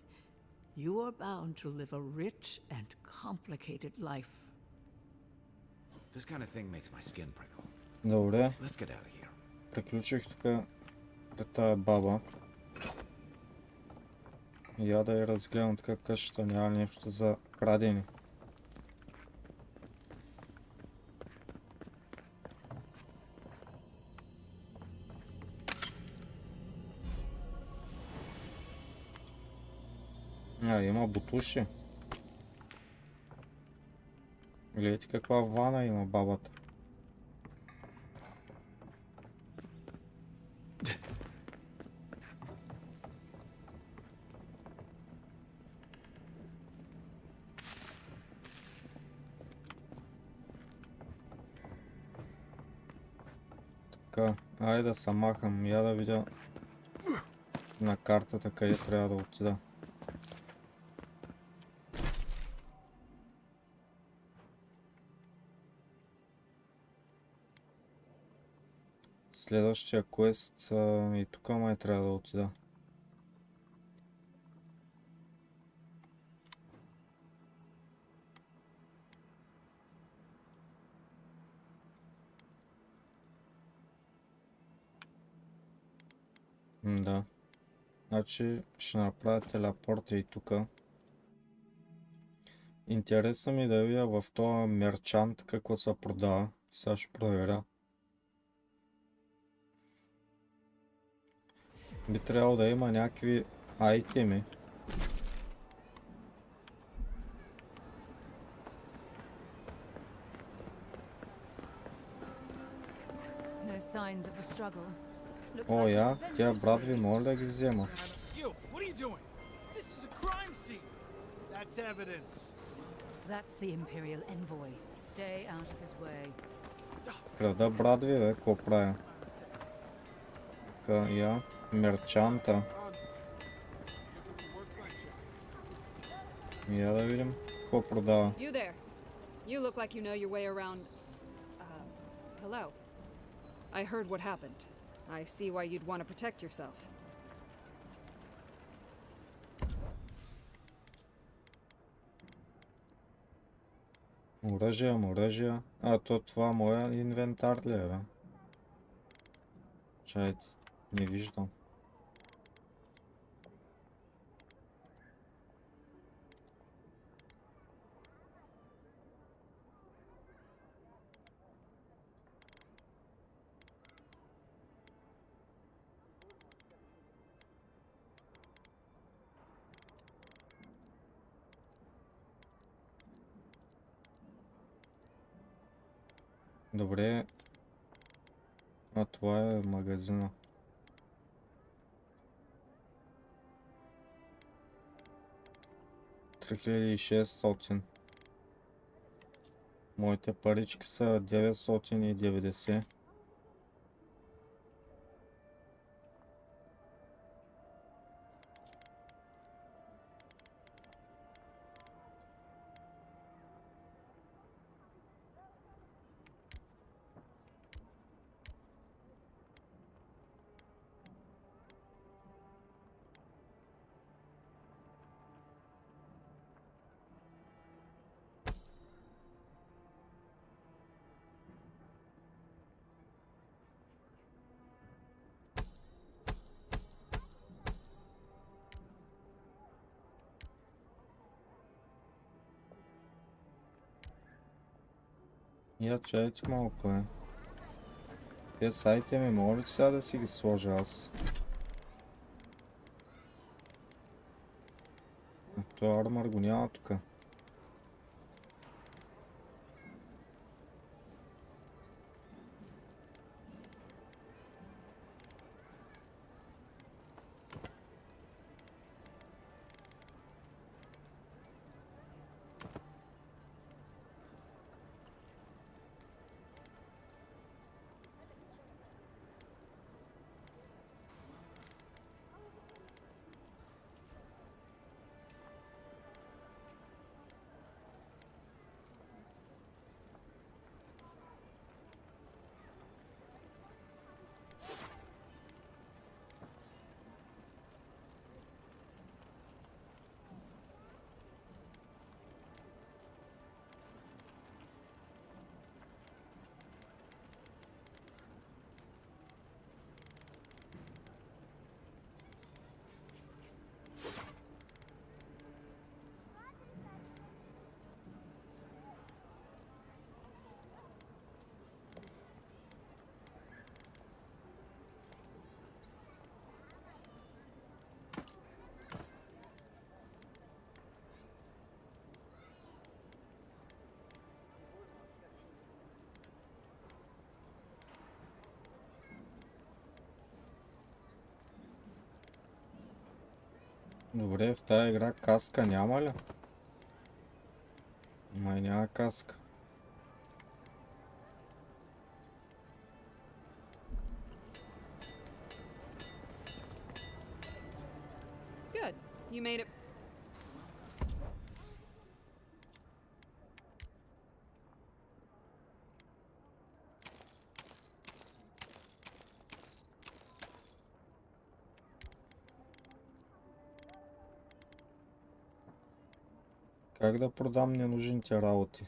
you are bound to live a rich and complicated life. This kind of thing makes my skin prickle. Добре. Let's get out of here. Приключих тук пред тая баба. Я да я разгледам така къщата, няма нещо за крадени. Има бутуши. Гледайте каква вана има бабата. Така, айде да се махам. Я да видя на картата къде трябва да отида. Следващия квест и тук май трябва да отида. Да. Значи ще направя телепорта и тук. Интересно ми да видя в този мерчант какво се продава. Сега ще проверя. Би трябвало да има някакви айтеми. О, я, тя брат ви моля да ги взема. Крада брат ви, бе, какво правя? Така, я, мерчанта. Я да видим какво продава. You there. You look like you know your way around. Hello. I heard what happened. I see why you'd want to protect yourself. Оръжия. Това моя инвентар ли е, бе? Чайте, не виждам. Добре. Това е магазина. $3600. Моите парички са 990. Я чайте малко, е. Те сайте ми, мога ли сега да си ги сложа аз? Това армор го няма тук. Добре, в тази игра каска няма ли? Май няма каска. Good. You made it. Как да продам ненужните работи?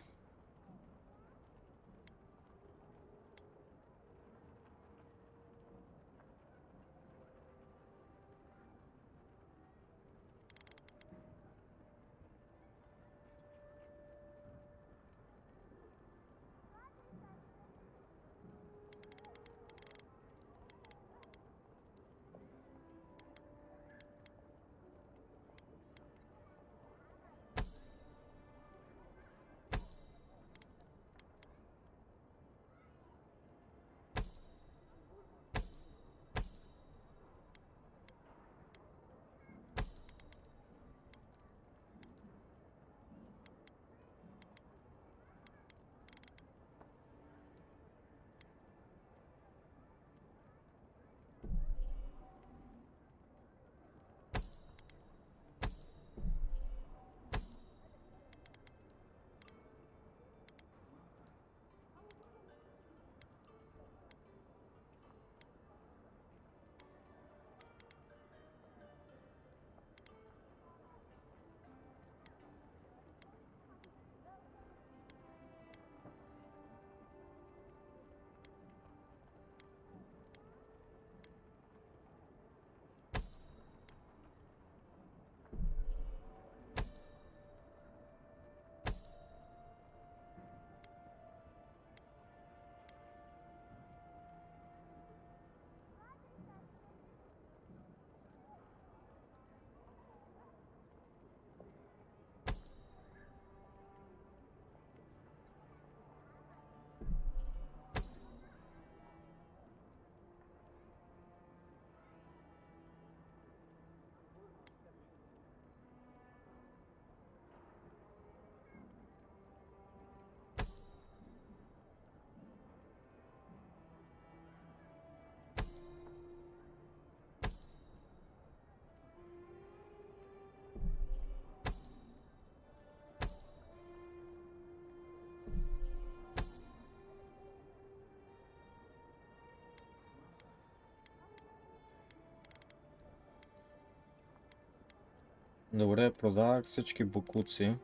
Добре, продавах всички бокуци.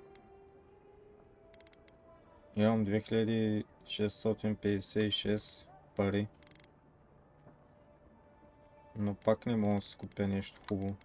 Имам 2656 пари. Но пак не мога да си купя нещо хубаво.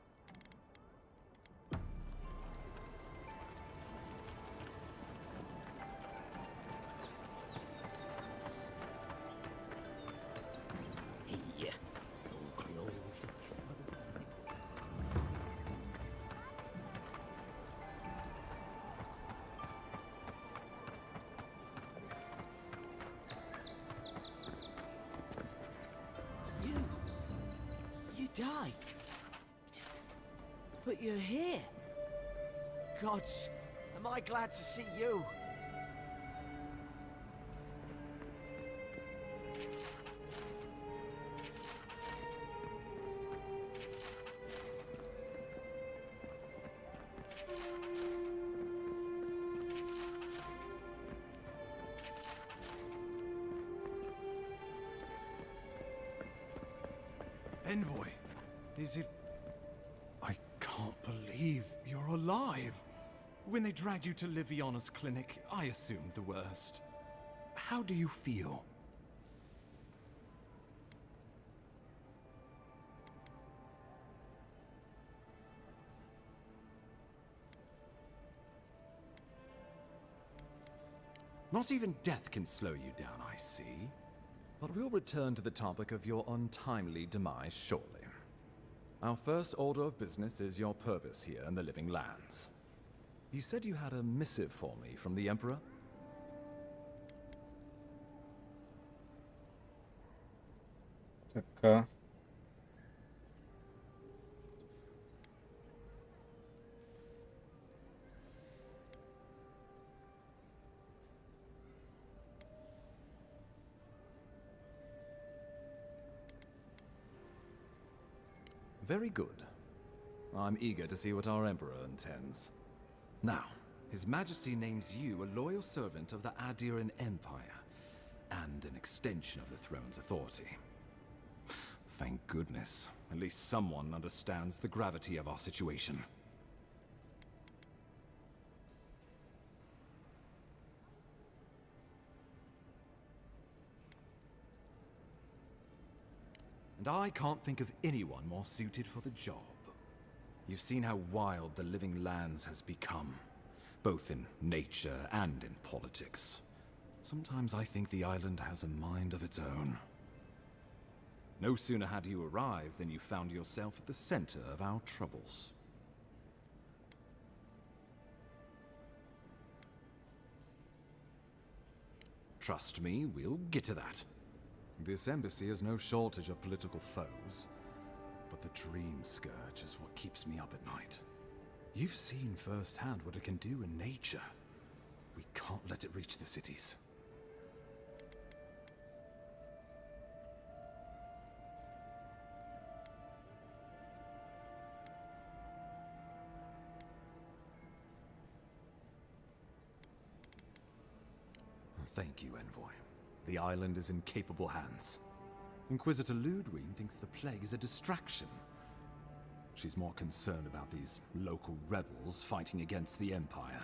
You died. But you're here. Gods, am I glad to see you. Envoy, is it... I can't believe you're alive. When they dragged you to Liviana's clinic, I assumed the worst. How do you feel? Not even death can slow you down, I see. But we'll return to the topic of your untimely demise shortly. Our first order of business is your purpose here in the Living Lands. You said you had a missive for me from the Emperor? Така. Very good. I'm eager to see what our Emperor intends. Now, His Majesty names you a loyal servant of the Adiran Empire, and an extension of the throne's authority. Thank goodness. At least someone understands the gravity of our situation. And I can't think of anyone more suited for the job. You've seen how wild the Living Lands has become, both in nature and in politics. Sometimes I think the island has a mind of its own. No sooner had you arrived than you found yourself at the center of our troubles. Trust me, we'll get to that. This embassy has no shortage of political foes, but the Dream Scourge is what keeps me up at night. You've seen firsthand what it can do in nature. We can't let it reach the cities. Thank you, Envoy. The island is in capable hands. Inquisitor Ludwig thinks the plague is a distraction. She's more concerned about these local rebels fighting against the Empire.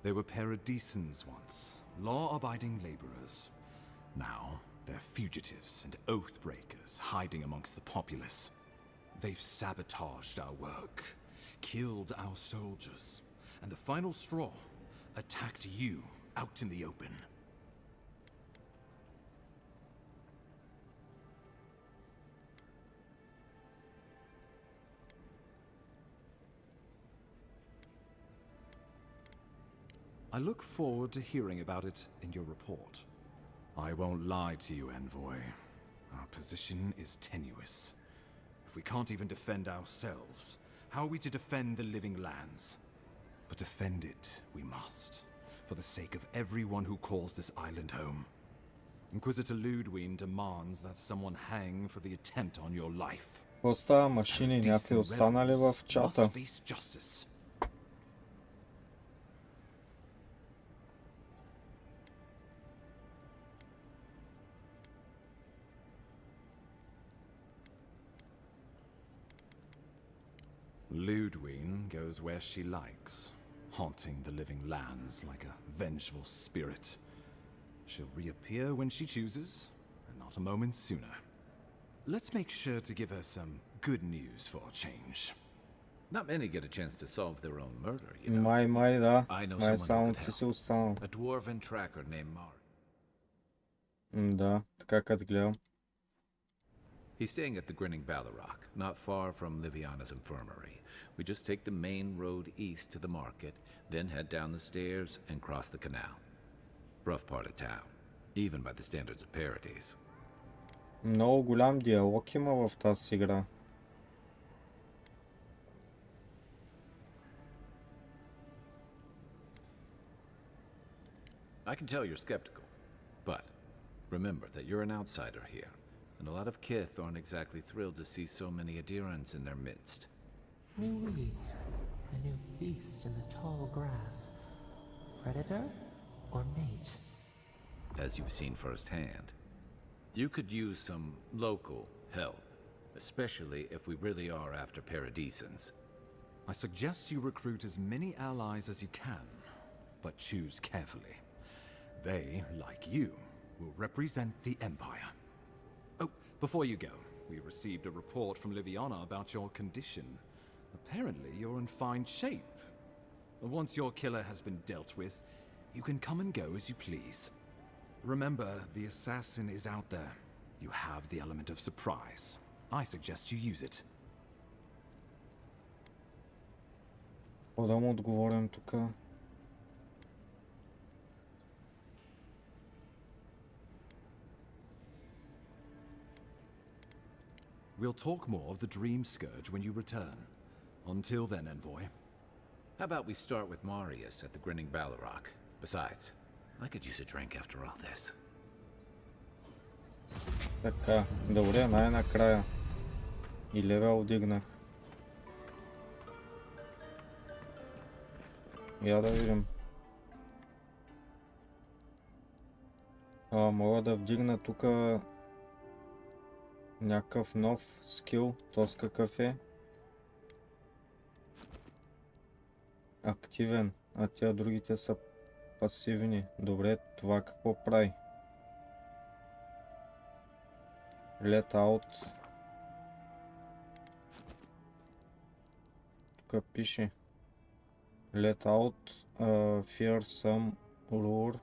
They were paradisans once, law-abiding laborers. Now, they're fugitives and oath-breakers hiding amongst the populace. They've sabotaged our work, killed our soldiers, and the final straw, attacked you out in the open. I look forward to hearing about it in your report. I won't lie to you, Envoy. Our position is tenuous. If we can't even defend ourselves, how are we to defend the Living Lands? But defend it we must, for the sake of everyone who calls this island home. Inquisitor Ludwig demands that someone hang for the attempt on your life. Остава машини, някакви останали в чата. Ludwig goes where she likes, haunting the Living Lands like a vengeful spirit. She'll reappear when she chooses, and not a moment sooner. Let's make sure to give her some good news for a change. Not many get a chance to solve their own murder, you know. Май, да. I know Май someone само who could ти си help. останал. A dwarven tracker named Mar. Да, така като гледам. He's staying at the Grinning Ballarrock, not far from Liviana's infirmary. We just take the main road east to the market, then head down the stairs and cross the canal. Rough part of town, even by the standards of Paradise. Много голям диалог има в тази игра. I can tell you're skeptical, but remember that you're an outsider here, and a lot of Kith aren't exactly thrilled to see so many Adirans in their midst. New weeds, a new beast in the tall grass. Predator or mate? As you've seen firsthand, you could use some local help, especially if we really are after Paradisans. I suggest you recruit as many allies as you can, but choose carefully. They, like you, will represent the Empire. Oh, before you go, we received a report from Liviana about your condition. Apparently, you're in fine shape. Once your killer has been dealt with, you can come and go as you please. Remember, the assassin is out there. You have the element of surprise. I suggest you use it. Да му отговорим тук. We'll talk more of the Dream Scourge when you return. Until then, Envoy. How about we start with Marius at the Grinning Ballarrock? Besides, I could use a drink after all this. Така, добре, най-накрая. И левел вдигнах. Я да видим. Мога да вдигна тук някакъв нов скил. Тоест какъв е? Активен. А тия другите са пасивни. Добре, това какво прави? Let out. Тук пише. Let out fearsome lure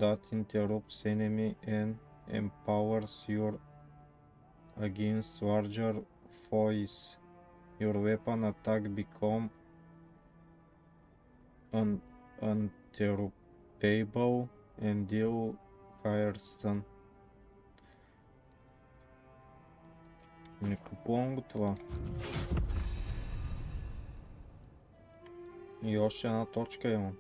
that interrupts enemy and empowers your against larger foes. Your weapon attack become interruptible and deal higher stun. Не купувам го това. И още една точка имам.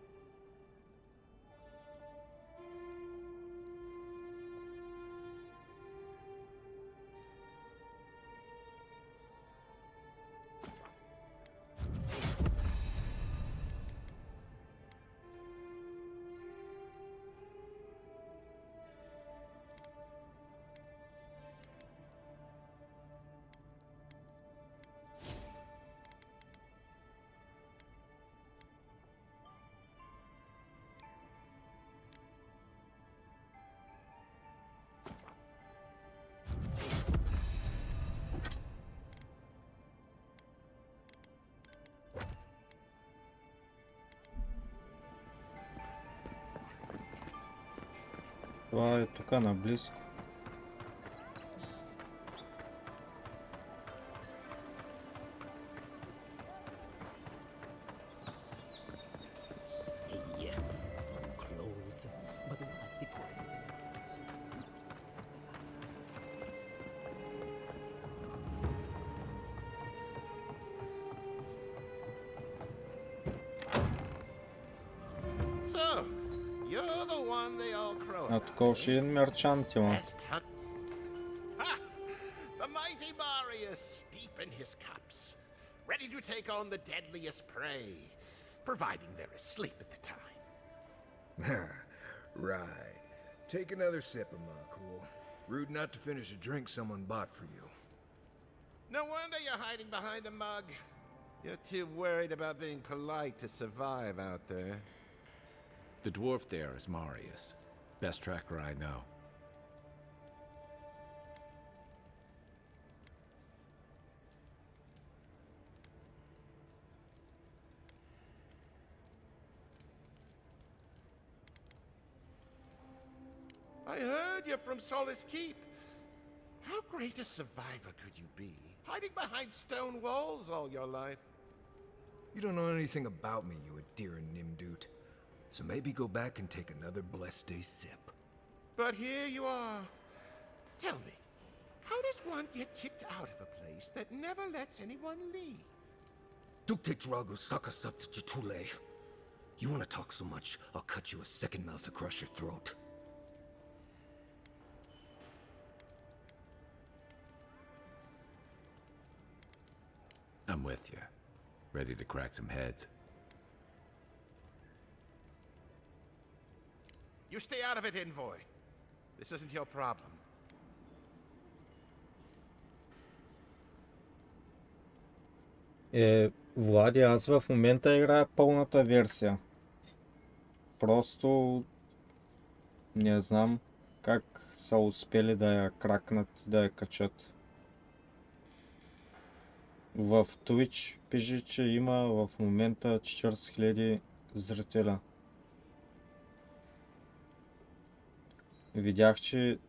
Това е тук наблизко. А тук още един мерчант има. The mighty Marius, deep in his cups, ready to take on the deadliest prey, providing they're asleep at the time. Right. Take another sip of my cool. Rude not to finish a drink someone bought for you. No wonder you're hiding behind a mug. You're too worried about being polite to survive out there. The dwarf there is Marius. Best tracker I know. I heard you're from Solace Keep. How great a survivor could you be, hiding behind stone walls all your life? You don't know anything about me, you Adira Nimdut. So maybe go back and take another blessed day sip. But here you are. Tell me, how does one get kicked out of a place that never lets anyone leave? Duktetragu sakasaptchitule. You want to talk so much, I'll cut you a second mouth across your throat. I'm with you. Ready to crack some heads. You stay out of it, Envoy. This isn't your problem. Влади, аз в момента играя пълната версия. Просто не знам как са успели да я кракнат и да я качат. В Twitch пише, че има в момента 40 000 зрителя. Видях, че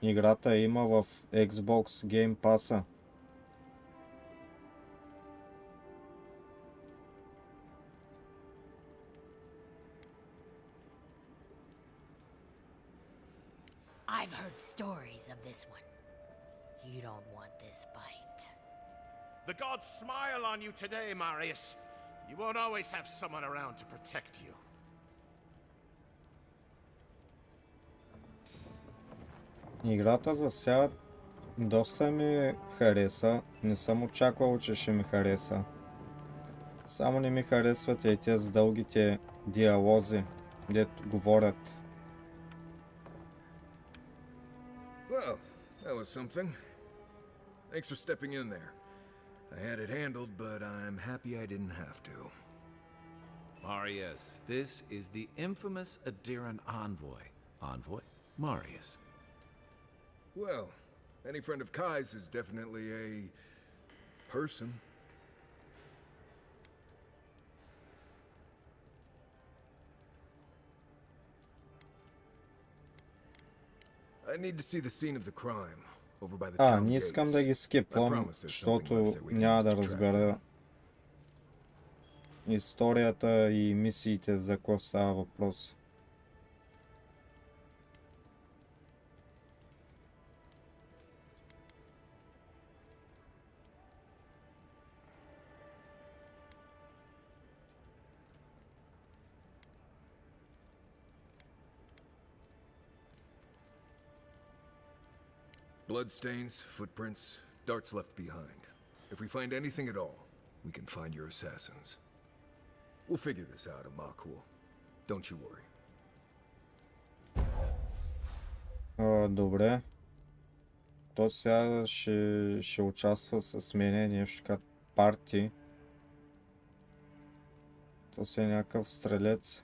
играта има в Xbox Game Pass-а. I've heard stories of this one. You don't want this fight. The gods smile on you today, Marius. You won't always have someone around to protect you. Играта за сега доста ми хареса. Не съм очаквал, че ще ми хареса. Само не ми харесват и тези дългите диалози, дето говорят. Well, that was something. Thanks for stepping in there. I had it handled, but I'm happy I didn't have to. Marius, this is the infamous Adiran envoy. Envoy? Marius. Well, any friend of Kai's is definitely a person. I need to see the scene of the crime over by the town Не gates. искам да ги скипвам, защото няма да разбера историята и мисиите за какво става въпрос. Bloodstains, footprints, darts left behind. If we find anything at all, we can find your assassins. We'll figure this out, Amakul. Don't you worry. Добре. То сега ще участва с мене нещо като парти. То си е някакъв стрелец.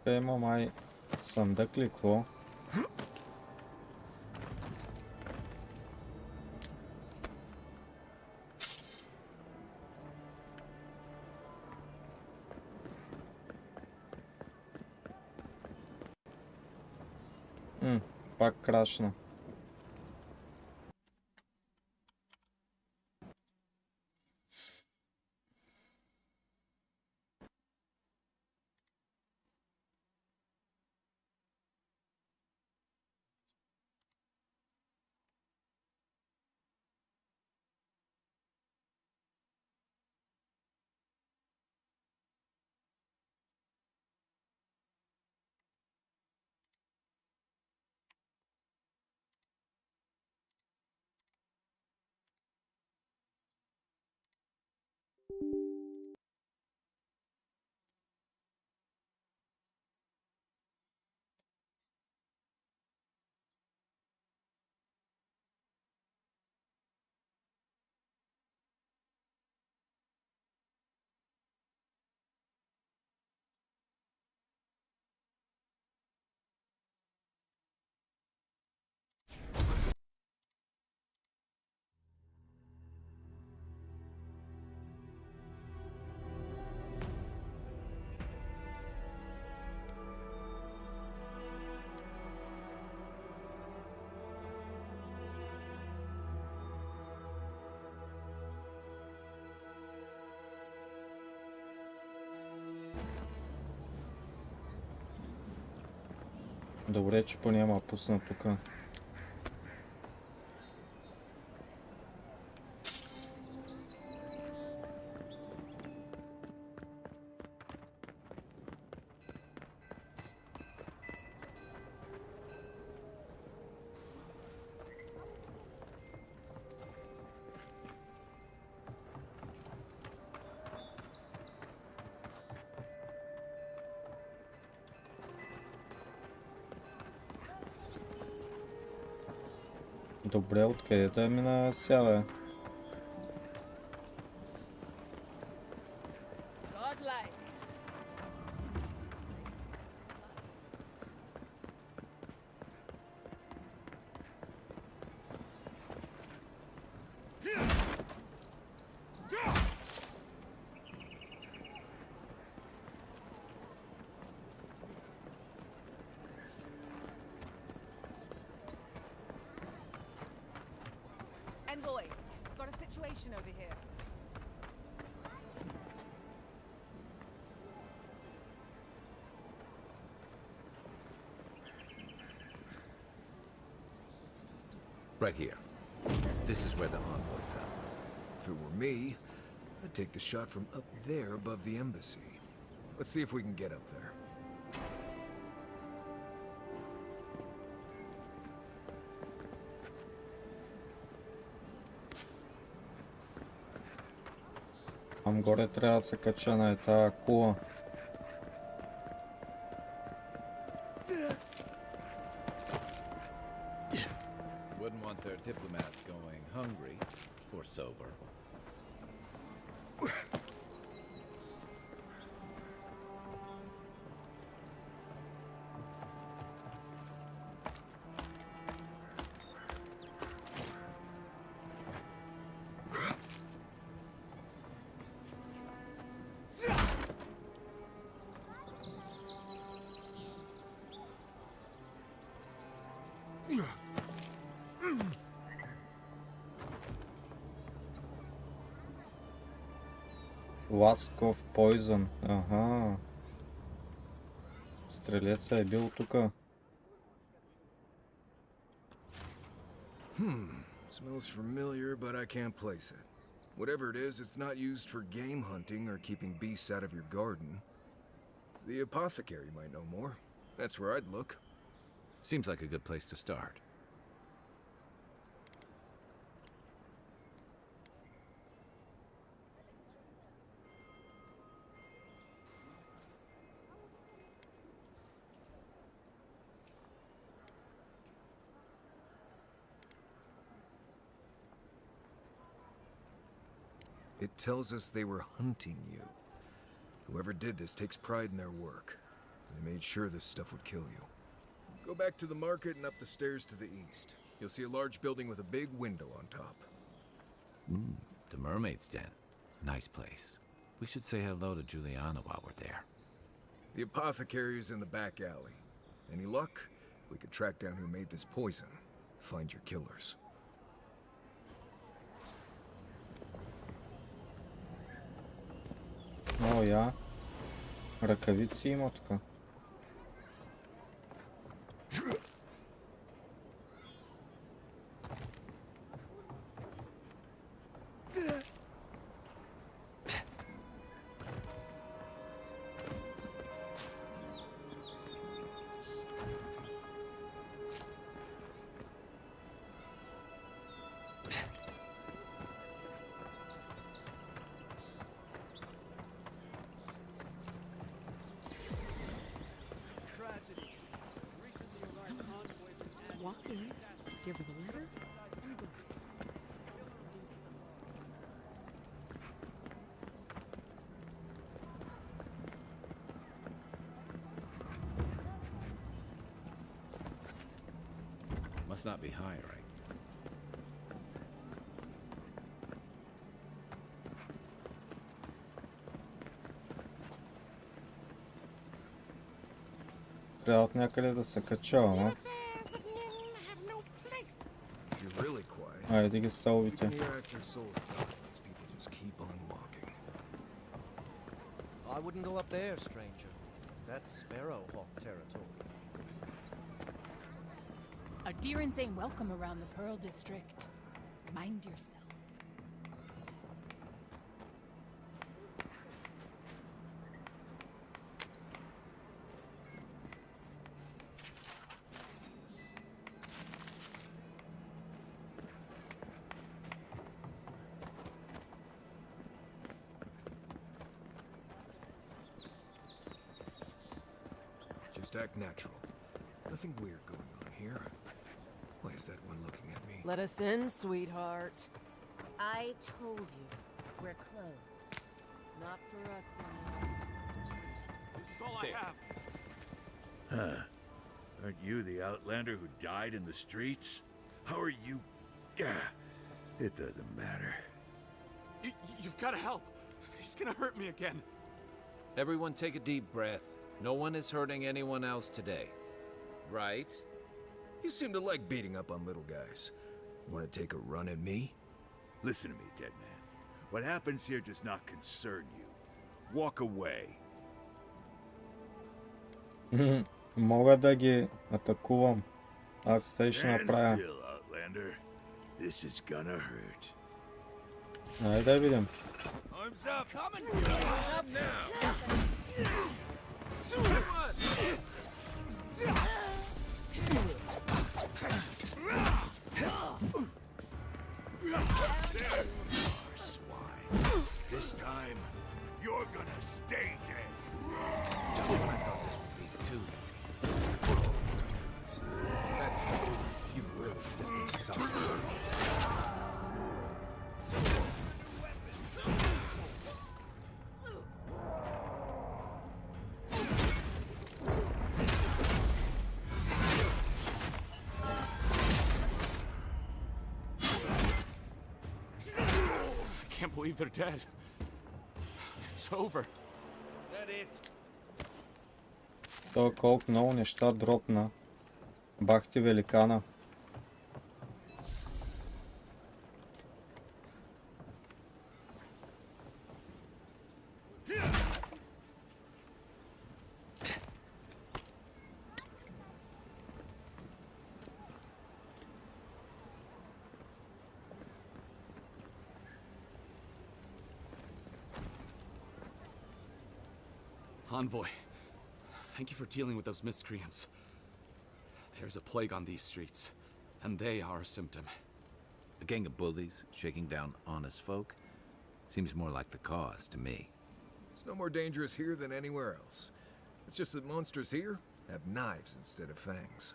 Има май съндък ли какво? Пак крашна. Добре, че поне ма пусна тука. Добре, откъде да мина сега, бе? Envoy, got a situation over here. Right here. This is where the envoy fell. If it were me, I'd take the shot from up there above the embassy. Let's see if we can get up there. Там горе трябва да се кача на тази кула. Wouldn't want their diplomats going hungry or sober. Ласков Poison. Ага. Стрелеца е бил тука. Smells familiar, but I can't place it. Whatever it is, it's not used for game hunting or keeping beasts out of your garden. The apothecary might know more. That's where I'd look. Seems like a good place to start. It tells us they were hunting you. Whoever did this takes pride in their work. They made sure this stuff would kill you. Go back to the market and up the stairs to the east. You'll see a large building with a big window on top. The Mermaid's Den. Nice place. We should say hello to Juliana while we're there. The apothecary is in the back alley. Any luck? We could track down who made this poison. Find your killers. О, я. Ръкавици има тук. Walk in, give her the letter, and go. Must not be high, right? Трябва от някъде да се кача, ама. You're really quiet. Айде ги стълбите. I wouldn't go up there, stranger. That's Sparrowhawk territory. Adherents ain't welcome around the Pearl District. Mind yourself. Just act natural. Nothing weird going on here. Why is that one looking at me? Let us in, sweetheart. I told you, we're closed. Not for us, Emmett. This is all I have. Huh. Aren't you the Outlander who died in the streets? How are you? Gah. It doesn't matter. You've got to help. He's gonna hurt me again. Everyone take a deep breath. No one is hurting anyone else today. Right? You seem to like beating up on little guys. Want to take a run at me? Listen to me, dead man. What happens here does not concern you. Walk away. Мога да ги атакувам. Аз тъй ще Stand направя. still, Outlander. This is gonna hurt. Айде да видим. Arms up! Coming! Up now! Swine. This time, you're gonna stay dead. Just when I thought this would be too easy. That's you really stepped into something. I can't believe they're dead. It's over. That it? То колко много неща дропна. Бах ти великана. Envoy, thank you for dealing with those miscreants. There's a plague on these streets, and they are a symptom. A gang of bullies shaking down honest folk? Seems more like the cause to me. It's no more dangerous here than anywhere else. It's just that monsters here have knives instead of fangs.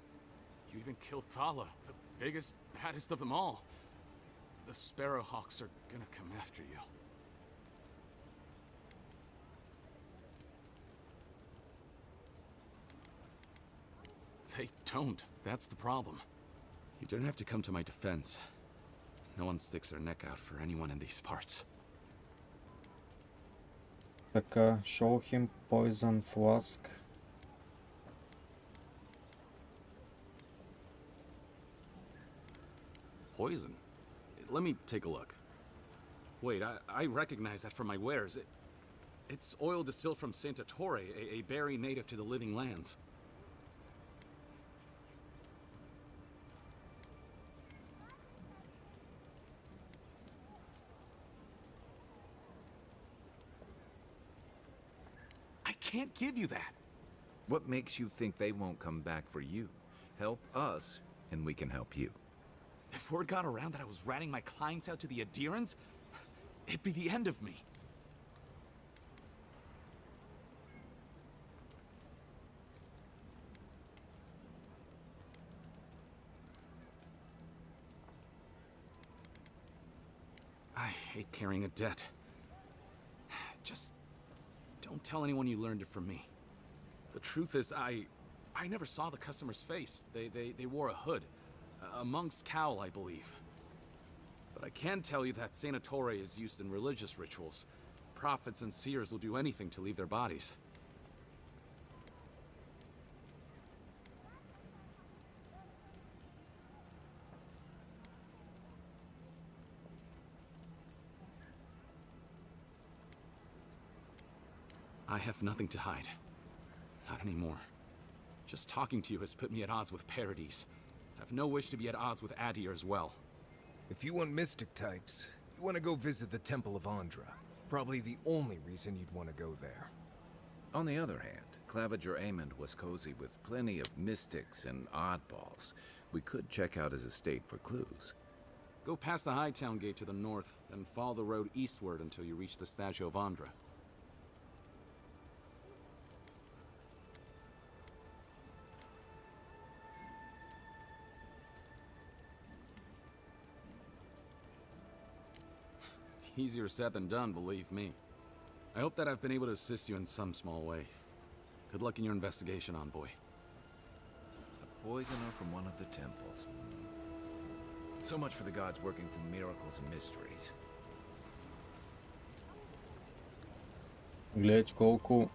You even killed Thala, the biggest, baddest of them all. The Sparrowhawks are gonna come after you. They don't. That's the problem. You don't have to come to my defense. No one sticks their neck out for anyone in these parts. Така, show him poison flask. Poison? Let me take a look. Wait, I recognize that from my wares. It's oil distilled from Santa Torre, a berry native to the Living Lands. I can't give you that. What makes you think they won't come back for you? Help us, and we can help you. If word got around that I was ratting my clients out to the adherents, it'd be the end of me. I hate carrying a debt. Just don't tell anyone you learned it from me. The truth is, I never saw the customer's face. They wore a hood. A monk's cowl, I believe. But I can tell you that Santa Torre is used in religious rituals. Prophets and seers will do anything to leave their bodies. I have nothing to hide. Not anymore. Just talking to you has put me at odds with Paradis. I have no wish to be at odds with Adir as well. If you want mystic types, you want to go visit the Temple of Andra. Probably the only reason you'd want to go there. On the other hand, Claviger Amond was cozy with plenty of mystics and oddballs. We could check out his estate for clues. Go past the Hightown Gate to the north, then follow the road eastward until you reach the statue of Andra. Easier said than done, believe me. I hope that I've been able to assist you in some small way. Good luck in your investigation, Envoy. A poisoner from one of the temples. So much for the gods working through miracles and mysteries. Гледайте колко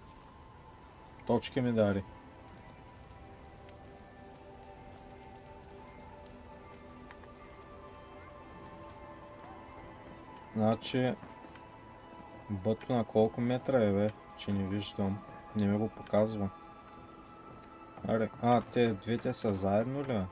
точки ми даде. Значи, бъто на колко метра е, бе? Че не виждам. Не ми го показва. Аре, те двете са заедно ли?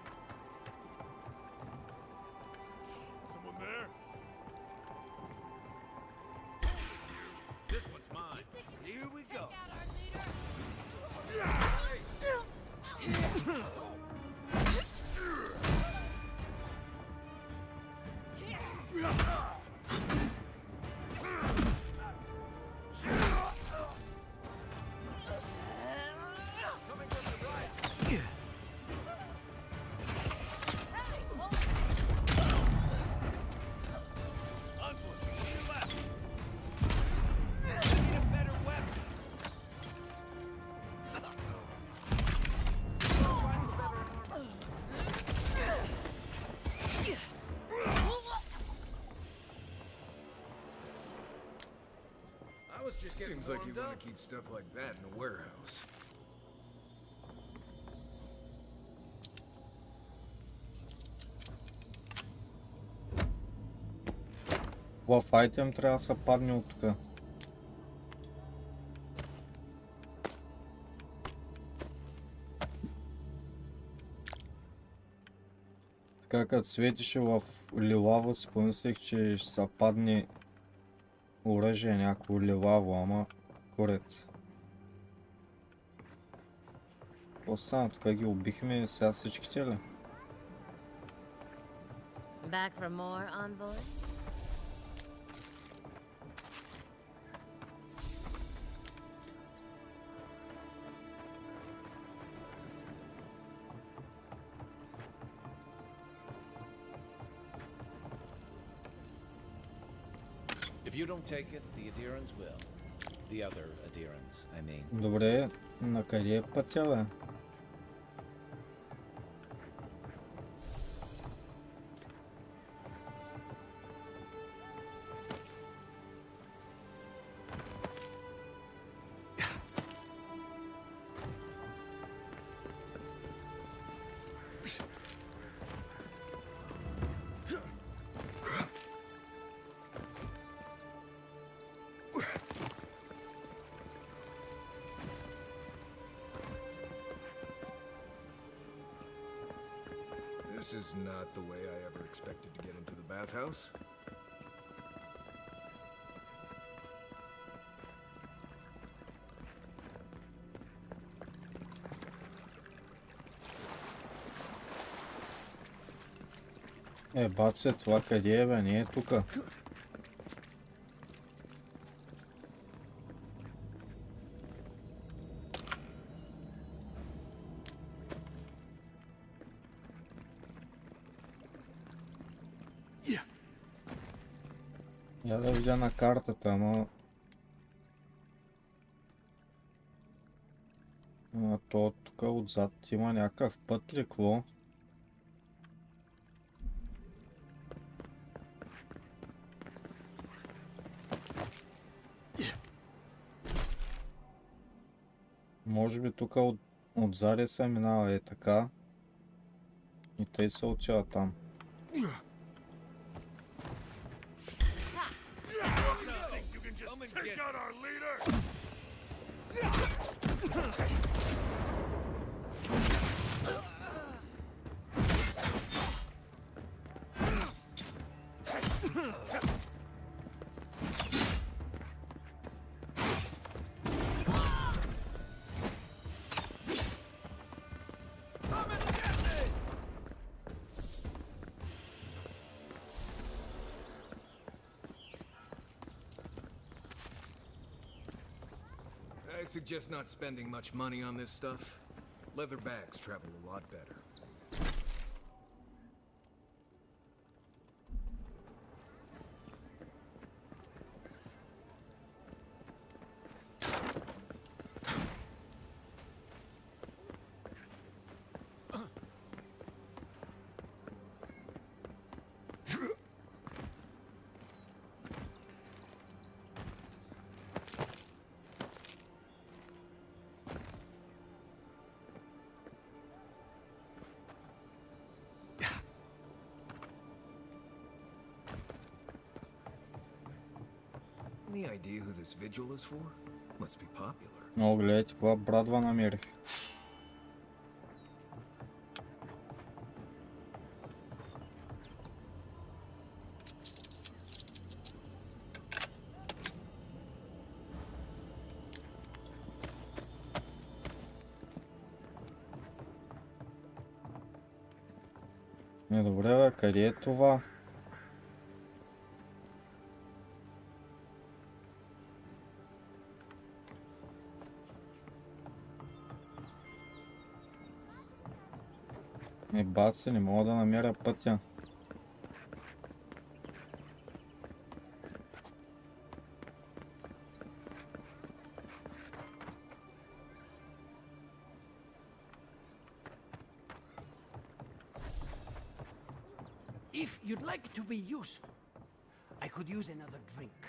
Seems like you want to keep stuff like that in a warehouse. В айтем трябва да се падне от тук. Така като светише в лилаво, си помислих, че ще се падне оръжие някакво лилаво, ама корец. Остана, тук ги убихме сега всичките ли? Back for more, envoy? If you don't take it, the adherents will. The other adherents, I mean. Добре, на къде е пътя, бе? This is not the way I ever expected to get into the bathhouse. Баце, това къде е, бе? Не е тука. Я да видя на картата, ама... То тук отзад има някакъв път ли, какво? Може би тук отзади се минава е така. И тъй се отива там. Take out our leader! I suggest not spending much money on this stuff. Leather bags travel a lot better. Any idea who this vigil is for? Must be popular. О, гледайте, каква брадва намерих. Добре, бе, къде е това? Баци, не мога да намеря пътя. If you'd like to be useful, I could use another drink.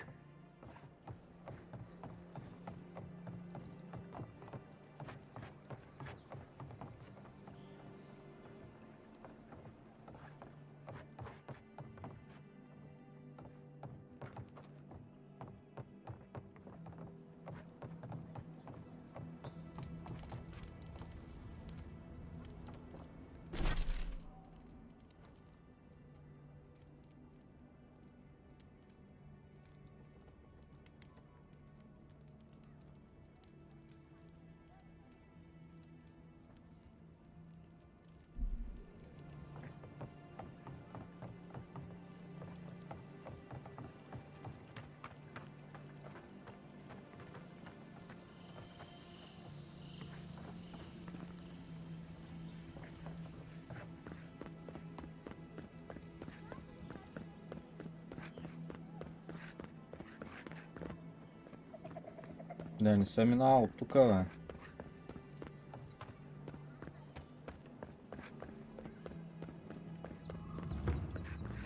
Да не съм минал от тук, бе.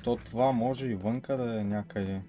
То това може и вънка да е някъде.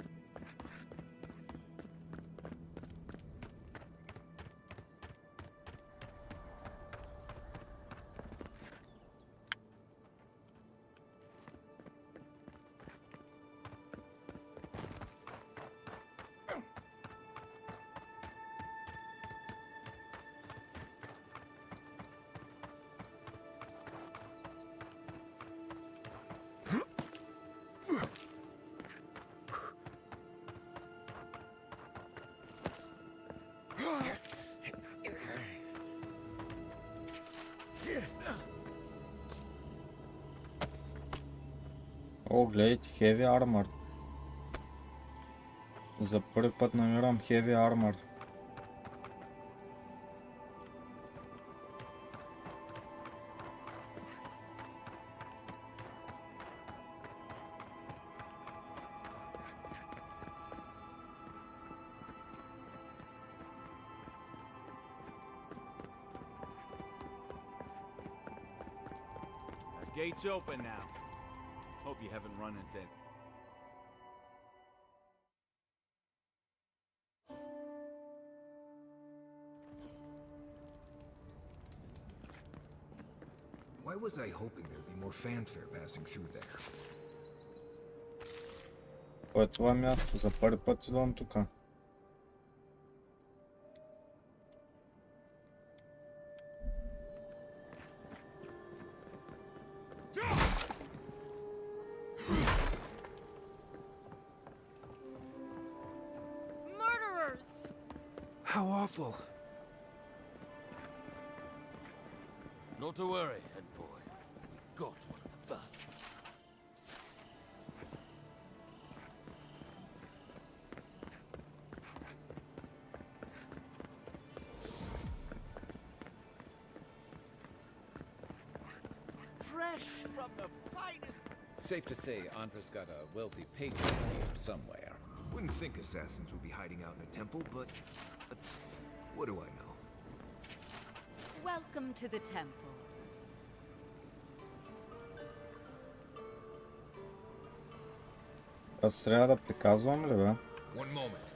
О, гледайте, Heavy Armor. За първи път намирам Heavy Armor. Gate's open now. Hope you haven't run into... Why was I hoping there'd be more fanfare passing through there? Кое е това място? За първи път идвам тука. How awful. Not to worry, envoy. We got one of the bastards. Fresh from the finest. Safe to say Andre's got a wealthy patron here somewhere. Wouldn't think assassins would be hiding out in a temple, but what do I know? Welcome to the temple. Аз трябва да приказвам ли, бе? One moment.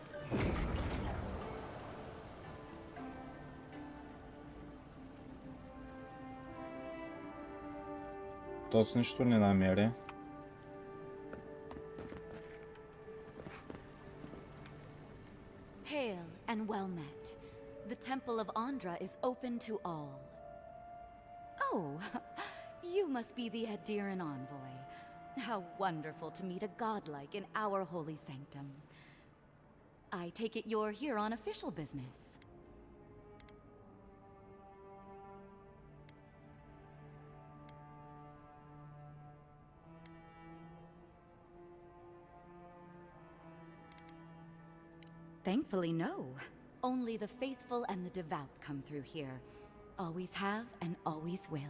То с нищо не намери. Hail and well met. The Temple of Andra is open to all. Oh, you must be the Adiran envoy. How wonderful to meet a godlike in our holy sanctum. I take it you're here on official business. Thankfully, no. Only the faithful and the devout come through here. Always have and always will.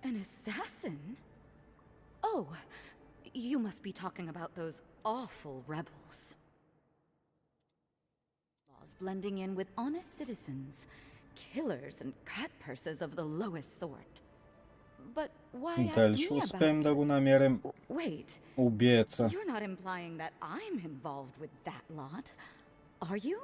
An assassin? Oh, you must be talking about those awful rebels. Laws blending in with honest citizens, killers and cutpurses of the lowest sort. But why Дали ask ще me успеем about... да го намерим Wait, убиеца? you're not implying that I'm involved with that lot, are you?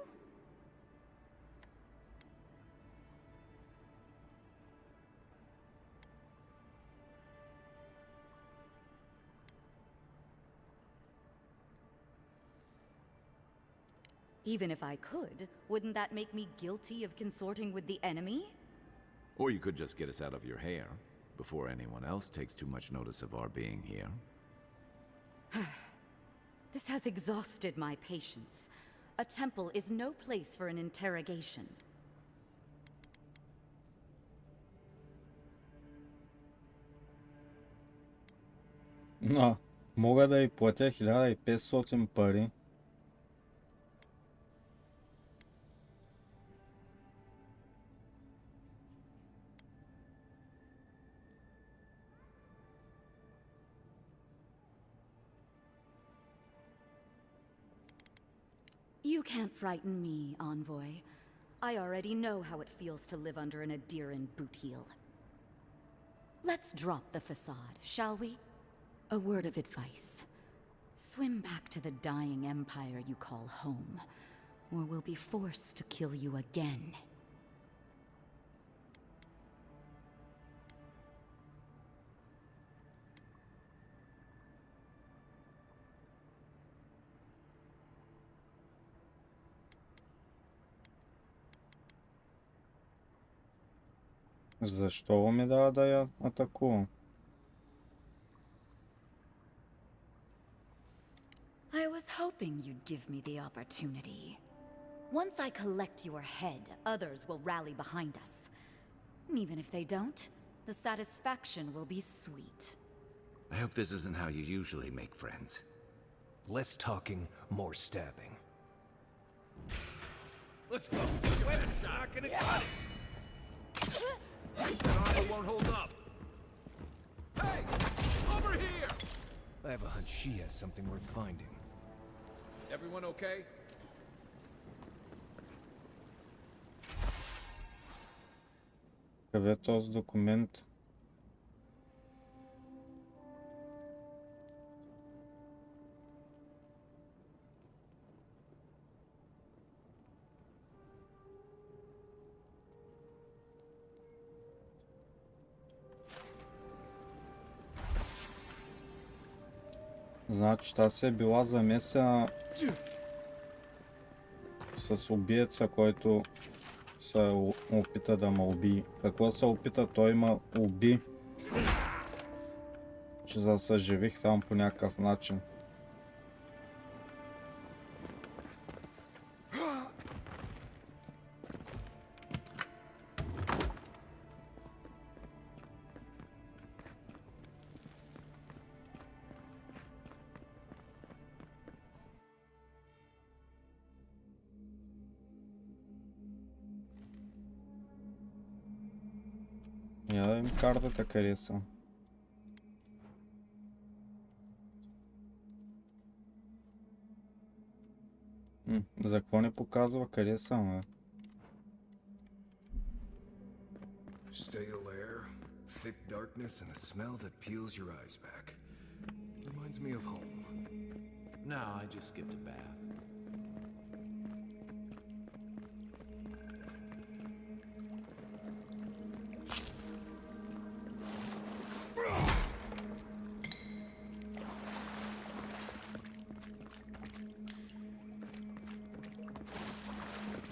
Even if I could, wouldn't that make me guilty of consorting with the enemy? Or you could just get us out of your hair before anyone else takes too much notice of our being here. This has exhausted my patience. A temple is no place for an interrogation. Но мога да й платя 1500 пари. You can't frighten me, envoy. I already know how it feels to live under an Adiran boot heel. Let's drop the facade, shall we? A word of advice. Swim back to the dying empire you call home, or we'll be forced to kill you again. Защо ми дава да я атакувам? I was hoping you'd give me the opportunity. Once I collect your head, others will rally behind us. Even if they don't, the satisfaction will be sweet. I hope this isn't how you usually make friends. Less talking, more stabbing. Let's go. Wait a second. That armor won't hold up. Hey! Over here! I have a hunch she has something worth finding. Everyone okay? Къде е този документ? Значи тази е била замесена с убиеца, който се опита да ме уби. Какво се опита, той ме уби. Че за да съживих там по някакъв начин. Я да им картата къде са. За какво не показва къде съм, бе? Stale air, thick darkness, and a smell that peels your eyes back. Reminds me of home. No, I just skipped a bath.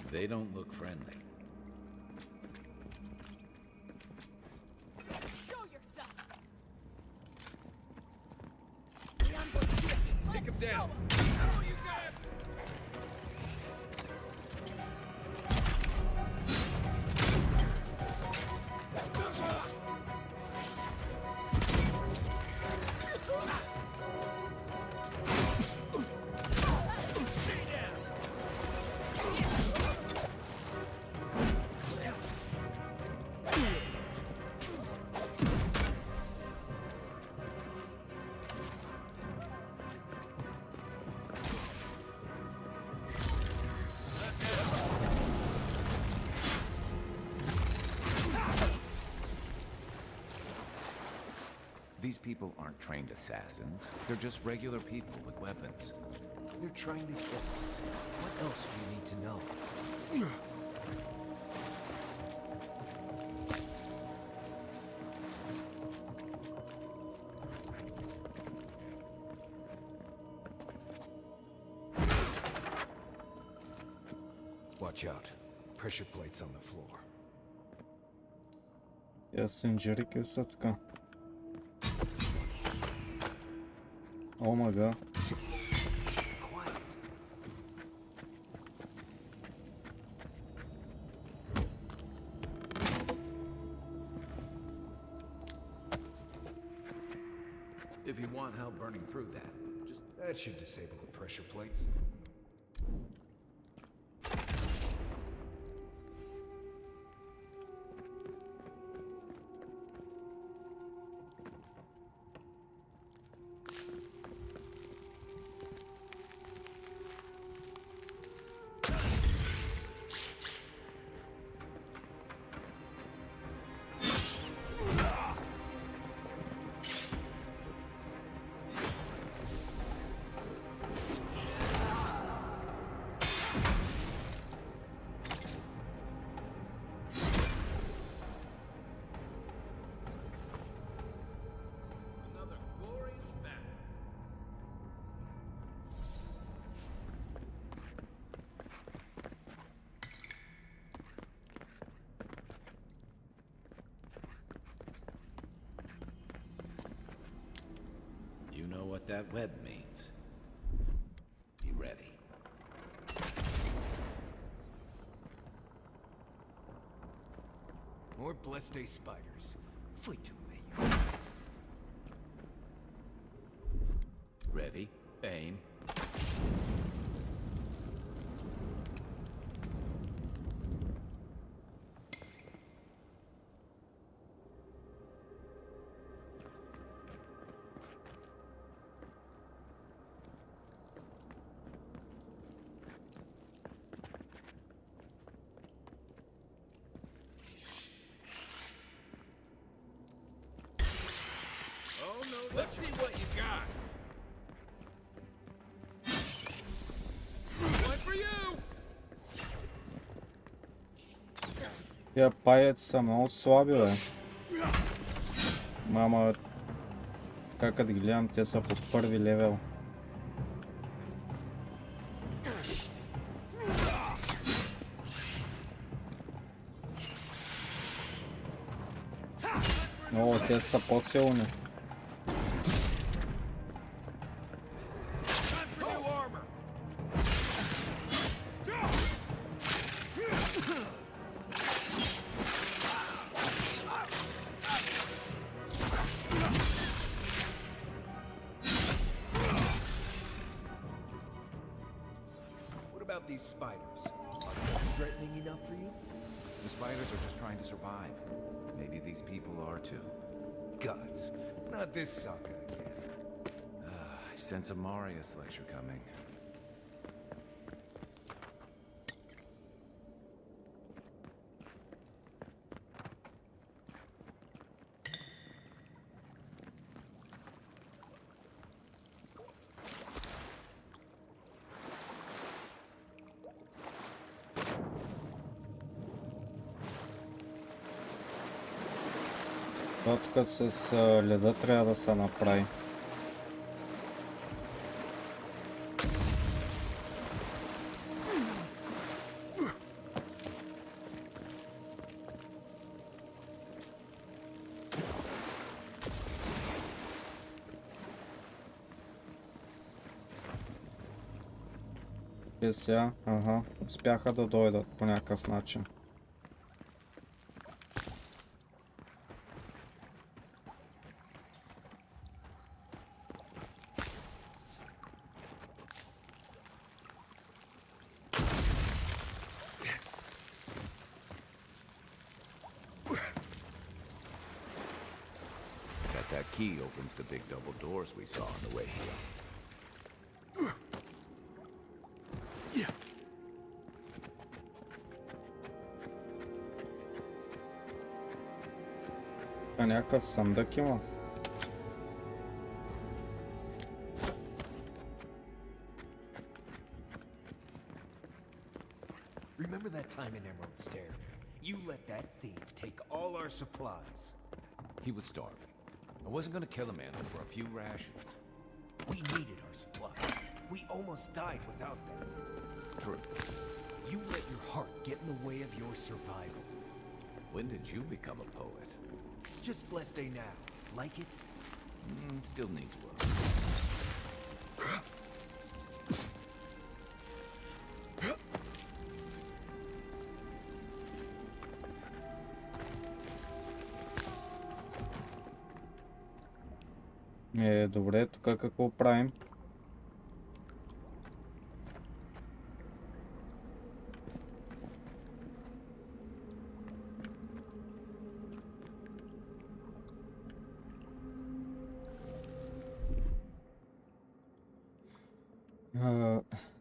They don't look friendly. Show yourself. Take him down. Oh, you got. These people aren't trained assassins. They're just regular people with weapons. They're trying to kill us. What else do you need to know? Watch out. Pressure plates on the floor. Синджерики са тук. О мага. If you want help burning through that, that should disable the pressure plates. You know what that web means. Be ready. More blessed day spiders. Foi tu meio. Ready, aim. Oh no, let's see what you got. One for you. Тия паяци са много слаби, бе. Мама, как като ги гледам, те са по първи левел. О, те са по-силни. What about these spiders? Are they threatening enough for you? The spiders are just trying to survive. Maybe these people are too. Gods, not this sucker again. I sense a Marius lecture coming. Тук с леда трябва да се направи. Те сега, ага, успяха да дойдат по някакъв начин. That key opens the big double doors we saw on the way here. А някакъв съндък има. Remember that time in Emerald Stair? You let that thief take all our supplies. He was starving. I wasn't gonna kill a man over a few rations. We needed our supplies. We almost died without them. True. You let your heart get in the way of your survival. When did you become a poet? Just blessed day now. Like it? Still needs work. Добре, тук какво правим?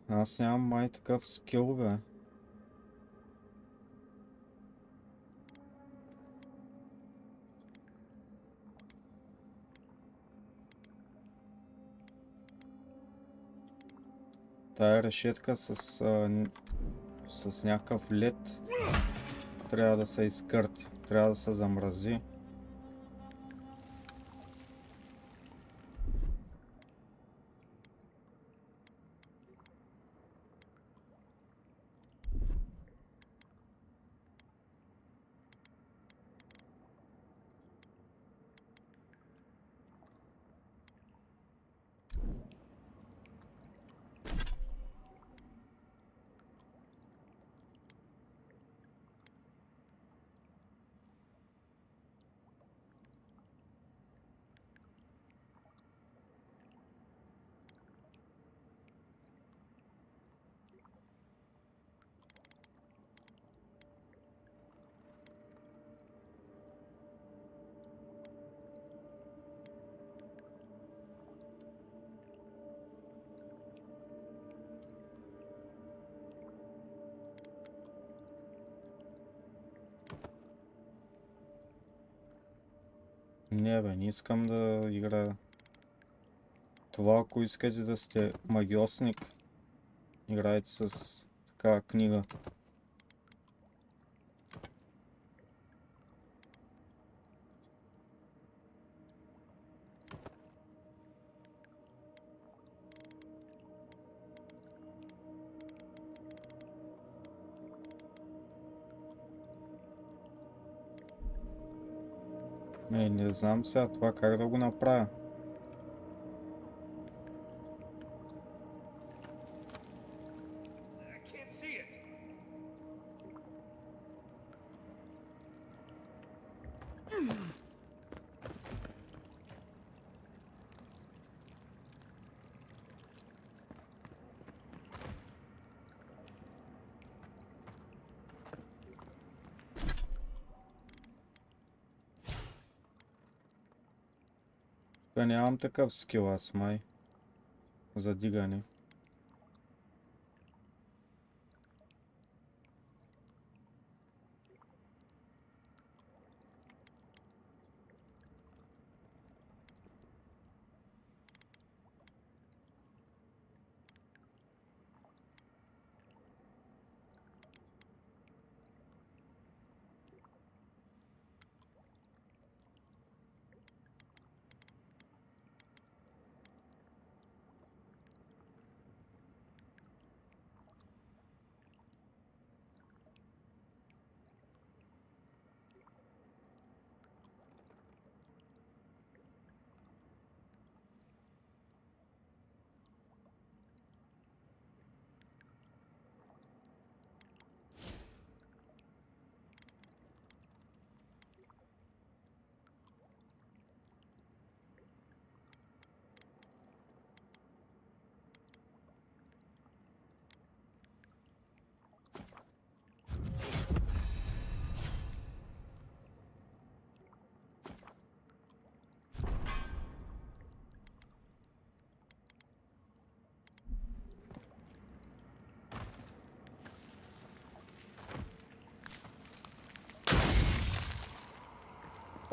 Аз нямам май такъв скил, бе. Тая решетка с някакъв лед трябва да се изкърти, трябва да се замрази. Не бе, не искам да играя. Това, ако искате да сте магиосник, играйте с такава книга. Не знам сега това как да го направя. Нямам такъв скил аз май. За дигане.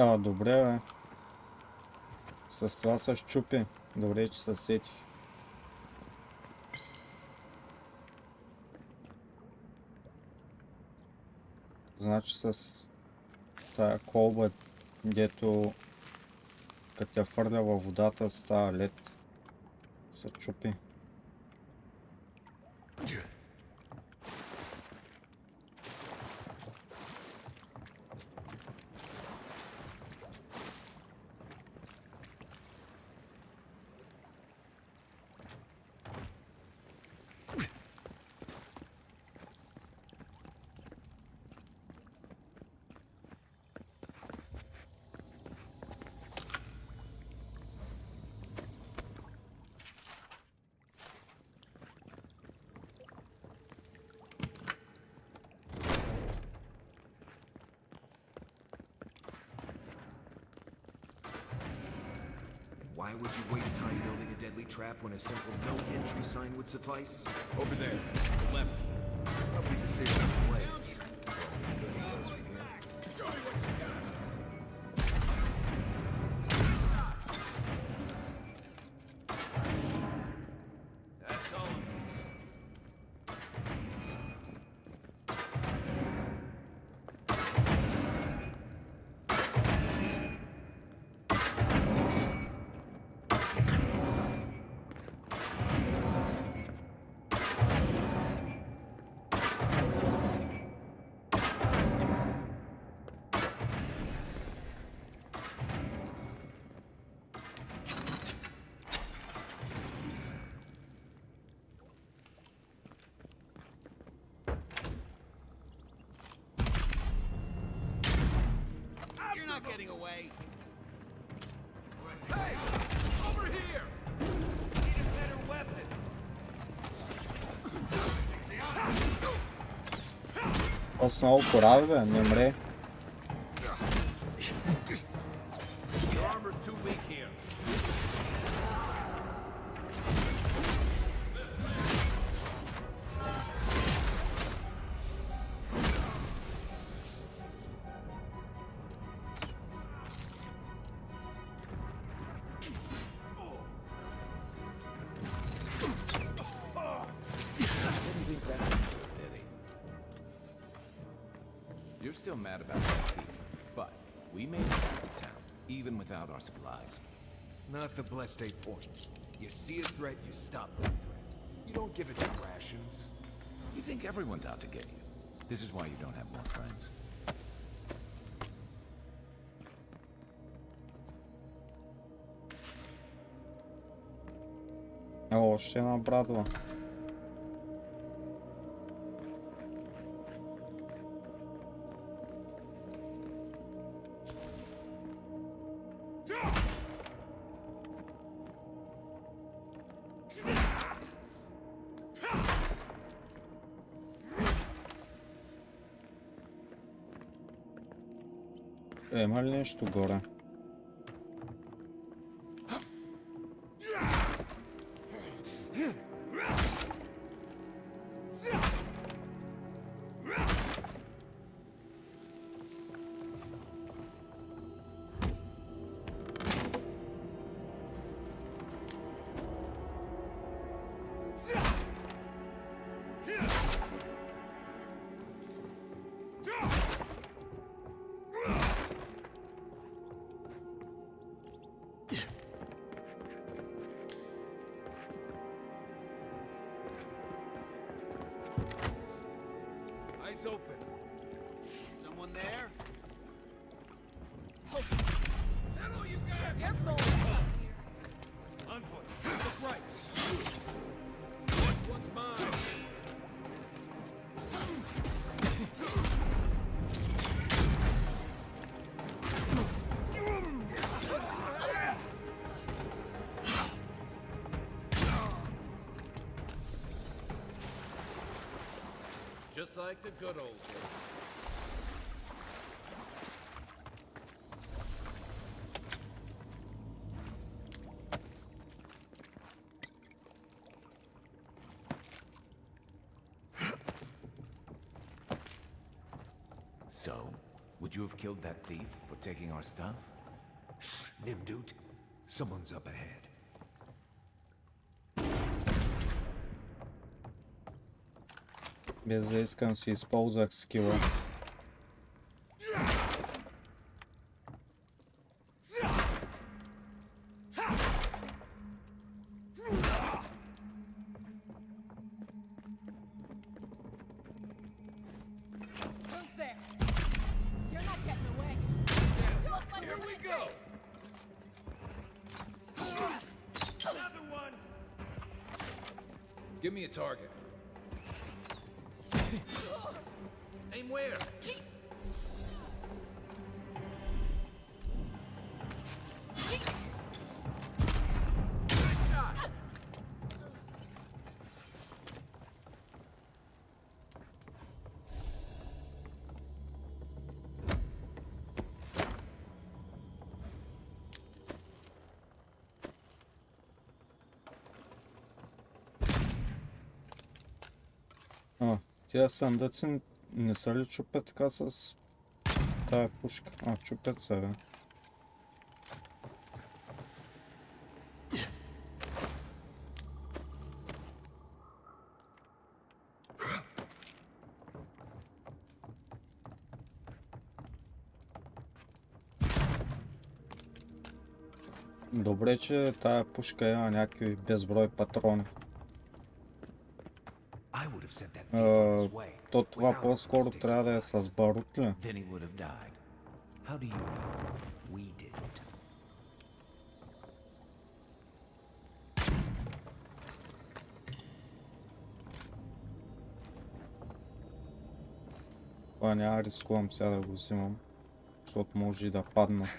Добре, бе. С това се щупи. Добре, че се сетих. Значи с тая колба, дето като я фърля във водата става лед, се чупи. Why would you waste time building a deadly trap when a simple no entry sign would suffice? Over there, the left. Probably to save some players. Show me what you got. That's all. You're not getting away. Hey! Over here! Need a better weapon. Отново порави, бе, не мре. Your armor's too weak here. You're still mad about that thief, but we made it back to town, even without our supplies. Not the blessed 8 points. You see a threat, you stop that threat. You don't give it to rations. You think everyone's out to get you. This is why you don't have more friends. Още една брадва. Има ли нещо горе? Eyes open. Someone there? Is that all you got? Careful! On foot. Look right. This one's mine. Just like the good old days. So, Would you have killed that thief for taking our stuff? Shh, Nimdude. Someone's up ahead. Без да искам си използвах скила. Who's there? You're not getting away. Don't let Here them we listen. go! Another one! Give me a target. Aim where? Nice shot! Тия съндъци не са ли чупят така с тая пушка? Чупят се, бе. Добре, че тая пушка има някакви безброй патрони. То това по-скоро трябва да е с барут ли? Това няма рискувам сега да го взимам, защото може и да падна.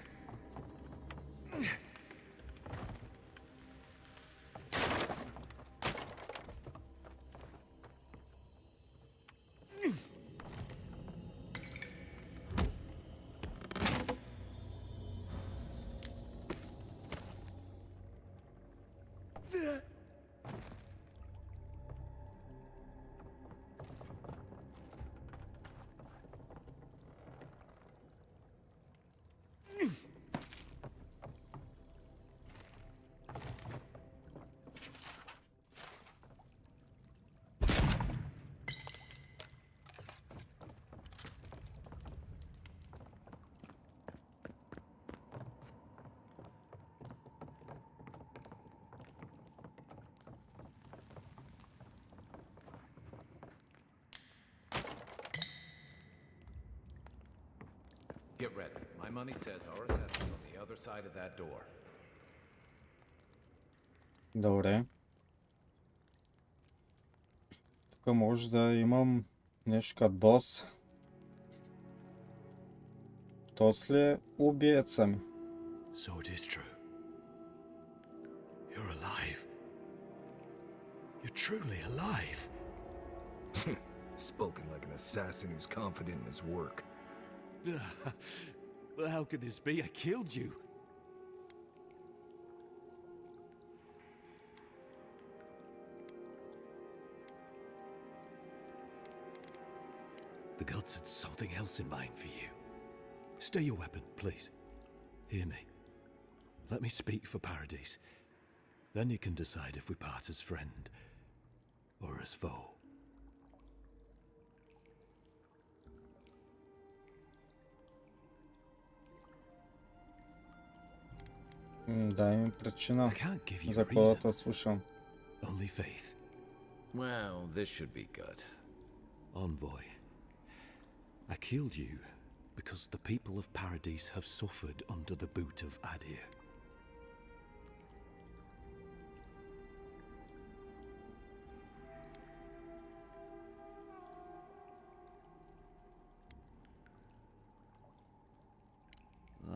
Get ready. My money says our assassin's on the other side of that door. Добре. Тук може да имам нещо като бос. Тос ли е убиеца ми? So it is true. You're alive. You're truly alive. Spoken like an assassin who's confident in his work. Well, how could this be? I killed you. The gods had something else in mind for you. Stay your weapon, please. Hear me. Let me speak for Paradise. Then you can decide if we part as friend or as foe. Дай ми причина, за която да слушам. Only faith. Well, this should be good. Envoy, I killed you because the people of Paradise have suffered under the boot of Adir.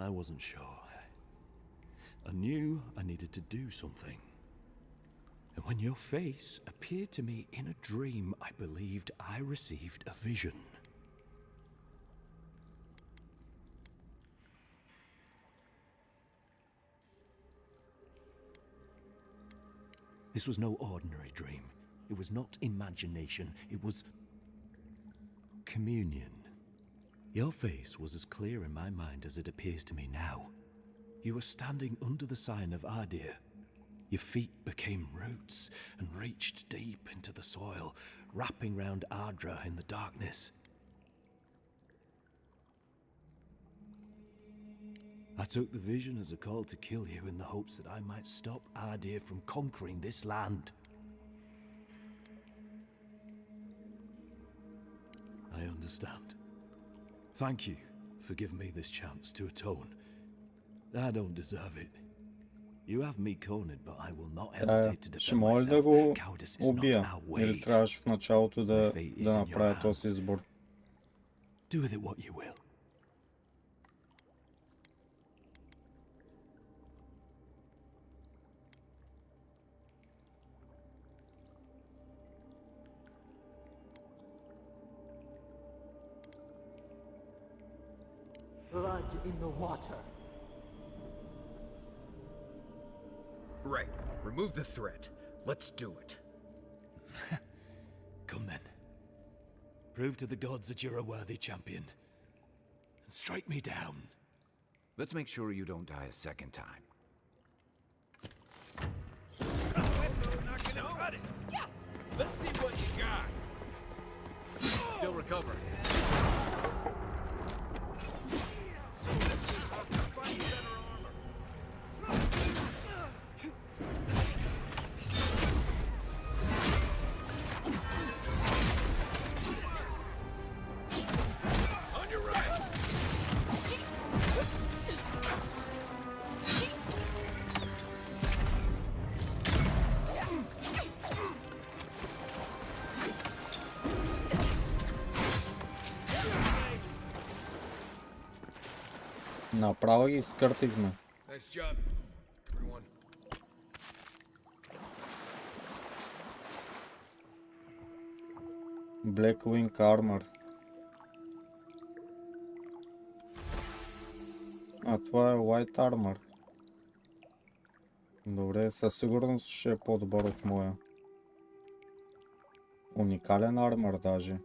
I wasn't sure. I knew I needed to do something. And when your face appeared to me in a dream, I believed I received a vision. This was no ordinary dream. It was not imagination. It was communion. Your face was as clear in my mind as it appears to me now. You were standing under the sign of Ardir. Your feet became roots and reached deep into the soil, wrapping round Ardra in the darkness. I took the vision as a call to kill you in the hopes that I might stop Ardir from conquering this land. I understand. Thank you for giving me this chance to atone. I don't deserve it. You have me cornered, but I will not hesitate to Ще defend може да myself. го Cowardice is not убия. our Или way. трябваше в началото My да fate is in your направя този hands. избор. Do with it what you will. Blood in the water. Right. Remove the threat. Let's do it. Come then. Prove to the gods that you're a worthy champion. And strike me down. Let's make sure you don't die a second time. Yeah. Let's see what you got. Still recovering. On your right. Направо ги изкъртихме. Nice job, everyone. Black Wing Armor. А това е White Armor. Добре, със сигурност ще е по-добър от моя. Уникален армор даже.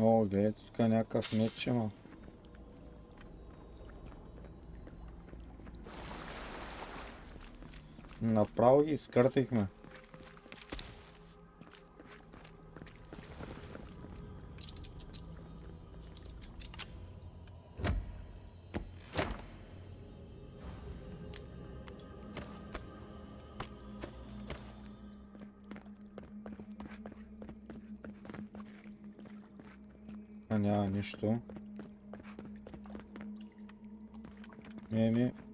О, гледайте, тук е някакъв меч има. Направо ги изкъртихме. Няма нищо.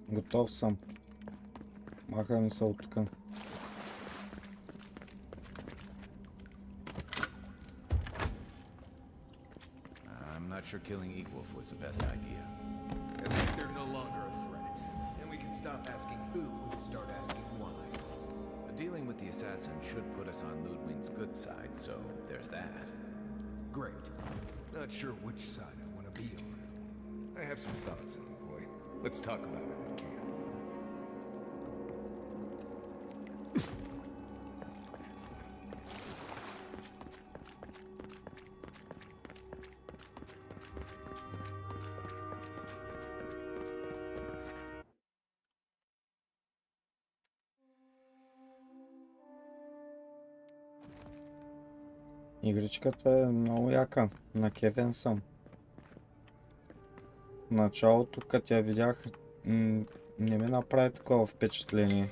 Готов съм. Махаме се от тук. I'm not sure killing Eatwolf was the best idea. At least they're no longer a threat. And we can stop asking who and start asking why. Dealing with the assassin should put us on Ludwig's good side, so there's that. Great. Not sure which side I want to be on. I have some thoughts, boy. Let's talk about it in camp. Игричката е много яка. Накефен съм. В началото, като я видях, Не ми направи такова впечатление.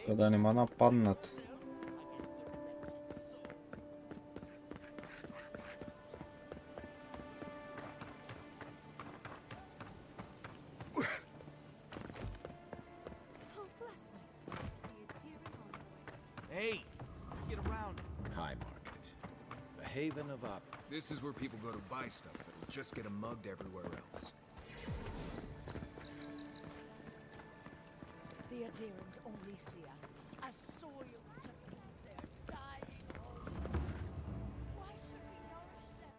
Да не ма нападнат. Hey, get around. High Market. The haven of op. This is where people go to buy stuff that will just get them mugged everywhere else. The Adirans only see us as soil to feed their dying hope. Why should we nourish them?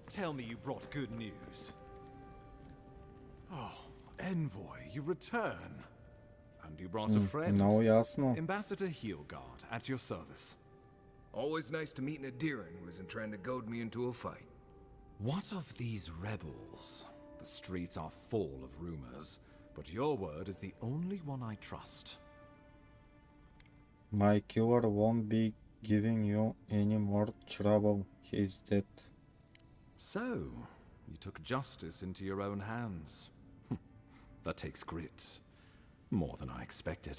Tell me you brought good news. Oh, Envoy, you return. And you brought a friend. Много ясно. Ambassador Heelguard, at your service. Always nice to meet an Adiran who isn't trying to goad me into a fight. What of these rebels? The streets are full of rumors, but your word is the only one I trust. My killer won't be giving you any more trouble. He's dead. So, you took justice into your own hands. That takes grit. More than I expected.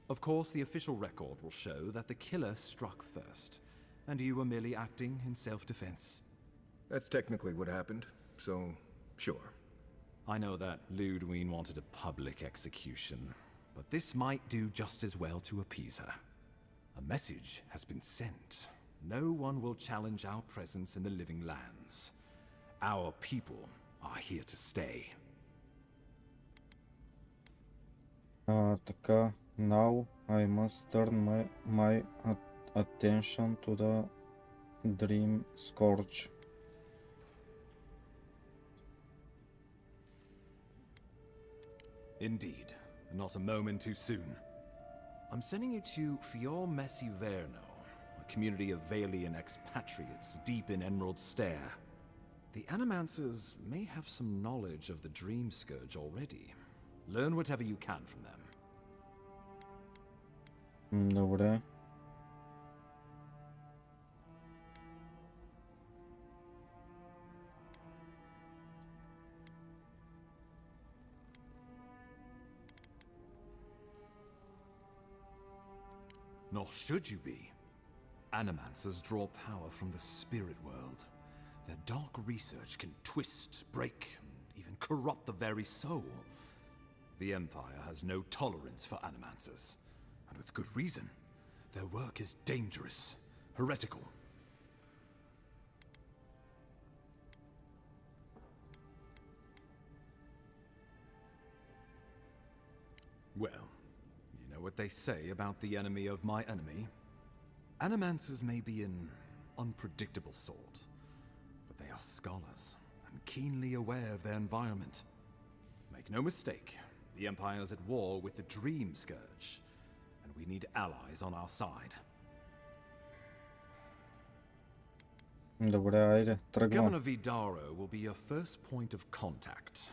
Of course, the official record will show that the killer struck first, and you were merely acting in self-defense. That's technically what happened, so sure. I know that Ludwine wanted a public execution, but this might do just as well to appease her. A message has been sent. No one will challenge our presence in the living lands. Our people are here to stay. Така, now I must turn my attention to the Dream Scourge. Indeed, not a moment too soon. I'm sending you to Fior Messi Verno, a community of Valian expatriates deep in Emerald Stair. The Animancers may have some knowledge of the Dream Scourge already. Learn whatever you can from them. Добре. Nor should you be. Animancers draw power from the spirit world. Their dark research can twist, break, and even corrupt the very soul. The Empire has no tolerance for Animancers, and with good reason. Their work is dangerous, heretical. Well, you know what they say about the enemy of my enemy? Animancers may be an unpredictable sort, but they are scholars and keenly aware of their environment. Make no mistake, the Empire's at war with the Dream Scourge, and we need allies on our side. Добре, айде, тръгвам. Governor Vidaro will be your first point of contact.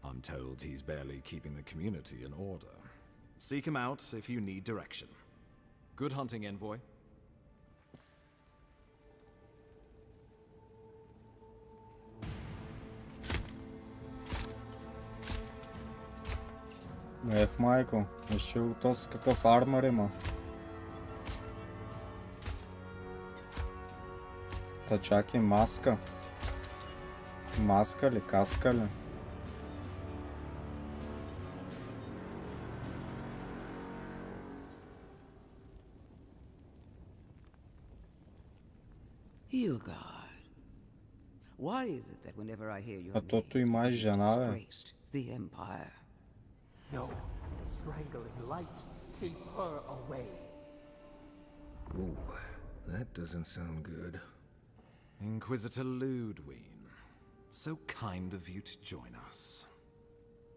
I'm told he's barely keeping the community in order. Seek him out if you need direction. Good hunting, Envoy. Ех, майко, виж то с какъв армор има. Та чак и маска. Маска ли, каска ли? Heelguard. Why is it that whenever I hear your А тото name, има и it's жена, бе. disgraced the Empire? No. Strangling light. Keep her away. Ooh, that doesn't sound good. Inquisitor Ludwig, so kind of you to join us.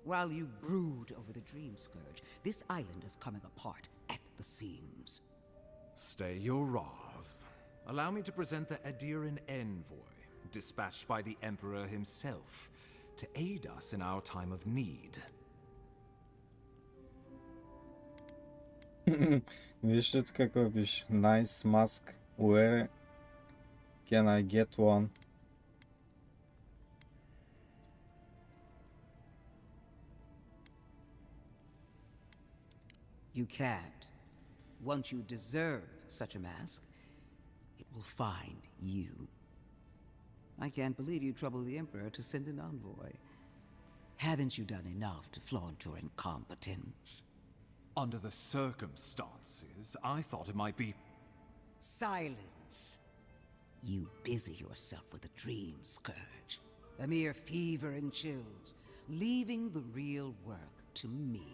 While you brood over the Dream Scourge, this island is coming apart at the seams. Stay your wrath. Allow me to present the Adiran envoy, dispatched by the Emperor himself, to aid us in our time of need. Вижте какво пише. Nice mask. Where can I get one? You can't. Once you deserve such a mask, it will find you. I can't believe you troubled the Emperor to send an envoy. Haven't you done enough to flaunt your incompetence? Under the circumstances, I thought it might be... Silence. You busy yourself with the Dream Scourge. A mere fever and chills, leaving the real work to me.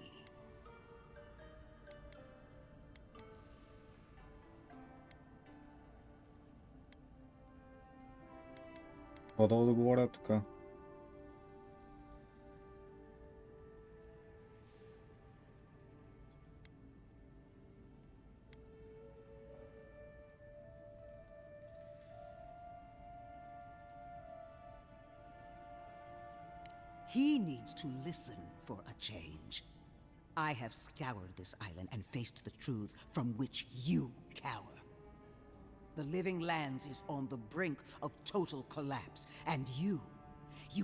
Какво да говоря тук? He needs to listen for a change. I have scoured this island and faced the truths from which you cower. The Living Lands is on the brink of total collapse, and you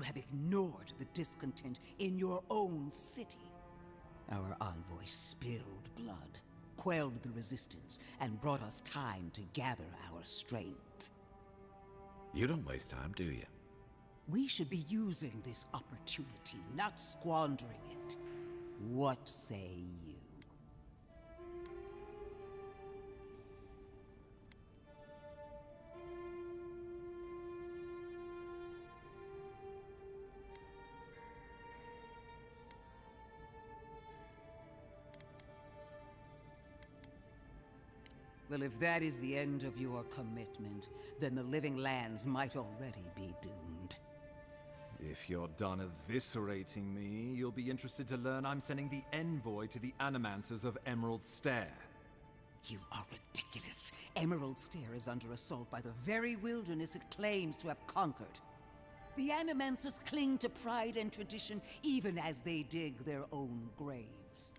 have ignored the discontent in your own city. Our envoy spilled blood, quelled the resistance, and brought us time to gather our strength. You don't waste time, do you? We should be using this opportunity, not squandering it. What say you? Well, if that is the end of your commitment, then the Living Lands might already be doomed. If you're done eviscerating me, you'll be interested to learn I'm sending the envoy to the Animancers of Emerald Stair. You are ridiculous. Emerald Stair is under assault by the very wilderness it claims to have conquered. The Animancers cling to pride and tradition even as they dig their own graves.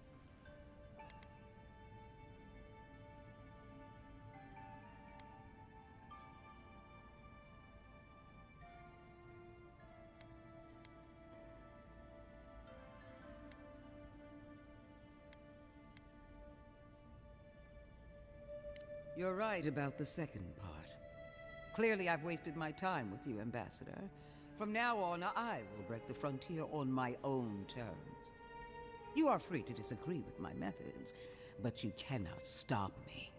You're right about the second part. Clearly I've wasted my time with you, Ambassador. From now on, I will break the frontier on my own terms. You are free to disagree with my methods, but you cannot stop me.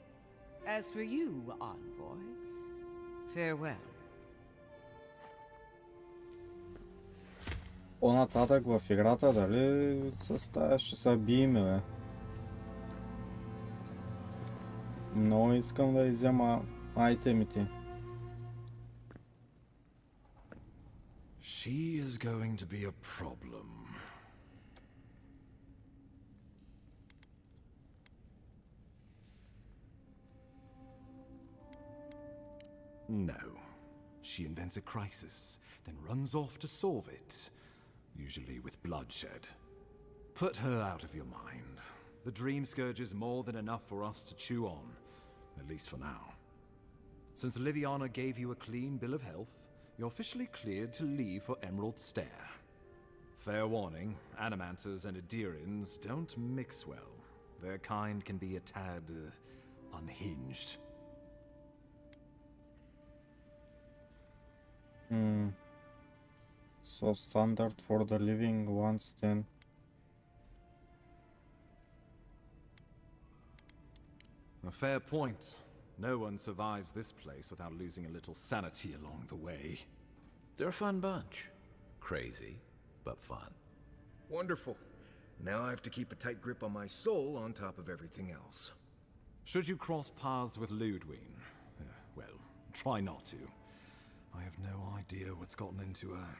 As for you, Envoy, farewell. По-нататък в играта, дали с тая ще се биеме, бе? Много искам да иззема айтемите. She is going to be a problem. No. She invents a crisis, then runs off to solve it, usually with bloodshed. Put her out of your mind. The Dream Scourge is more than enough for us to chew on, at least for now. Since Liviana gave you a clean bill of health, you're officially cleared to leave for Emerald Stair. Fair warning, Animancers and Adirans don't mix well. Their kind can be a tad unhinged. So standard for the living ones then. A fair point. No one survives this place without losing a little sanity along the way. They're a fun bunch. Crazy, but fun. Wonderful. Now I have to keep a tight grip on my soul on top of everything else. Should you cross paths with Ludwig, well, try not to. I have no idea what's gotten into her.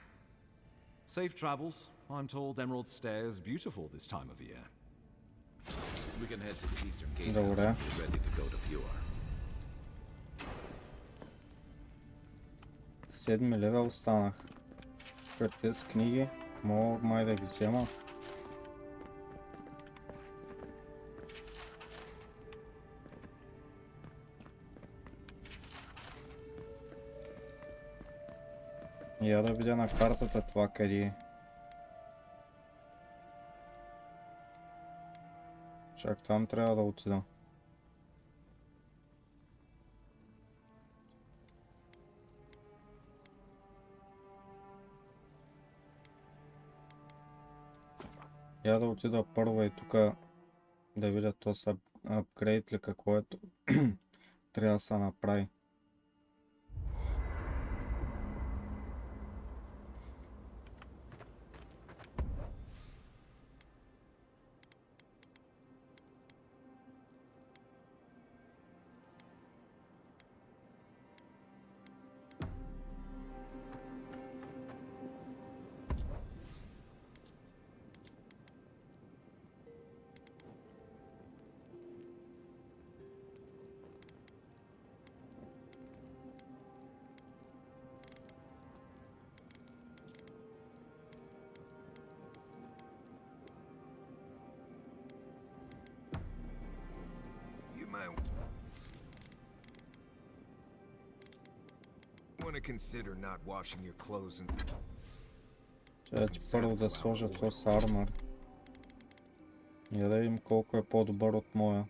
Safe travels. I'm told Emerald Stair's beautiful this time of year. We can head to the eastern gate Добре. and get ready to go to Fjord. 7 левел станах. Тези книги мога май да ги взема. Я да видя на картата това къде е. Чак там трябва да отида. Я да отида първо и тук да видя то са апгрейд ли какво е. Трябва да се направи. Want to consider not washing your clothes and Чакай първо да сложа този армор. И да видим колко е по-добър от моя.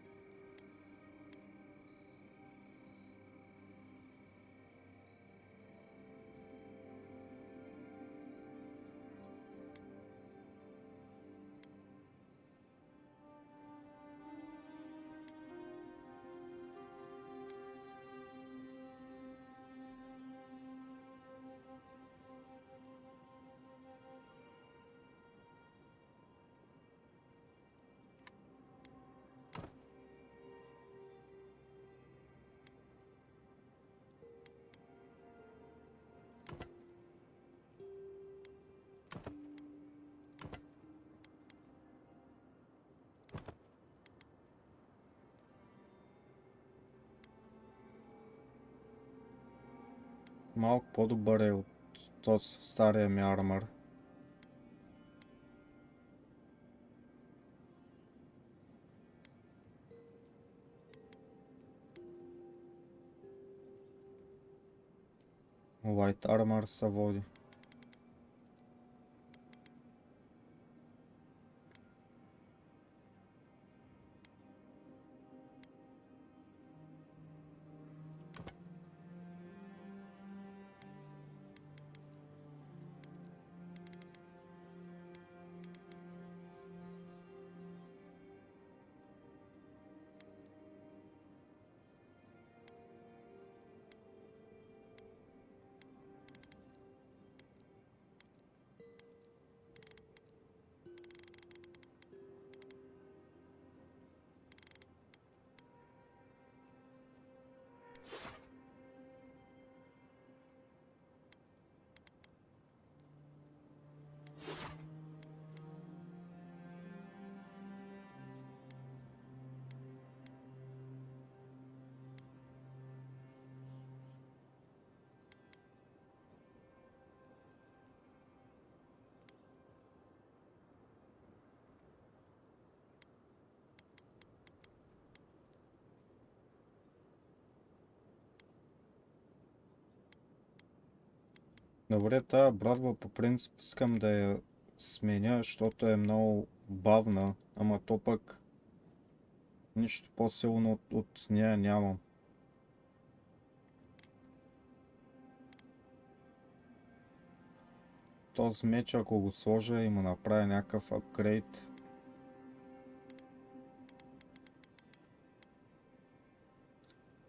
Малко по-добър е от този стария ми армор. Light armor се води. Добре, тази брадва по принцип искам да я сменя, защото е много бавна, ама то пък нищо по-силно от нея нямам. Този меч, ако го сложа и му направя някакъв апгрейд,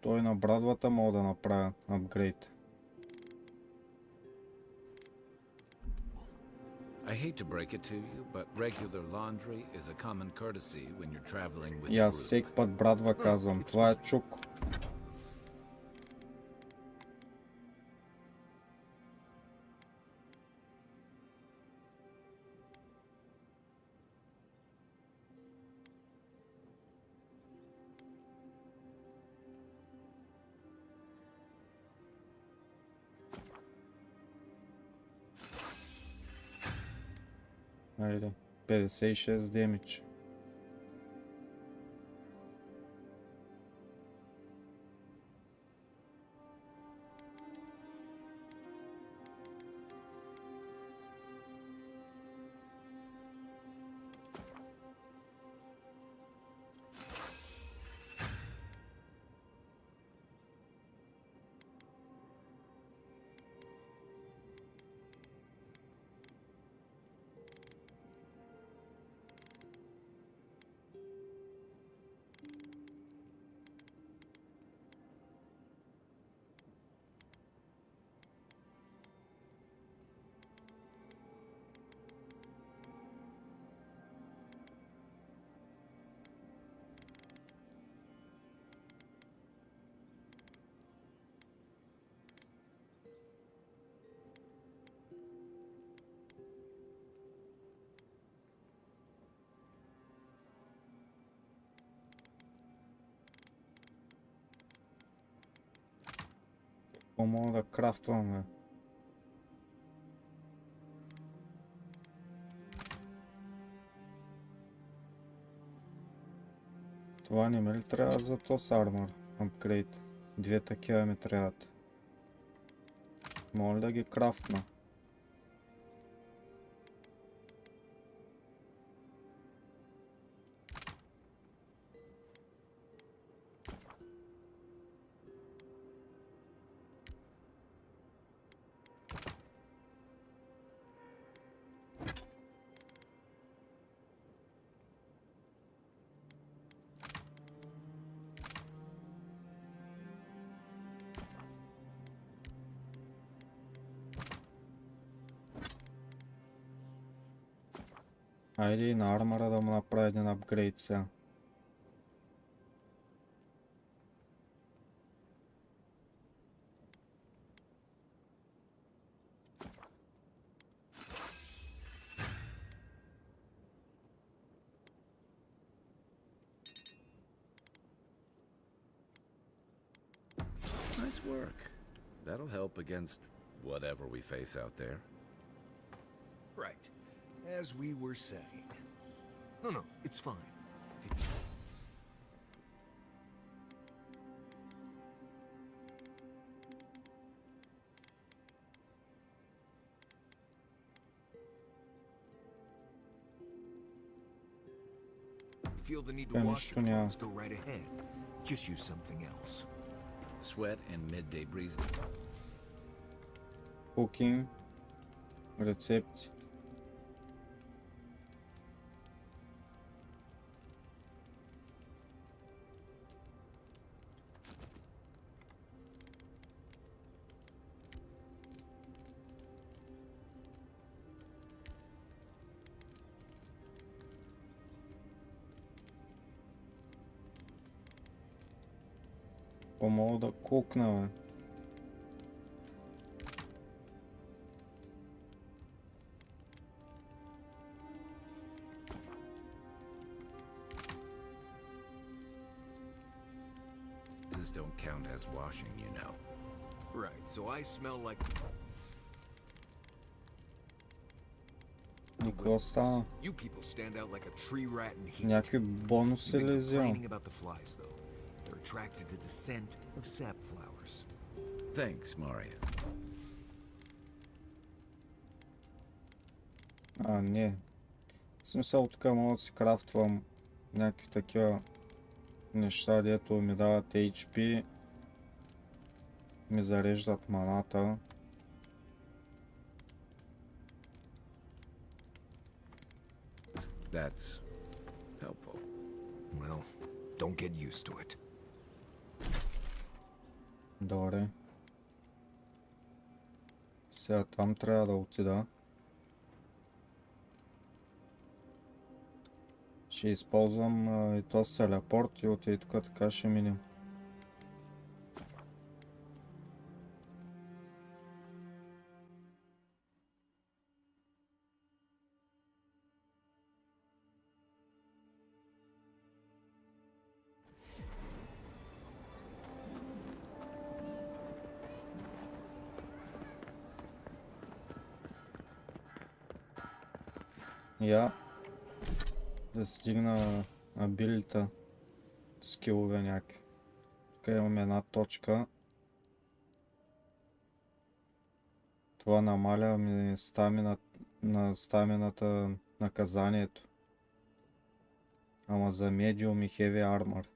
той на брадвата мога да направя апгрейд. I hate to break it to you, but regular laundry is a common courtesy when you're traveling with И a аз group. всеки път, братва, казвам, това е чук. Айде, 56 демидж. Какво мога да крафтваме? Това не ме ли трябва за този армор? Апгрейд. 2 такива ми трябват. Мога ли да ги крафтна? Айде и на армора да му направя един апгрейд сега. Nice work. That'll help against whatever we face out there. Right. As we were saying. No, it's fine. Feel the need to wash your clothes, go right ahead. Just use something else. Sweat and midday breeze. Cooking. Рецепти. По-мога да кукна, бе. Don't count as washing, you know. Right, so I smell like... Какво стана? You people stand out like a tree rat in heat. Някакви бонуси ли взимам? Complaining about the flies, though. They're attracted to the scent of sap flowers. Thanks, Mario. Не. В смисъл, тук мога да си крафтвам някакви такива неща, дето ми дават HP, ми зареждат маната. That's helpful. Well, don't get used to it. Добре. Сега там трябва да отида. Ще използвам и то с телепорт и от и тук така ще минем. Я да стигна абилита, скилове някакви. Тук имам една точка. Това намаля ми стамината наказанието. Ама за медиум и heavy armor.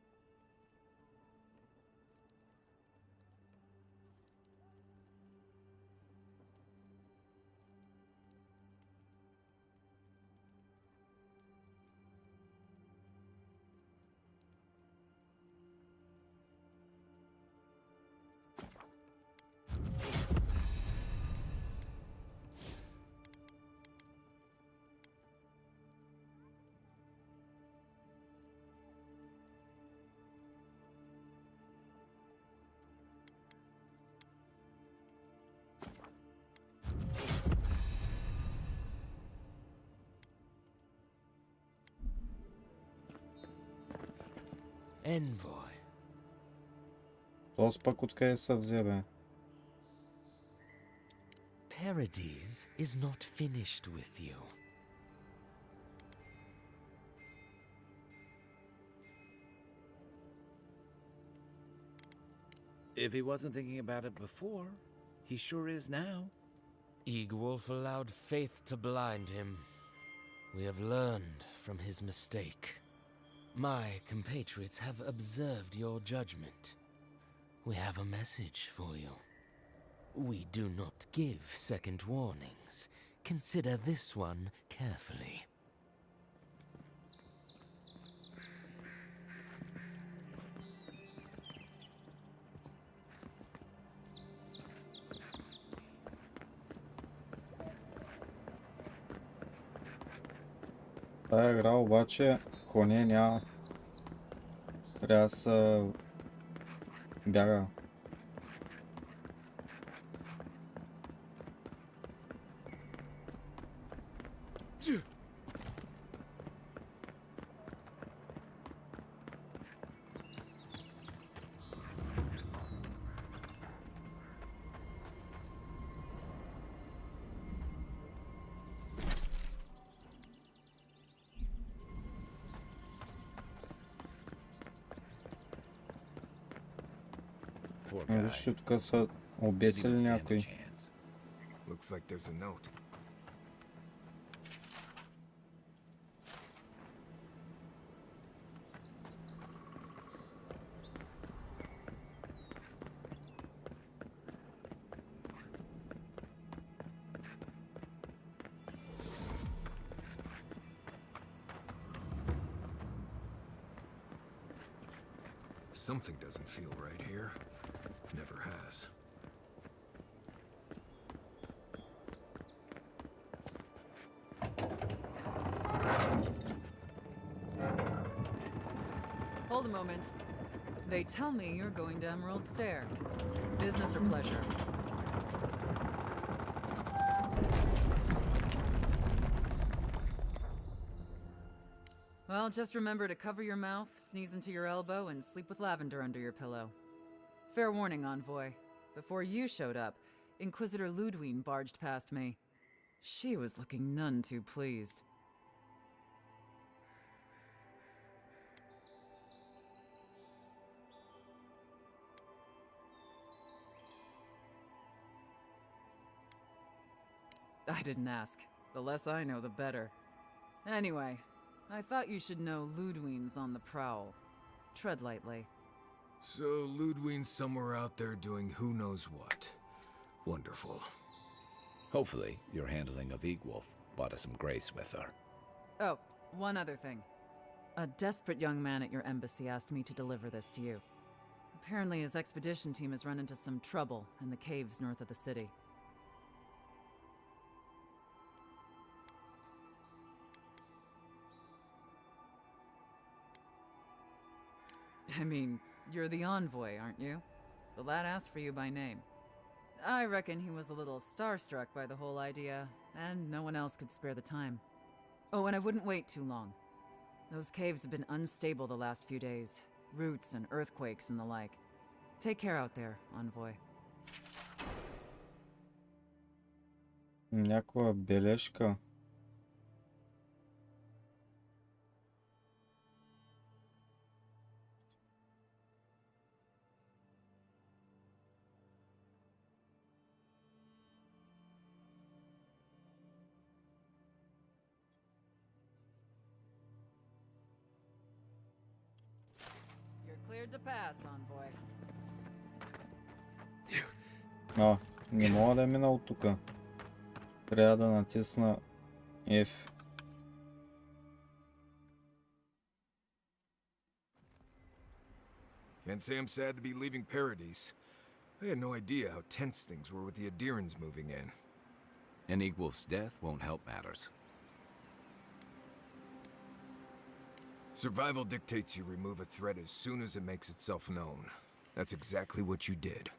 Envoy. Този пък откъде се взе, бе? Paradise is not finished with you. If he wasn't thinking about it before, he sure is now. Eagwolf allowed faith to blind him. We have learned from his mistake. My compatriots have observed your judgment. We have a message for you. We do not give second warnings. Consider this one carefully. Тая игра обаче коне няма. Трябва да се бяга. Виж, тук са обесили някой. Looks like there's a note. Something doesn't feel right here. Never has. Hold a moment. They tell me you're going to Emerald Stair. Business or pleasure? Well, just remember to cover your mouth, sneeze into your elbow, and sleep with lavender under your pillow. Fair warning, Envoy. Before you showed up, Inquisitor Ludwine barged past me. She was looking none too pleased. I didn't ask. The less I know, the better. Anyway, I thought you should know Ludwine's on the prowl. Tread lightly. So Ludwine's somewhere out there doing who knows what. Wonderful. Hopefully, your handling of Eagwolf brought us some grace with her. Oh, one other thing. A desperate young man at your embassy asked me to deliver this to you. Apparently his expedition team has run into some trouble in the caves north of the city. I mean, you're the envoy, aren't you? The lad asked for you by name. I reckon he was a little starstruck by the whole idea, and no one else could spare the time. Oh, and I wouldn't wait too long. Those caves have been unstable the last few days. Roots and earthquakes and the like. Take care out there, envoy. Някаква бележка. You're cleared to pass, envoy. Не мога да е минал тука. Трябва да натисна F. Can't say I'm sad to be leaving Paradise. I had no idea how tense things were with the Adirans moving in. An equal's death won't help matters. Survival dictates you remove a threat as soon as it makes itself known. That's exactly what you did.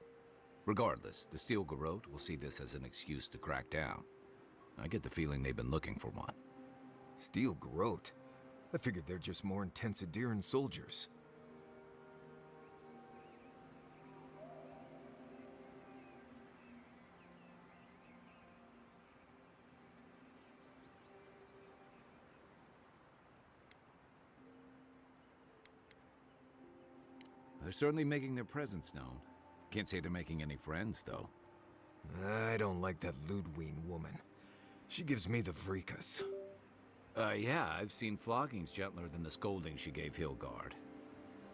Regardless, the Steel Garrote will see this as an excuse to crack down. I get the feeling they've been looking for one. Steel Garrote? I figured they're just more intense Adiran soldiers. They're certainly making their presence known. Can't say they're making any friends, though. I don't like that Ludwig woman. She gives me the vreekas. Yeah, I've seen floggings gentler than the scolding she gave Hilgard.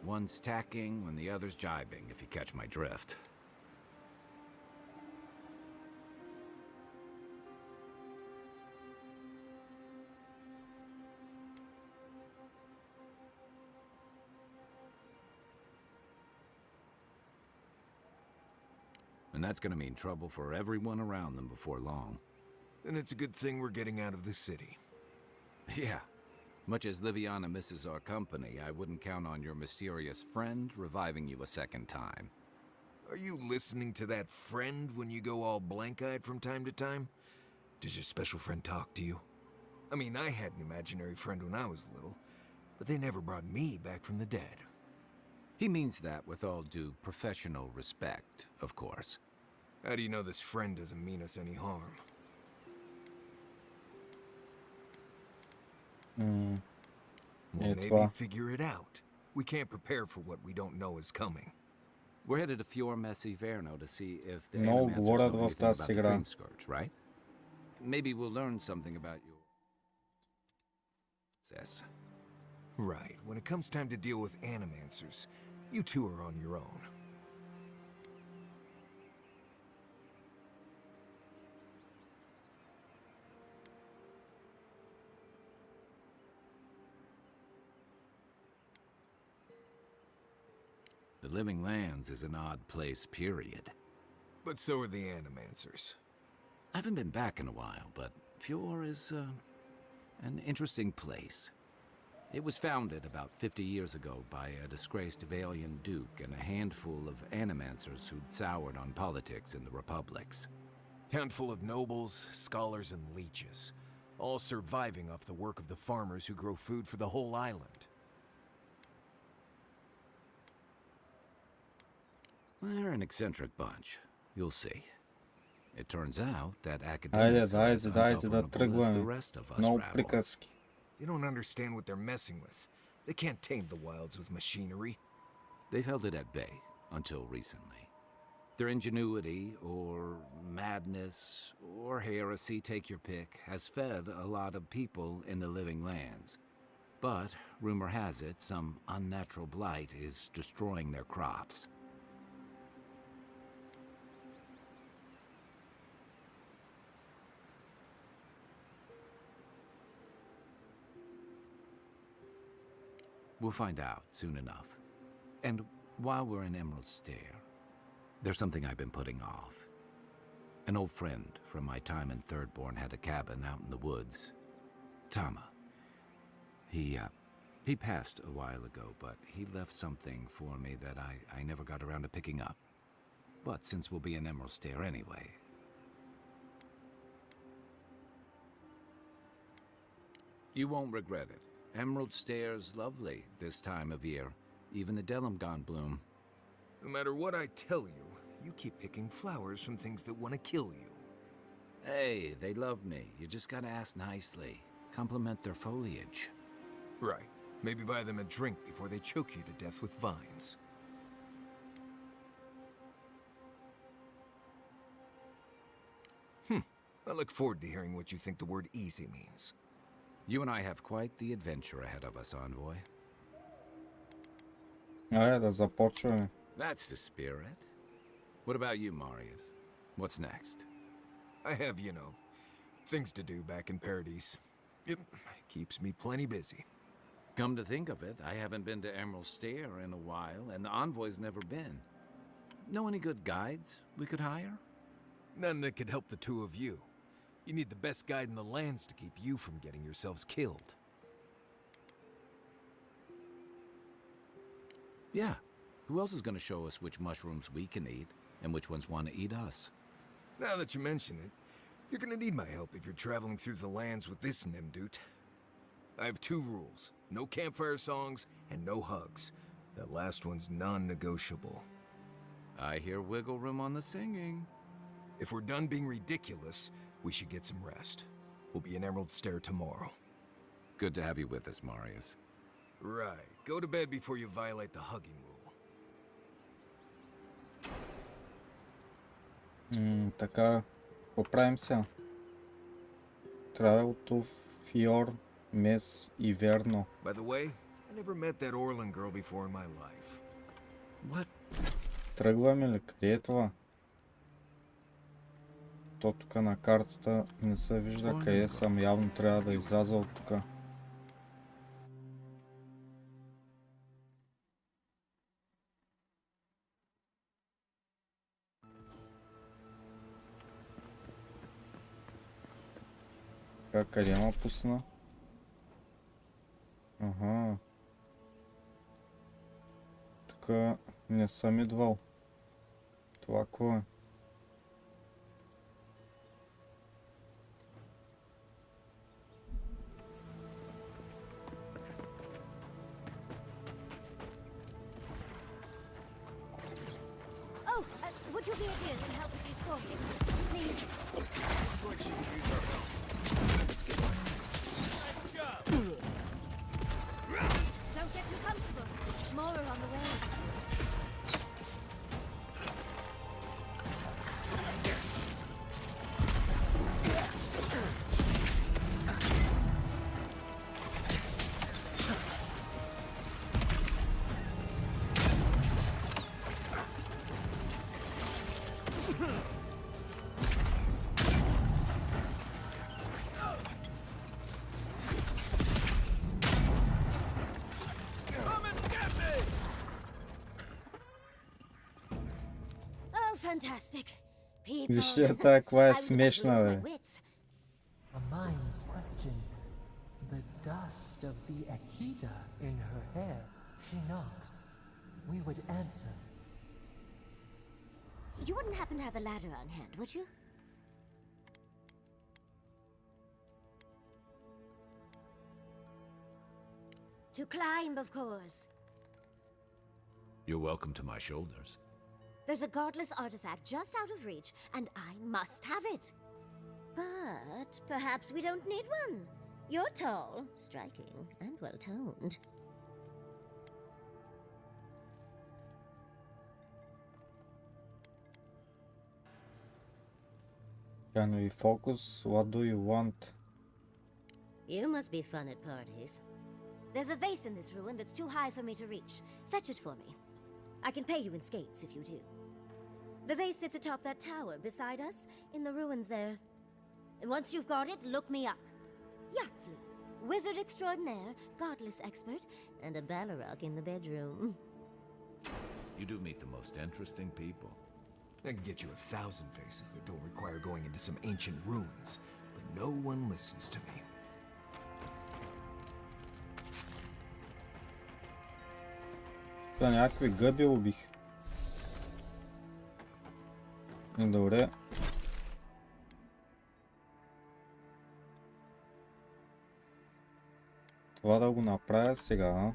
One's tacking when the other's jibing, if you catch my drift. And that's gonna mean trouble for everyone around them before long. Then it's a good thing we're getting out of the city. Yeah. Much as Liviana misses our company, I wouldn't count on your mysterious friend reviving you a second time. Are you listening to that friend when you go all blank-eyed from time to time? Does your special friend talk to you? I mean, I had an imaginary friend when I was little, but they never brought me back from the dead. He means that with all due professional respect, of course. How do you know this friend doesn't mean us any harm? Well, maybe figure it out. We can't prepare for what we don't know is coming. We're headed to Fior Messi Verno to see if the Много Animancers говорят know в anything тази about the игра. Dream Scourge, right? Maybe we'll learn something about your... Yes. Right. When it comes time to deal with Animancers, you two are on your own. The Living Lands is an odd place, period. But so are the Animancers. I haven't been back in a while, but Fior is, an interesting place. It was founded about 50 years ago by a disgraced Valian duke and a handful of Animancers who'd soured on politics in the republics. Town full of nobles, scholars, and leeches, all surviving off the work of the farmers who grow food for the whole island. They're an eccentric bunch. You'll see. It turns out that academics Дайте да тръгваме. Много приказки. They don't understand what they're messing with. They can't tame the wilds with machinery. They've held it at bay until recently. Their ingenuity, or madness, or heresy, take your pick, has fed a lot of people in the Living Lands. But, rumor has it, some unnatural blight is destroying their crops. We'll find out soon enough. And while we're in Emerald Stair, there's something I've been putting off. An old friend from my time in Thirdborn had a cabin out in the woods. Tama. He passed a while ago, but he left something for me that I never got around to picking up. But since we'll be in Emerald Stair anyway... You won't regret it. Emerald Stair's lovely this time of year. Even the Delimgon bloom. No matter what I tell you, you keep picking flowers from things that want to kill you. Hey, they love me. You just gotta ask nicely. Compliment their foliage. Right. Maybe buy them a drink before they choke you to death with vines. I look forward to hearing what you think the word easy means. You and I have quite the adventure ahead of us, Envoy. Айде да започваме. That's the spirit. What about you, Marius? What's next? I have, you know, things to do back in Paradise. It keeps me plenty busy. Come to think of it, I haven't been to Emerald Stair in a while, and the Envoy's never been. Know any good guides we could hire? None that could help the two of you. You need the best guide in the lands to keep you from getting yourselves killed. Yeah. Who else is going to show us which mushrooms we can eat, and which ones want to eat us? Now that you mention it, you're gonna need my help if you're traveling through the lands with this Nimdude. I have 2 rules. No campfire songs, and no hugs. That last one's non-negotiable. I hear wiggle room on the singing. If we're done being ridiculous, we should get some rest. We'll be in Emerald Stair tomorrow. Good to have you with us, Marius. Right. Go to bed before you violate the hugging rule. Така, поправим се. Travel to Fjord Mes Iverno. By the way, I never met that Orlin girl before in my life. What? Тръгваме ли? Къде е това? То тук на картата не се вижда къде съм. Явно трябва да изляза от тук. Къде ма пусна? Ага. Тук не съм идвал. Това какво е? Would you be a dear and help with these forfeits? Please. Looks like she could use our help. Let's get on. Nice job. Don't get too comfortable. More are on the way. Fantastic. People. Вижте каква е смешна, бе. A mind's question. The dust of the Akita in her hair. She knocks. We would answer. You wouldn't happen to have a ladder on hand, would you? To climb, of course. You're welcome to my shoulders. There's a godless artifact just out of reach, and I must have it. But perhaps we don't need one. You're tall, striking, and well-toned. Can we focus? What do you want? You must be fun at parties. There's a vase in this ruin that's too high for me to reach. Fetch it for me. I can pay you in skates if you do. The vase sits atop that tower beside us, in the ruins there. And once you've got it, look me up. Yaxley, wizard extraordinaire, godless expert, and a Balrog in the bedroom. You do meet the most interesting people. I can get you 1,000 faces that don't require going into some ancient ruins, but no one listens to me. Някакви гъби убих. И добре. Това да го направя сега.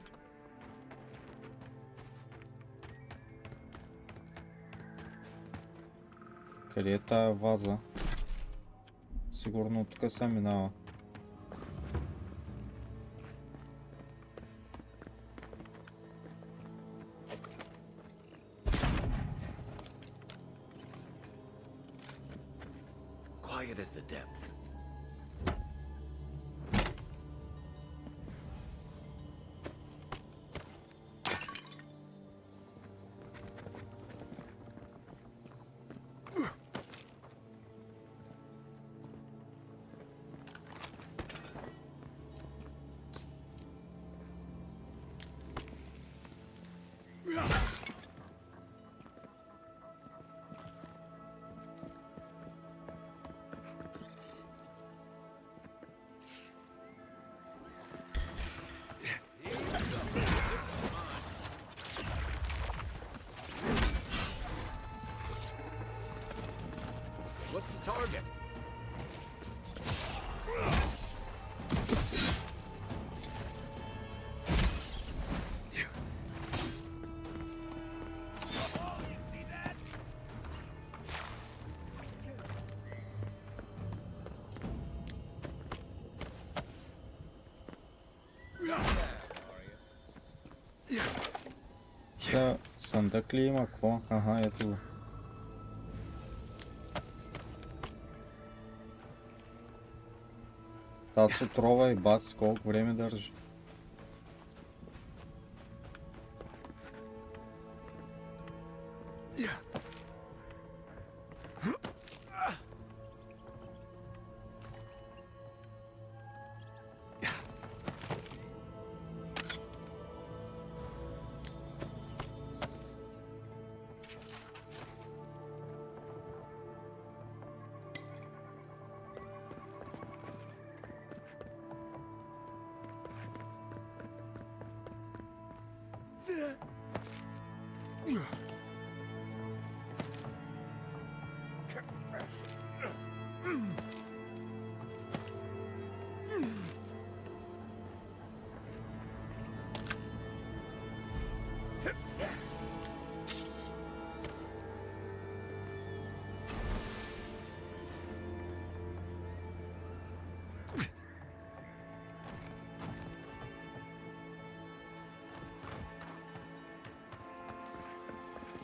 Къде е тая ваза? Сигурно тук се минава. Quiet as the depths. What's the target? Сега съндък ли има? Какво? Ага, ето го. Тази отрова и бас, колко време държи.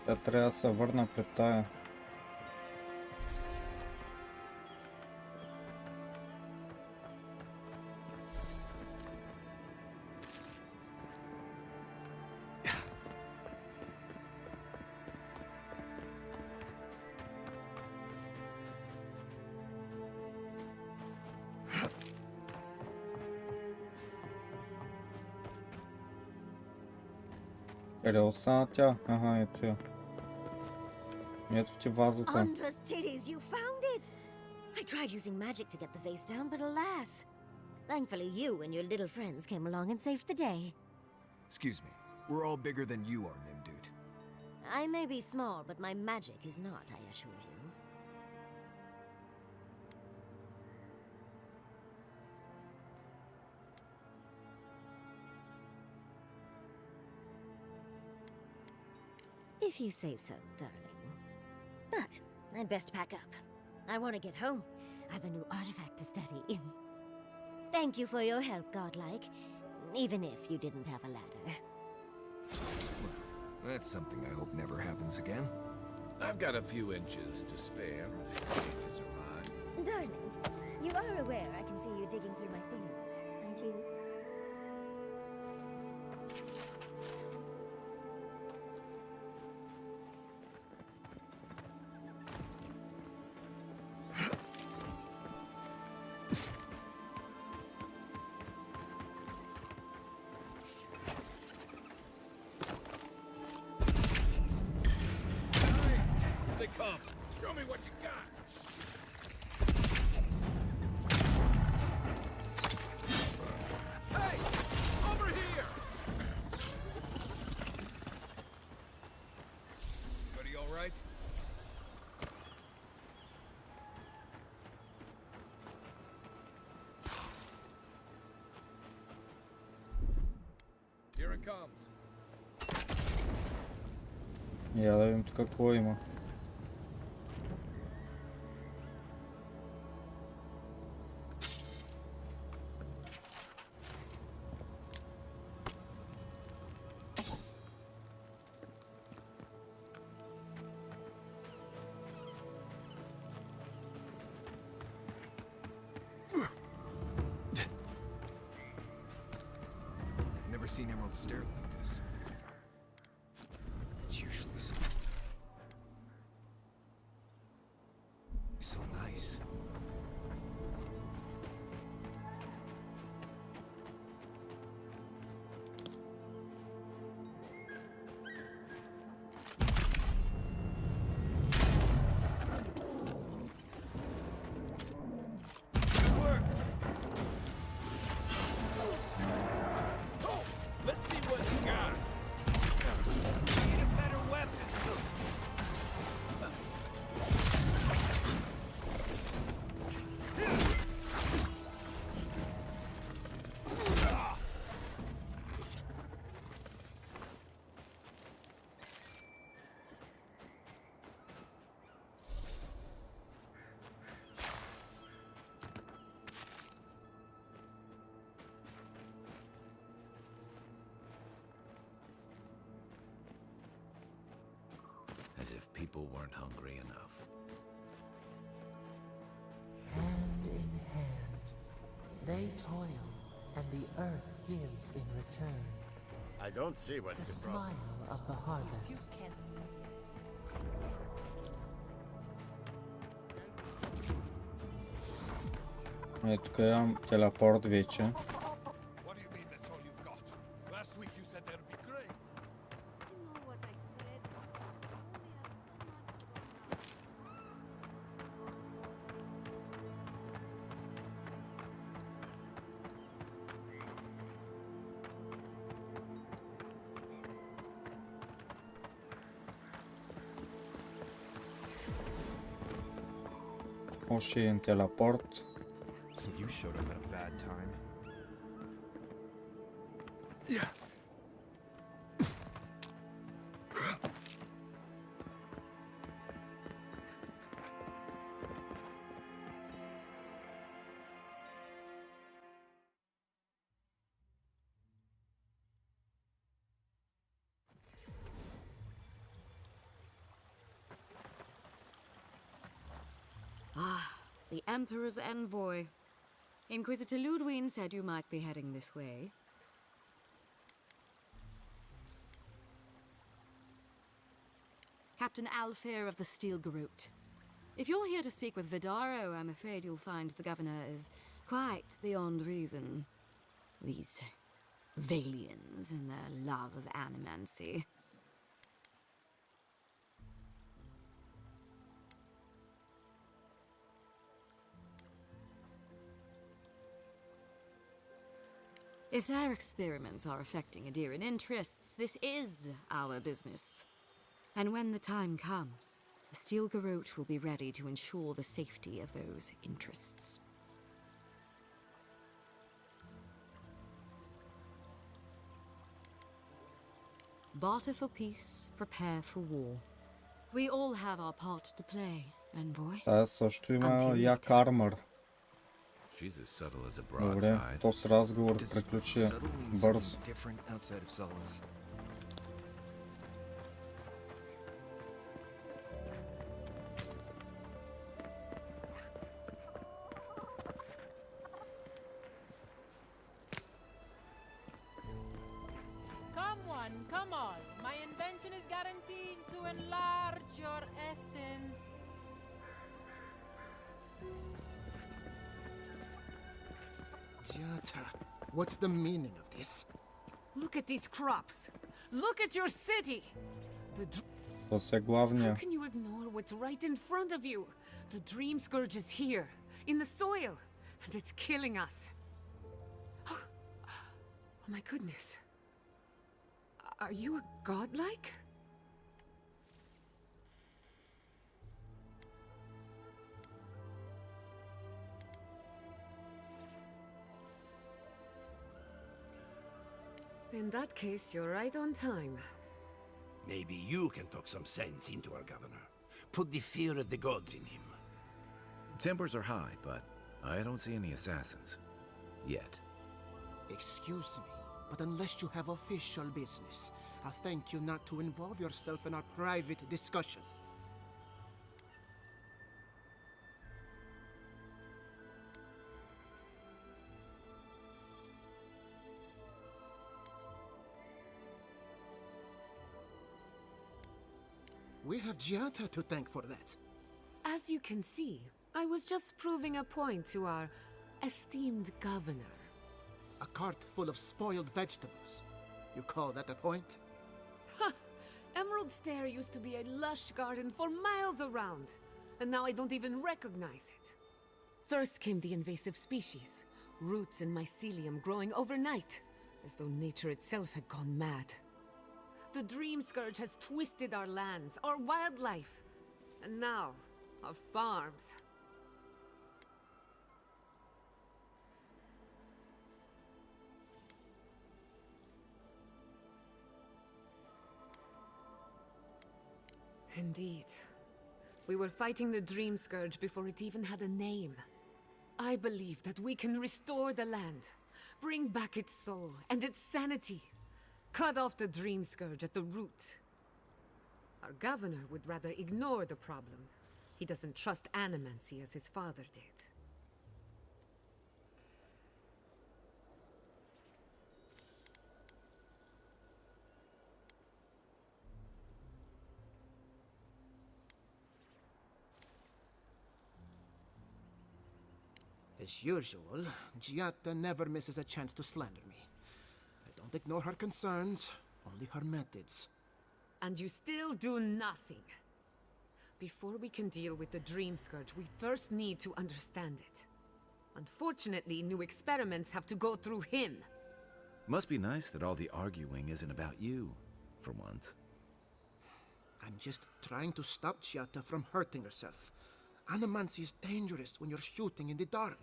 Тя трябва да се върна пред тая. Къде остана тя? Ага, ето я. Ето ти вазата. Andros titties, you found it! I tried using magic to get the vase down, but alas. Thankfully you and your little friends came along and saved the day. Excuse me, we're all bigger than you are, Nimdude. I may be small, but my magic is not, I assure you. If you say so, darling. But I'd best pack up. I want to get home. I have a new artifact to study. Thank you for your help, Godlike. Even if you didn't have a ladder. Well, that's something I hope never happens again. I've got a few inches to spare. Is arrived. Darling, you are aware I can see you digging through my things, aren't you? They come. Show me what you got. Hey, over here. Here it comes. Я да видим тук какво има. Never seen Emerald stare like this. It's usually so nice. Let's see what you got. Need a better weapon. As if people weren't hungry enough. Hand in hand, they toil, and the earth gives in return. I don't see The what's the problem. smile of the harvest. Тук имам телепорт вече. What do you mean that's all you've got? Last week you said there'd be grain. You know what I said. I only have so much to go now. Още един телепорт. You showed up at a bad time. Ah, the Emperor's envoy. Inquisitor Ludwig said you might be heading this way. Captain Alfair of the Steel Garrote. If you're here to speak with Vidaro, I'm afraid you'll find the governor is quite beyond reason. These Valians and their love of animancy. If their experiments are affecting Adirian interests, this is our business. And when the time comes, the Steel Garrote will be ready to ensure the safety of those interests. Barter for peace, prepare for war. We all have our part to play, envoy. Също има як армър. She's as subtle as a Добре, broadside. този разговор приключи бързо. Different outside of Solace. Come on. My invention is guaranteed to enlarge your essence. Jata, what's the meaning of this? Look at these crops. Look at your city. Това е How главния. can you ignore what's right in front of you? The dream scourge is here, in the soil, and it's killing us. Oh my goodness. Are you a godlike? In that case, you're right on time. Maybe you can talk some sense into our governor. Put the fear of the gods in him. Tempers are high, but I don't see any assassins. Yet. Excuse me, but unless you have official business, I'll thank you not to involve yourself in our private discussion. We have Giata to thank for that. As you can see, I was just proving a point to our esteemed governor. A cart full of spoiled vegetables. You call that a point? Ha! Emerald Stair used to be a lush garden for miles around, and now I don't even recognize it. First came the invasive species, roots and mycelium growing overnight, as though nature itself had gone mad. The Dream Scourge has twisted our lands, our wildlife, and now, our farms. Indeed. We were fighting the Dream Scourge before it even had a name. I believe that we can restore the land, bring back its soul and its sanity. Cut off the Dream Scourge at the root. Our governor would rather ignore the problem. He doesn't trust animancy as his father did. As usual, Giata never misses a chance to slander me. I don't ignore her concerns, only her methods. And you still do nothing. Before we can deal with the Dream Scourge, we first need to understand it. Unfortunately, new experiments have to go through him. Must be nice that all the arguing isn't about you, for once. I'm just trying to stop Giata from hurting herself. Animancy is dangerous when you're shooting in the dark.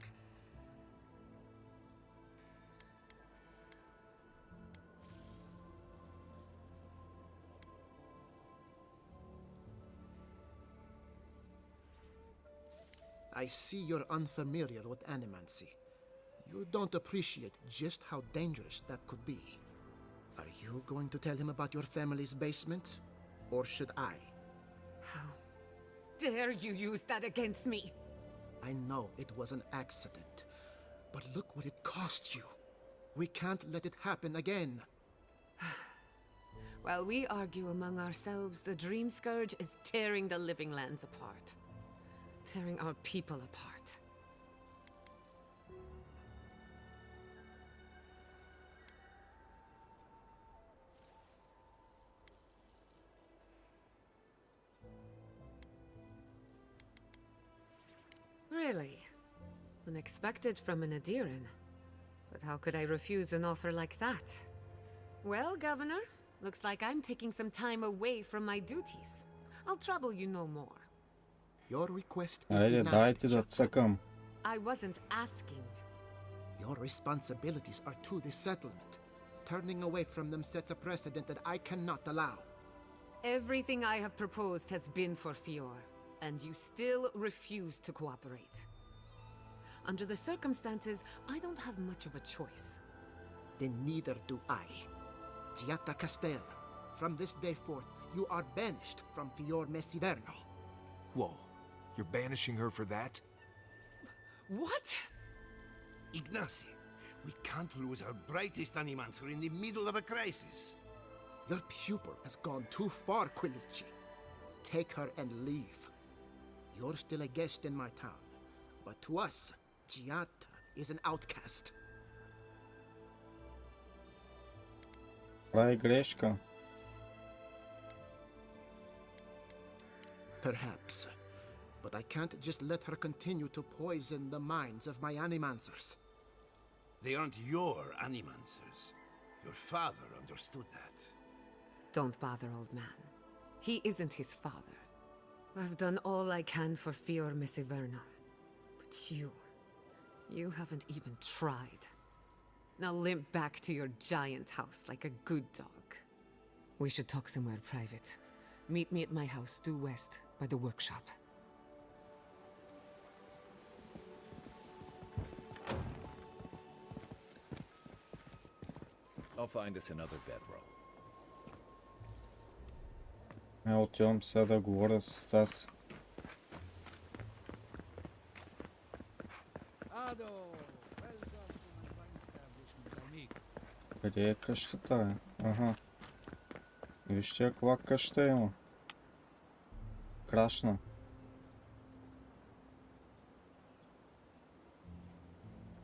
I see you're unfamiliar with animancy. You don't appreciate just how dangerous that could be. Are you going to tell him about your family's basement? Or should I? How dare you use that against me? I know it was an accident, but look what it cost you. We can't let it happen again. While we argue among ourselves, the Dream Scourge is tearing the living lands apart. Tearing our people apart. Really? Unexpected from an Adiran. But how could I refuse an offer like that? Well, Governor, looks like I'm taking some time away from my duties. I'll trouble you no more. Your request is Айде, denied. дайте да цъкам. I wasn't asking. Your responsibilities are to the settlement. Turning away from them sets a precedent that I cannot allow. Everything I have proposed has been for Fior, and you still refuse to cooperate. Under the circumstances, I don't have much of a choice. Then neither do I. Giata Castel, from this day forth, you are banished from Fior Mesiverno. Whoa, you're banishing her for that? What? Ignacy, we can't lose our brightest animancer in the middle of a crisis. Your pupil has gone too far, Quilici. Take her and leave. You're still a guest in my town, but to us, Giata is an outcast. Прави грешка. Perhaps, but I can't just let her continue to poison the minds of my animancers. They aren't your animancers. Your father understood that. Don't bother, old man. He isn't his father. I've done all I can for Fior Mesiverno. But you haven't even tried. Now limp back to your giant house like a good dog. We should talk somewhere private. Meet me at my house due west by the workshop. I'll find us another bedroll. Отивам сега да говоря с Стас. Къде е къщата, Ага. Вижте каква къща има. Крашна.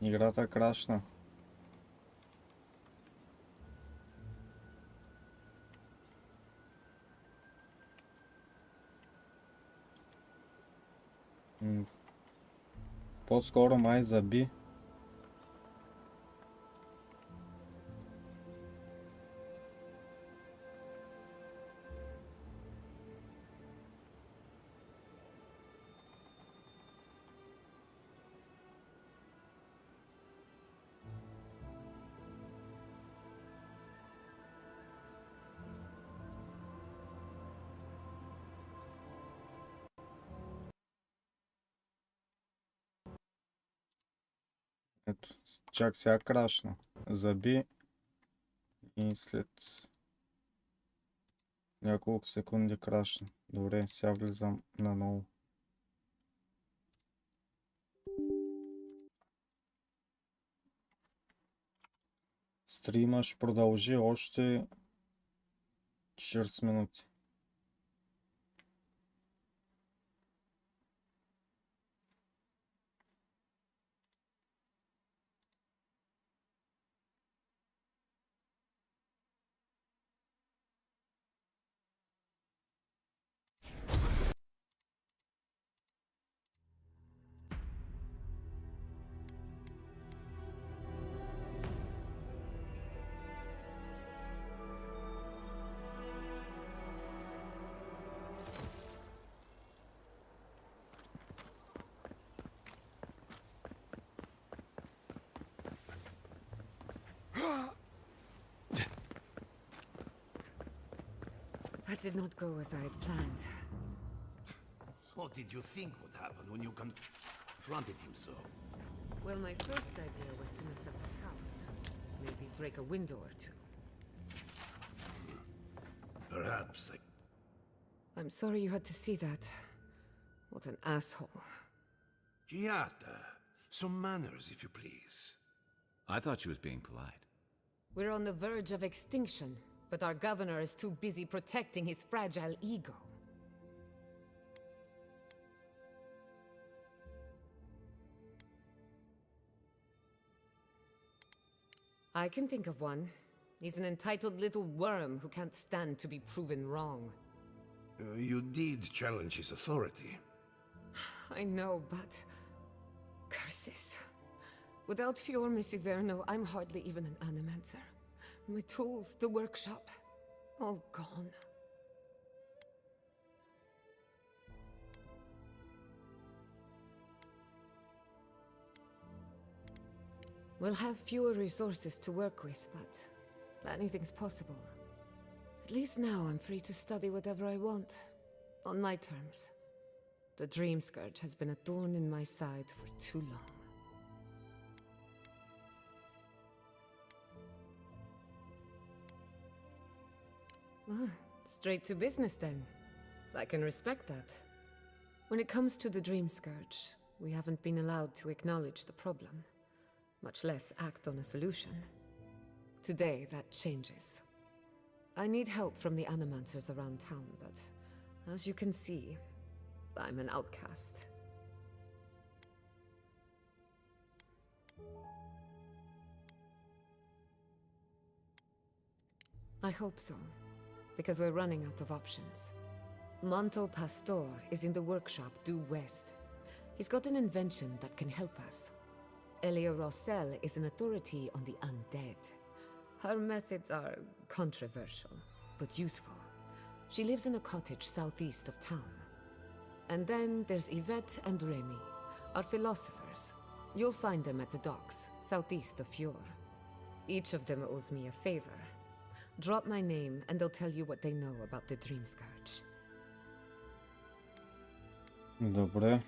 Играта крашна. По-скоро май заби. Ето, чак сега крашна. Заби и след няколко секунди крашна. Добре, сега влизам наново. Стрима ще продължи още 40 минути. That did not go as I had planned. What did you think would happen when you confronted him so? Well, my first idea was to mess up his house. Maybe break a window or two. Perhaps I'm sorry you had to see that. What an asshole. Giata, some manners, if you please. I thought she was being polite. We're on the verge of extinction, but our governor is too busy protecting his fragile ego. I can think of one. He's an entitled little worm who can't stand to be proven wrong. You did challenge his authority. I know, but... curses. Without Fior Misiverno, I'm hardly even an animancer. My tools, the workshop, all gone. We'll have fewer resources to work with, but anything's possible. At least now I'm free to study whatever I want, on my terms. The Dream Scourge has been a thorn in my side for too long. Straight to business then. I can respect that. When it comes to the Dream Scourge, we haven't been allowed to acknowledge the problem, much less act on a solution. Today, that changes. I need help from the animancers around town, but as you can see, I'm an outcast. I hope so, because we're running out of options. Monto Pastor is in the workshop due west. He's got an invention that can help us. Elia Rossell is an authority on the undead. Her methods are controversial, but useful. She lives in a cottage southeast of town. And then there's Yvette and Remy, our philosophers. You'll find them at the docks, southeast of Fjord. Each of them owes me a favor. Drop my name, and they'll tell you what they know about the Dream Scourge. Добре.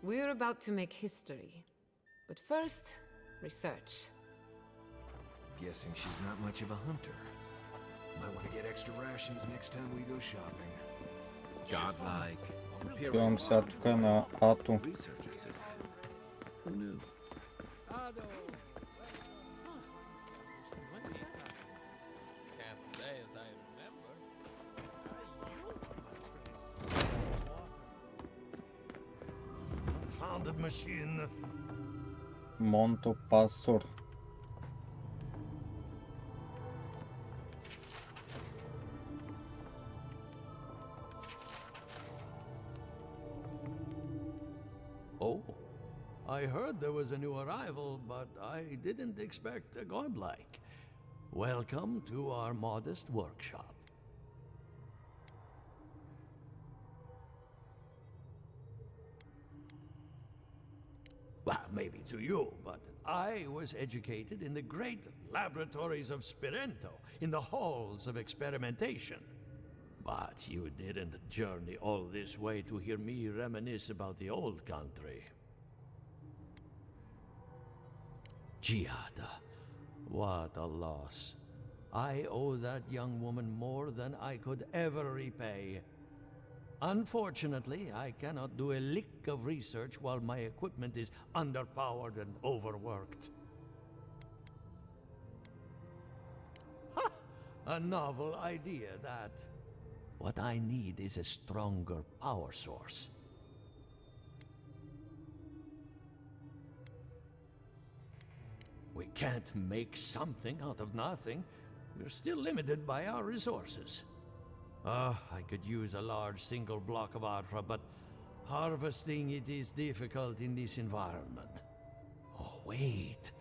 We're about to make history. But first, research. Guessing she's not much of a hunter. Might want to get extra rations next time we go shopping. Godlike. Отивам сега тук на Ато. Research assistant. Who knew? Can't say as I remember. Founded machine. Монто Пасор. Oh, I heard there was a new arrival, but I didn't expect a godlike. Welcome to our modest workshop. Well, maybe to you, but I was educated in the great laboratories of Spirento, in the halls of experimentation. But you didn't journey all this way to hear me reminisce about the old country. Giada, what a loss. I owe that young woman more than I could ever repay. Unfortunately, I cannot do a lick of research while my equipment is underpowered and overworked. Ha! A novel idea, that. What I need is a stronger power source. We can't make something out of nothing. We're still limited by our resources. I could use a large single block of Atra, but harvesting it is difficult in this environment. Oh, wait.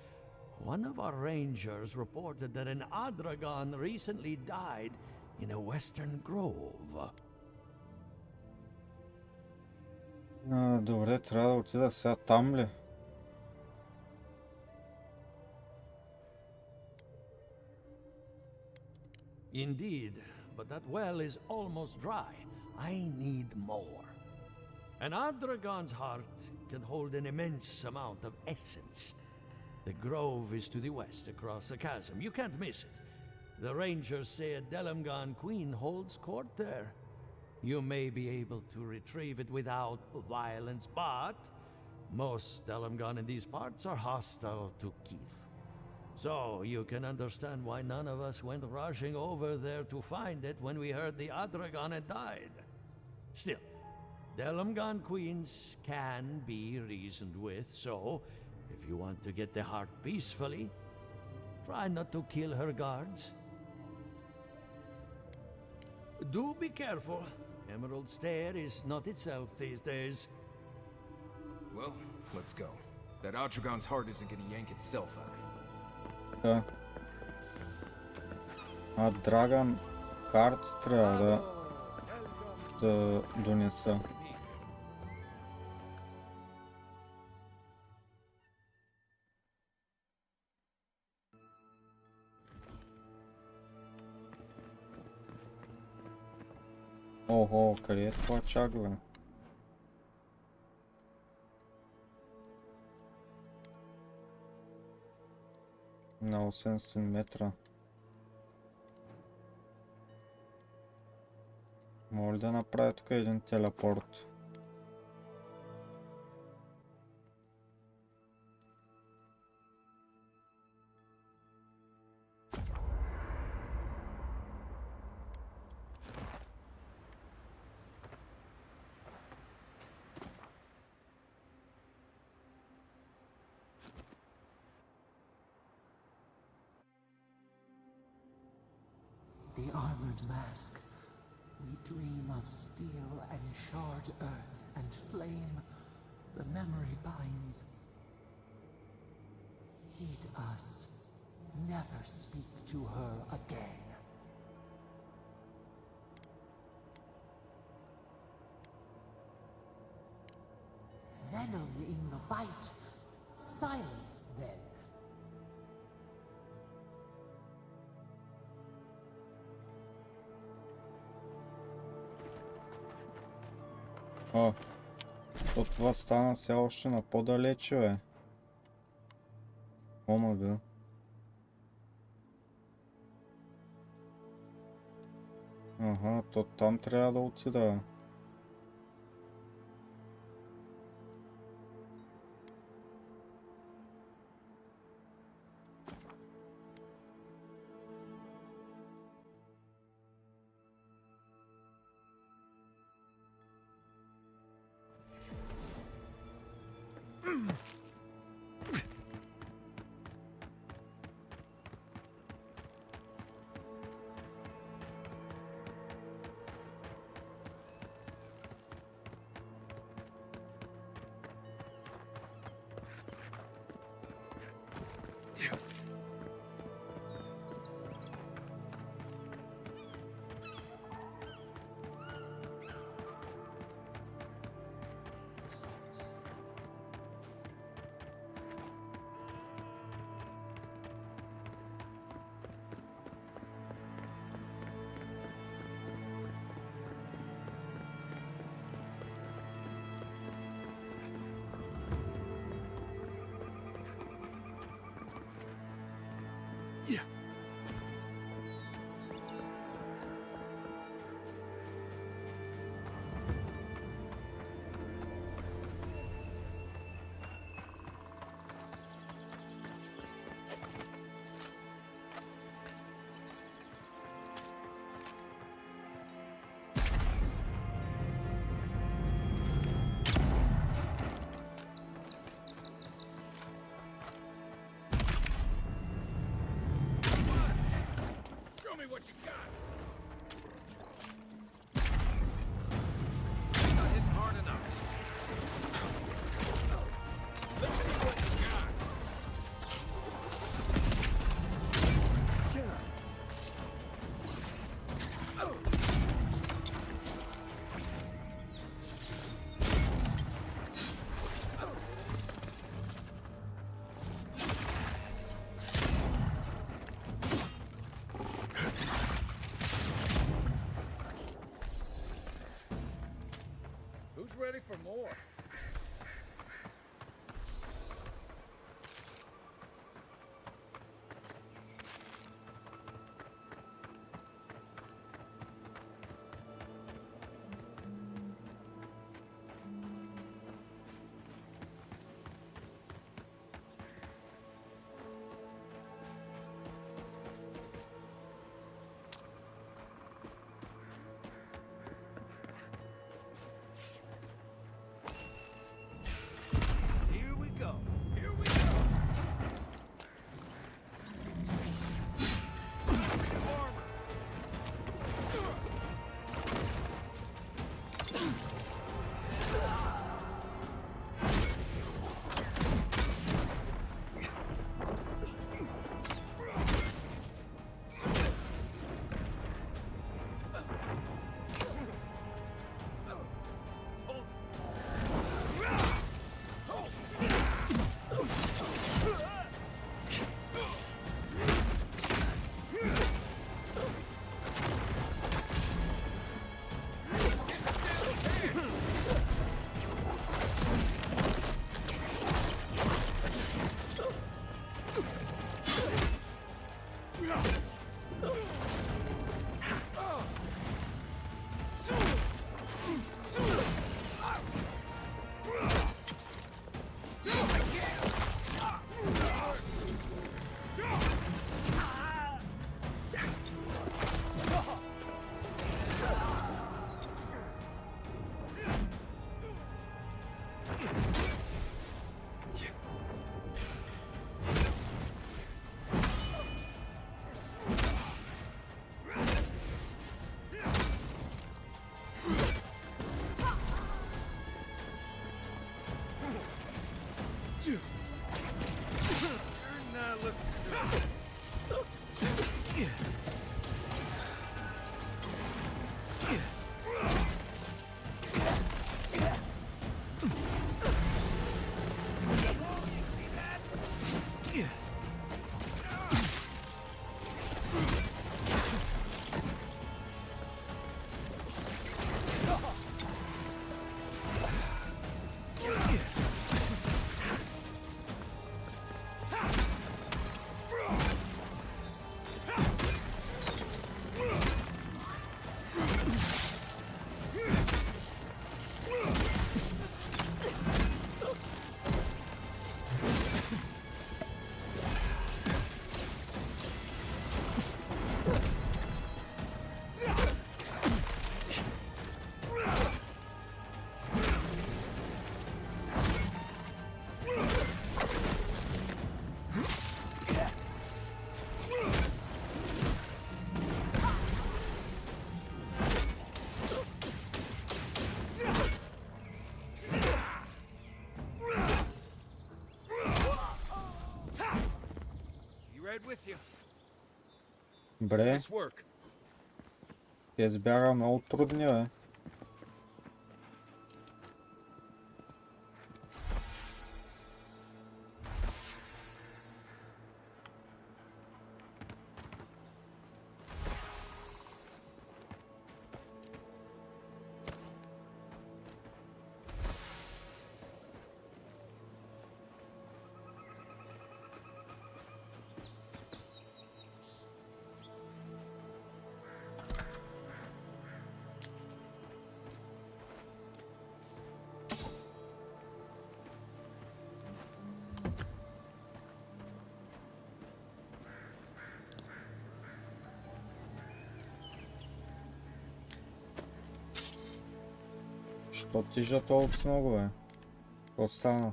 One of our rangers reported that an Adragon recently died in a western grove. Добре, трябва да отида сега там ли? Indeed, but that well is almost dry. I need more. An Adragon's heart can hold an immense amount of essence. The grove is to the west, across the chasm. You can't miss it. The rangers say a Delamgan queen holds court there. You may be able to retrieve it without violence, but most Delamgan in these parts are hostile to Keith. So you can understand why none of us went rushing over there to find it when we heard the Adragon had died. Still, Delamgan queens can be reasoned with, so if you want to get the heart peacefully, try not to kill her guards. Do be careful. Emerald Stair is not itself these days. Well, let's go. That Adragon's heart isn't gonna yank itself out. Така. Драган Харт трябва да донеса. Ого, къде е това чагове? На 80 метра. Мога ли да направя тук един телепорт? The armored mask. We dream of steel and shard earth and flame. The memory binds. Heed us. Never speak to her again. venom in the bite. Silence, then. О, то това стана все още на по-далече, бе. Омага. Ага, то там трябва да отида. Show me what you got. Not hit hard enough. Let's see what you got. Who's ready for more? Here we go. Here we go. New armor. You're not looking good. right with you. Бре, Nice work. те избяга много трудни, бе. Що тижа толкова много, бе? Какво стана?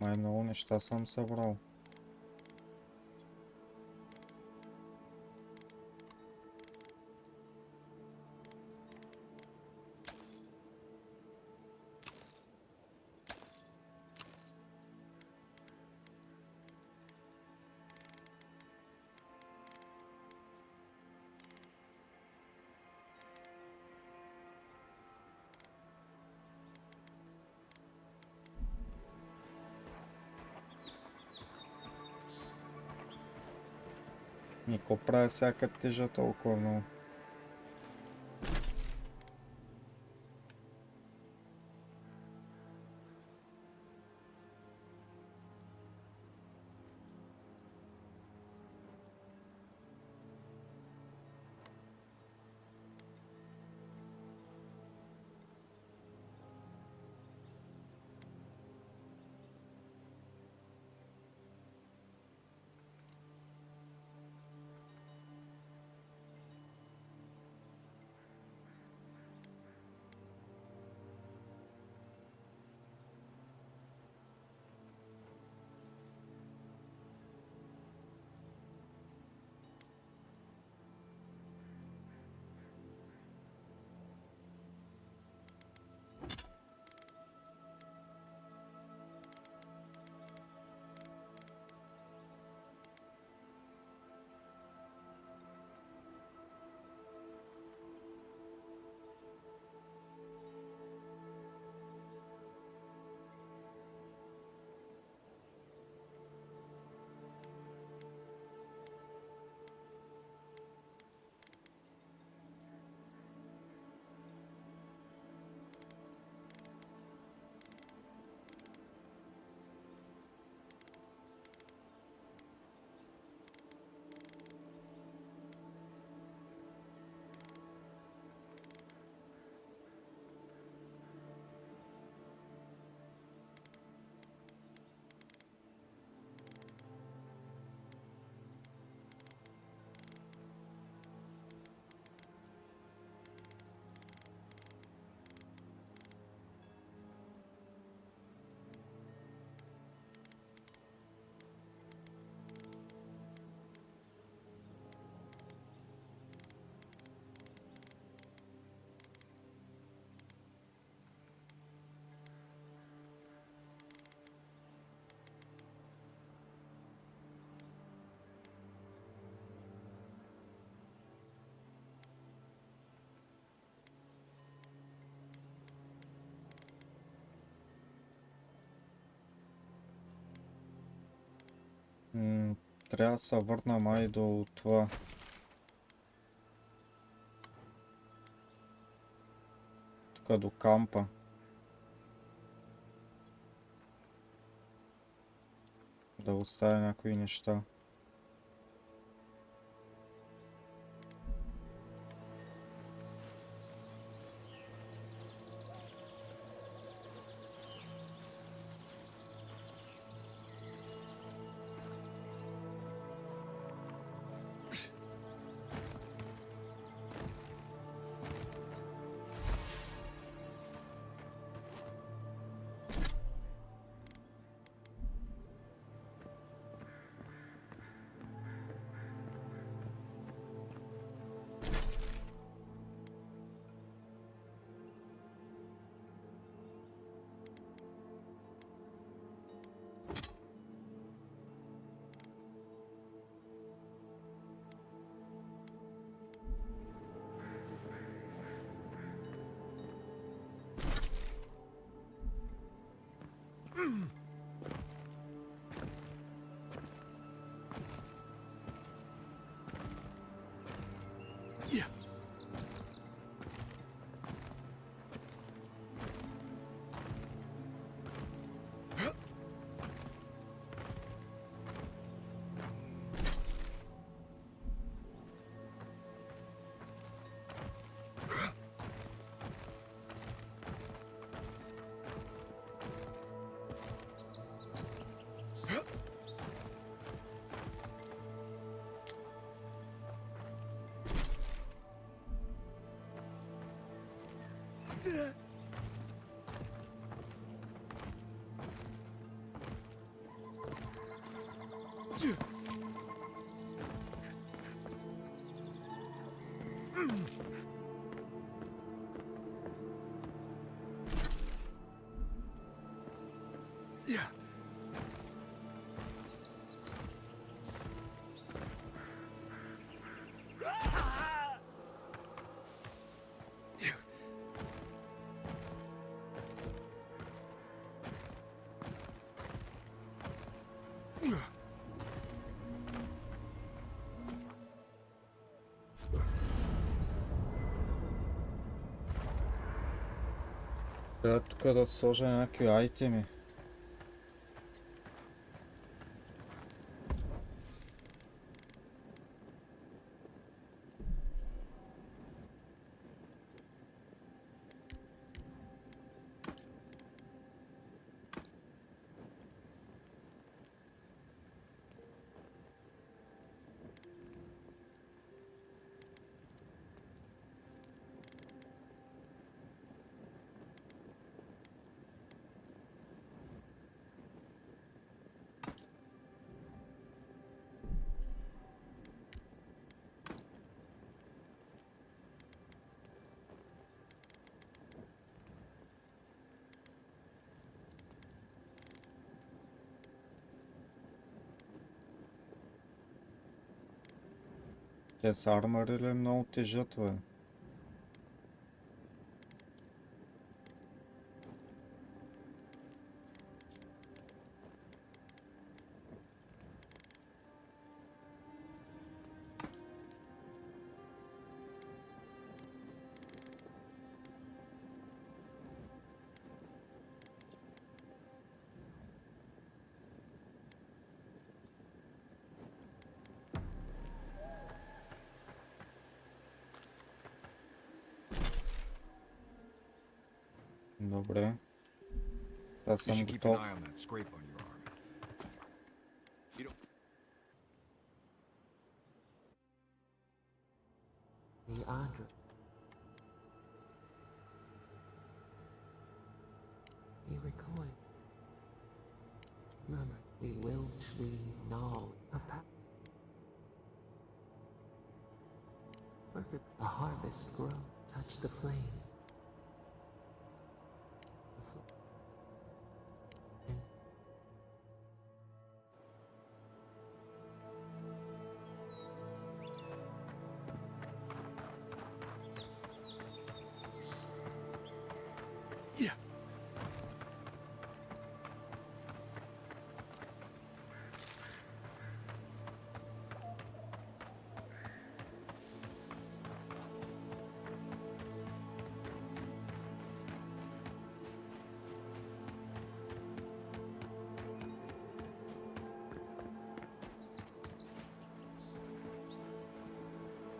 Май много неща съм събрал. И какво прави всяка тежа толкова много? Трябва да се върна май до това. Тук до кампа. Да оставя някои неща. Трябва тук да сложа някакви айтеми. Те са армари ли много тежат, бе? Добре. Аз You съм should keep an готов. eye on that scrape on your arm. You don't... The Andra. We recoil. Murmur, we will we know. Work at the harvest grow. Touch the flame.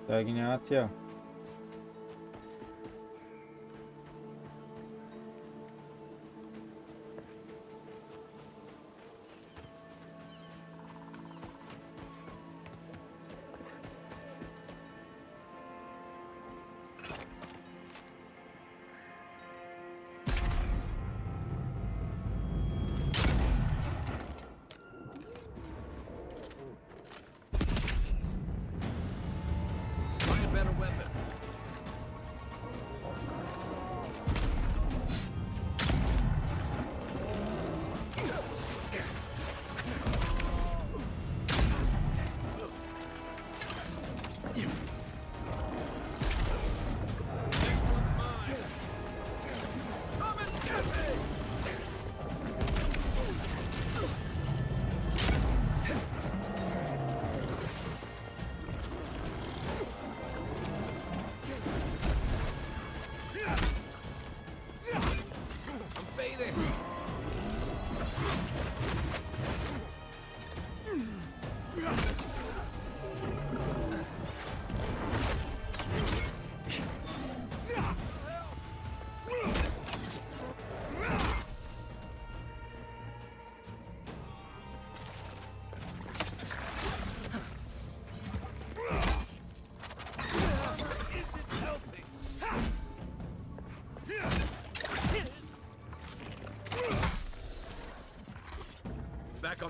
Тя ги няма тя. Find a better weapon.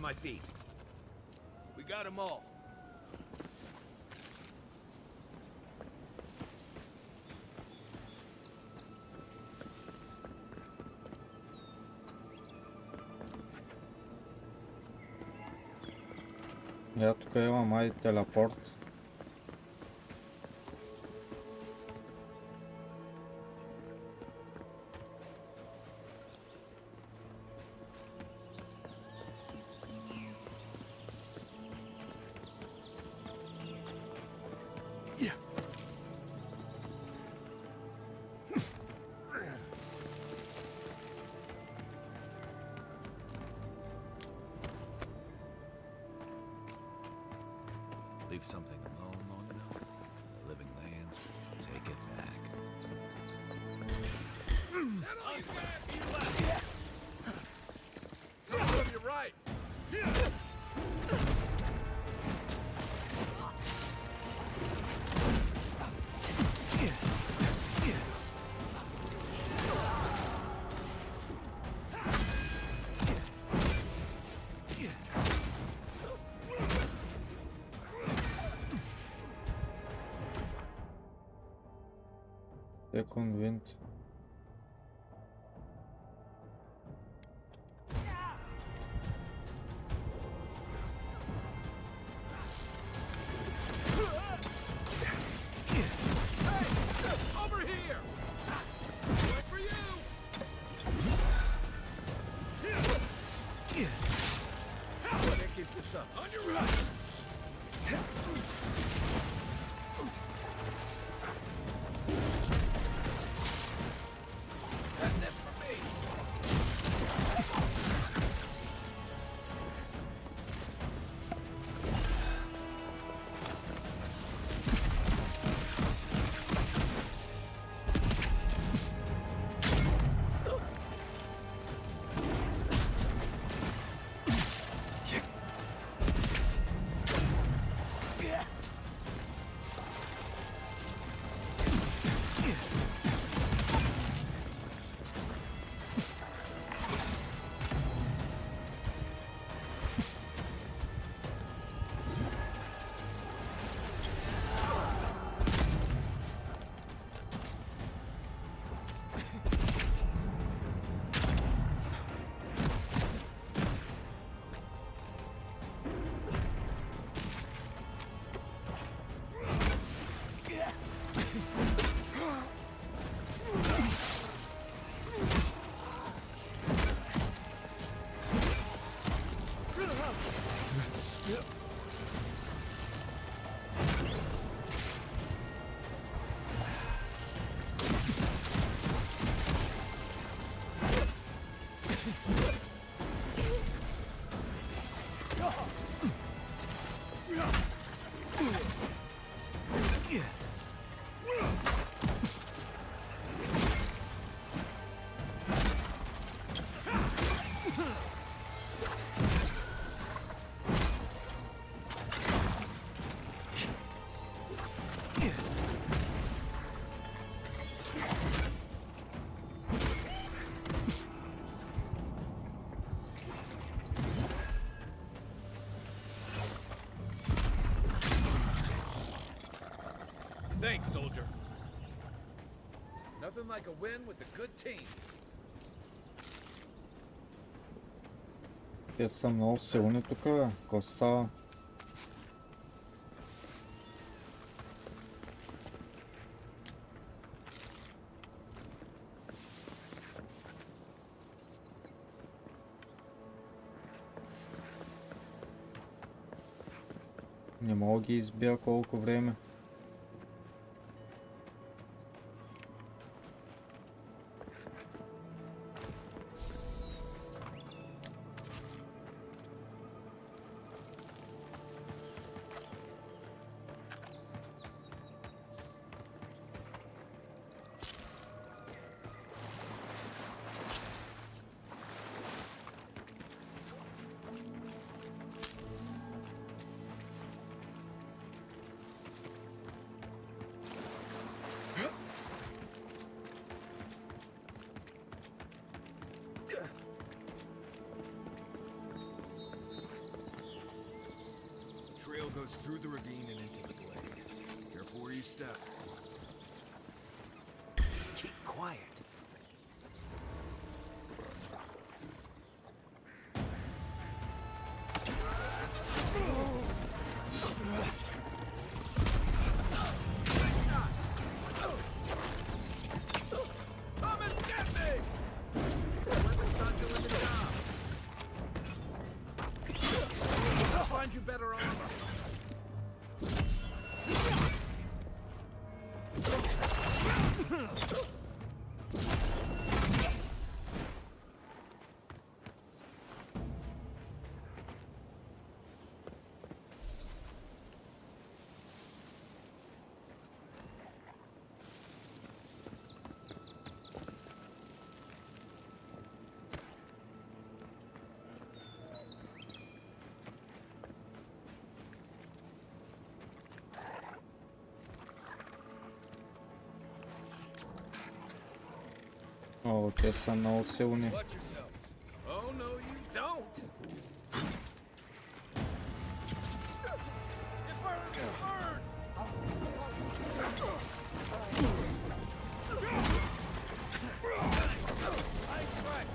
my feet. We got them all. Я тук имам май телепорт. Leave something alone long enough, living lands will take it back. You're right. Second wind. Over here! Wait for you! How do I keep this up? On your right! That's it for me! Thanks, soldier. Nothing like a win with a good team. Те са много силни тук, бе. Какво става? Не мога ги избия колко време. goes through the ravine and into the glade. Careful where you step. Keep quiet. Come and get me! Weapon's not doing the job. I'll find you better armor. О, те са много силни. Watch yourselves. Oh no, you don't. It burns! It burns! Nice strike.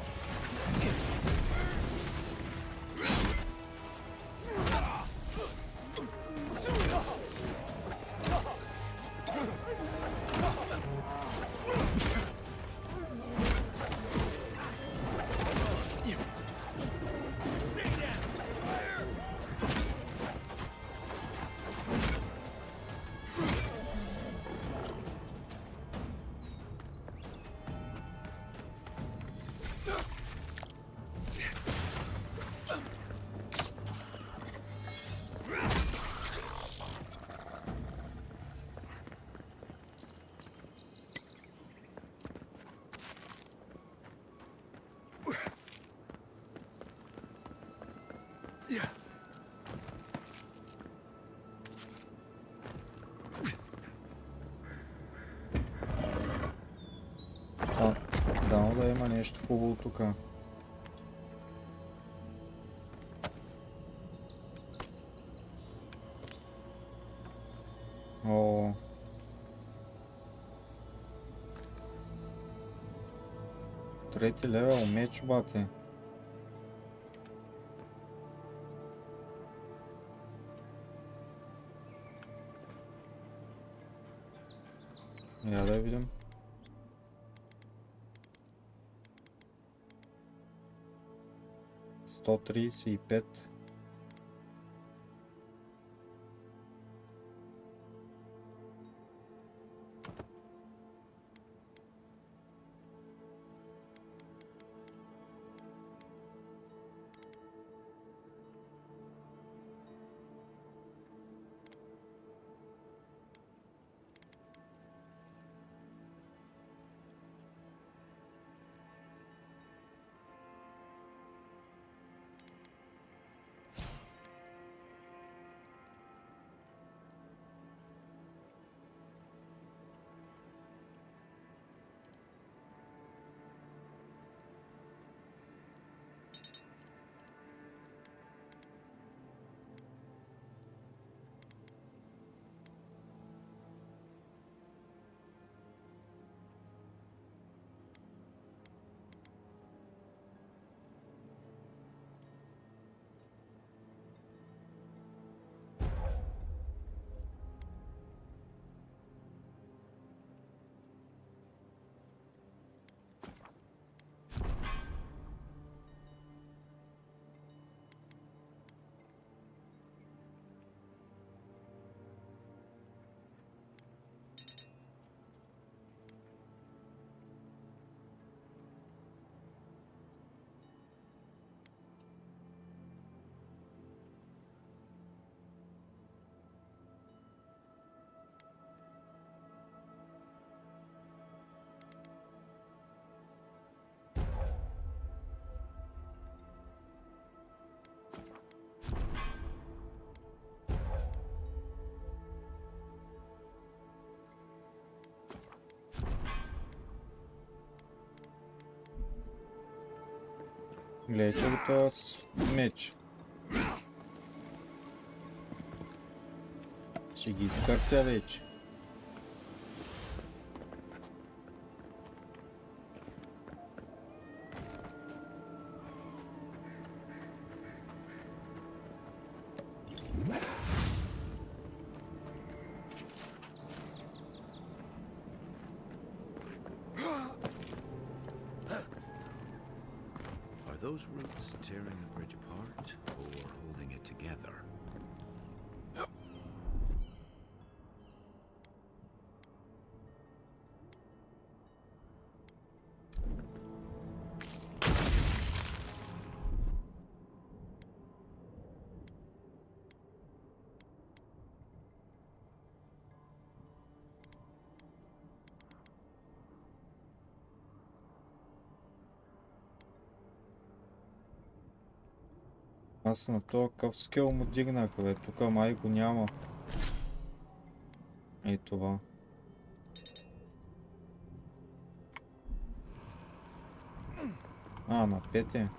Дано да има нещо хубаво тук. О. Трети левел меч, бате. Я да видим. Сто 35. Гледайте ли този меч? Ще ги изкъртя вече. Are those roots tearing the bridge apart or holding it together? Аз на този къв скил му дигнах, бе. Тук май го няма. Ей това. А, на 5 е.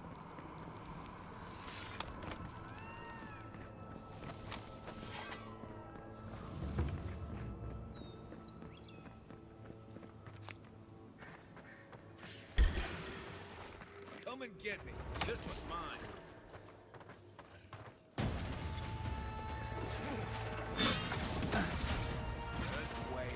Come and get me. This one's mine. This way.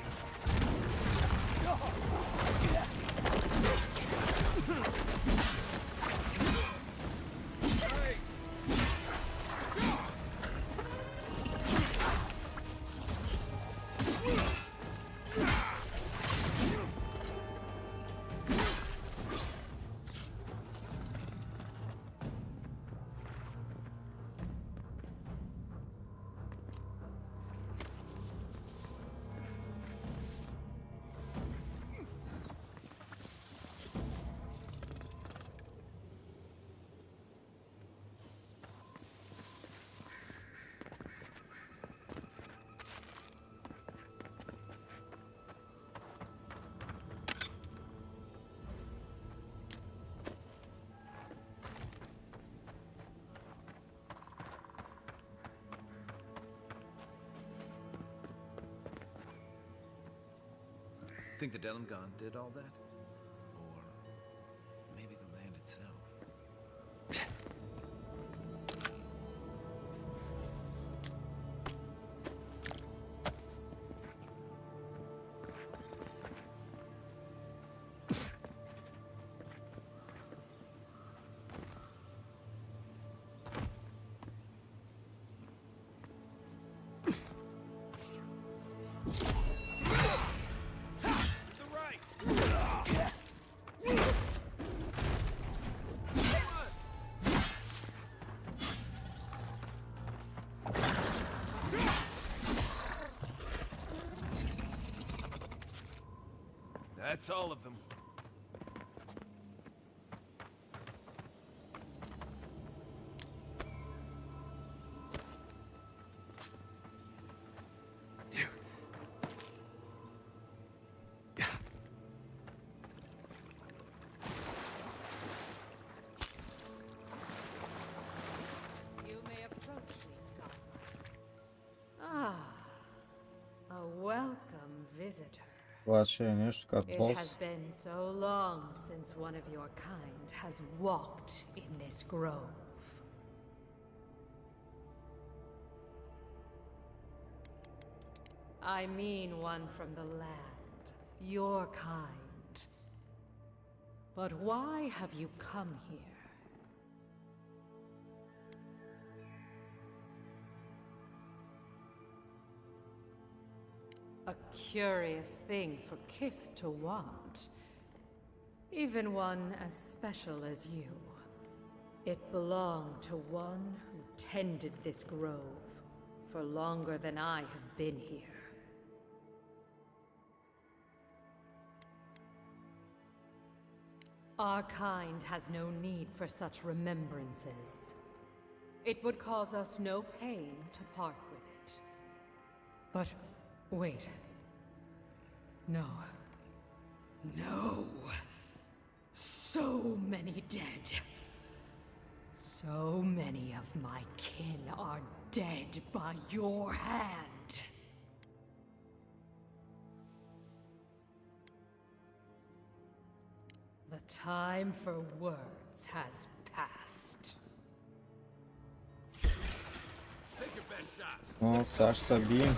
Think the Delimgon did all that? Or maybe the land itself? That's all of them. You may approach me, Ah, a welcome visitor. Това ще е нещо като It бос. has been so long since one of your kind has walked in this grove. I mean one from the land, your kind. But why have you come here? A curious thing for Kith to want. Even one as special as you. It belonged to one who tended this grove for longer than I have been here. Our kind has no need for such remembrances. It would cause us no pain to part with it. But wait. No. No. So many dead. So many of my kin are dead by your hand. The time for words has passed. Take your best shot. О, сега ще се бием.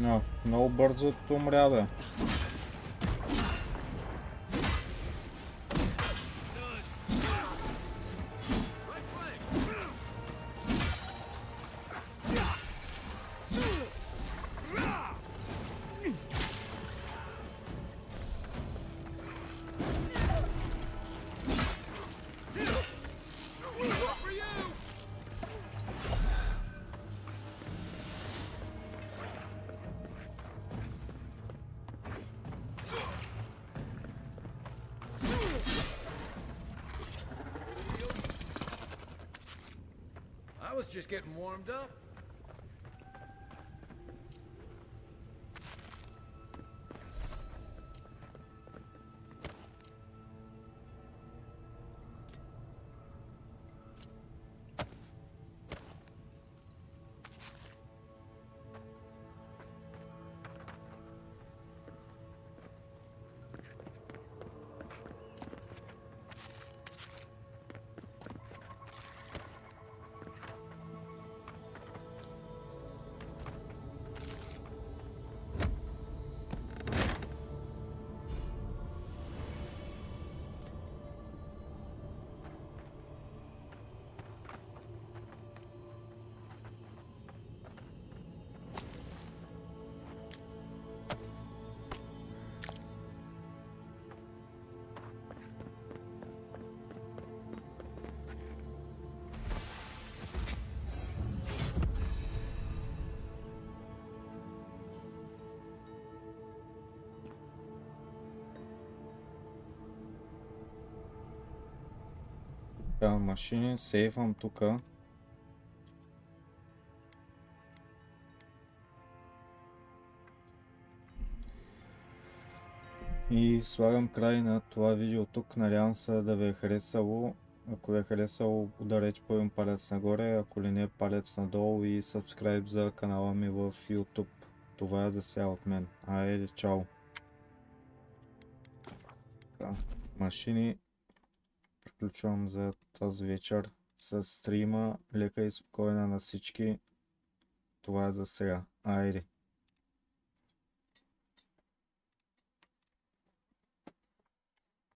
No, много бързо умря, бе. I was just getting warmed up. Така, машини, сейфвам тука. И слагам край на това видео тук. Надявам се да ви е харесало. Ако ви е харесало, ударете по един палец нагоре, ако ли не палец надолу и subscribe за канала ми в YouTube. Това е за сега от мен. Айде, чао! Така, машини. Приключвам за тази вечер с стрима. Лека и спокойна на всички. Това е за сега. Айде!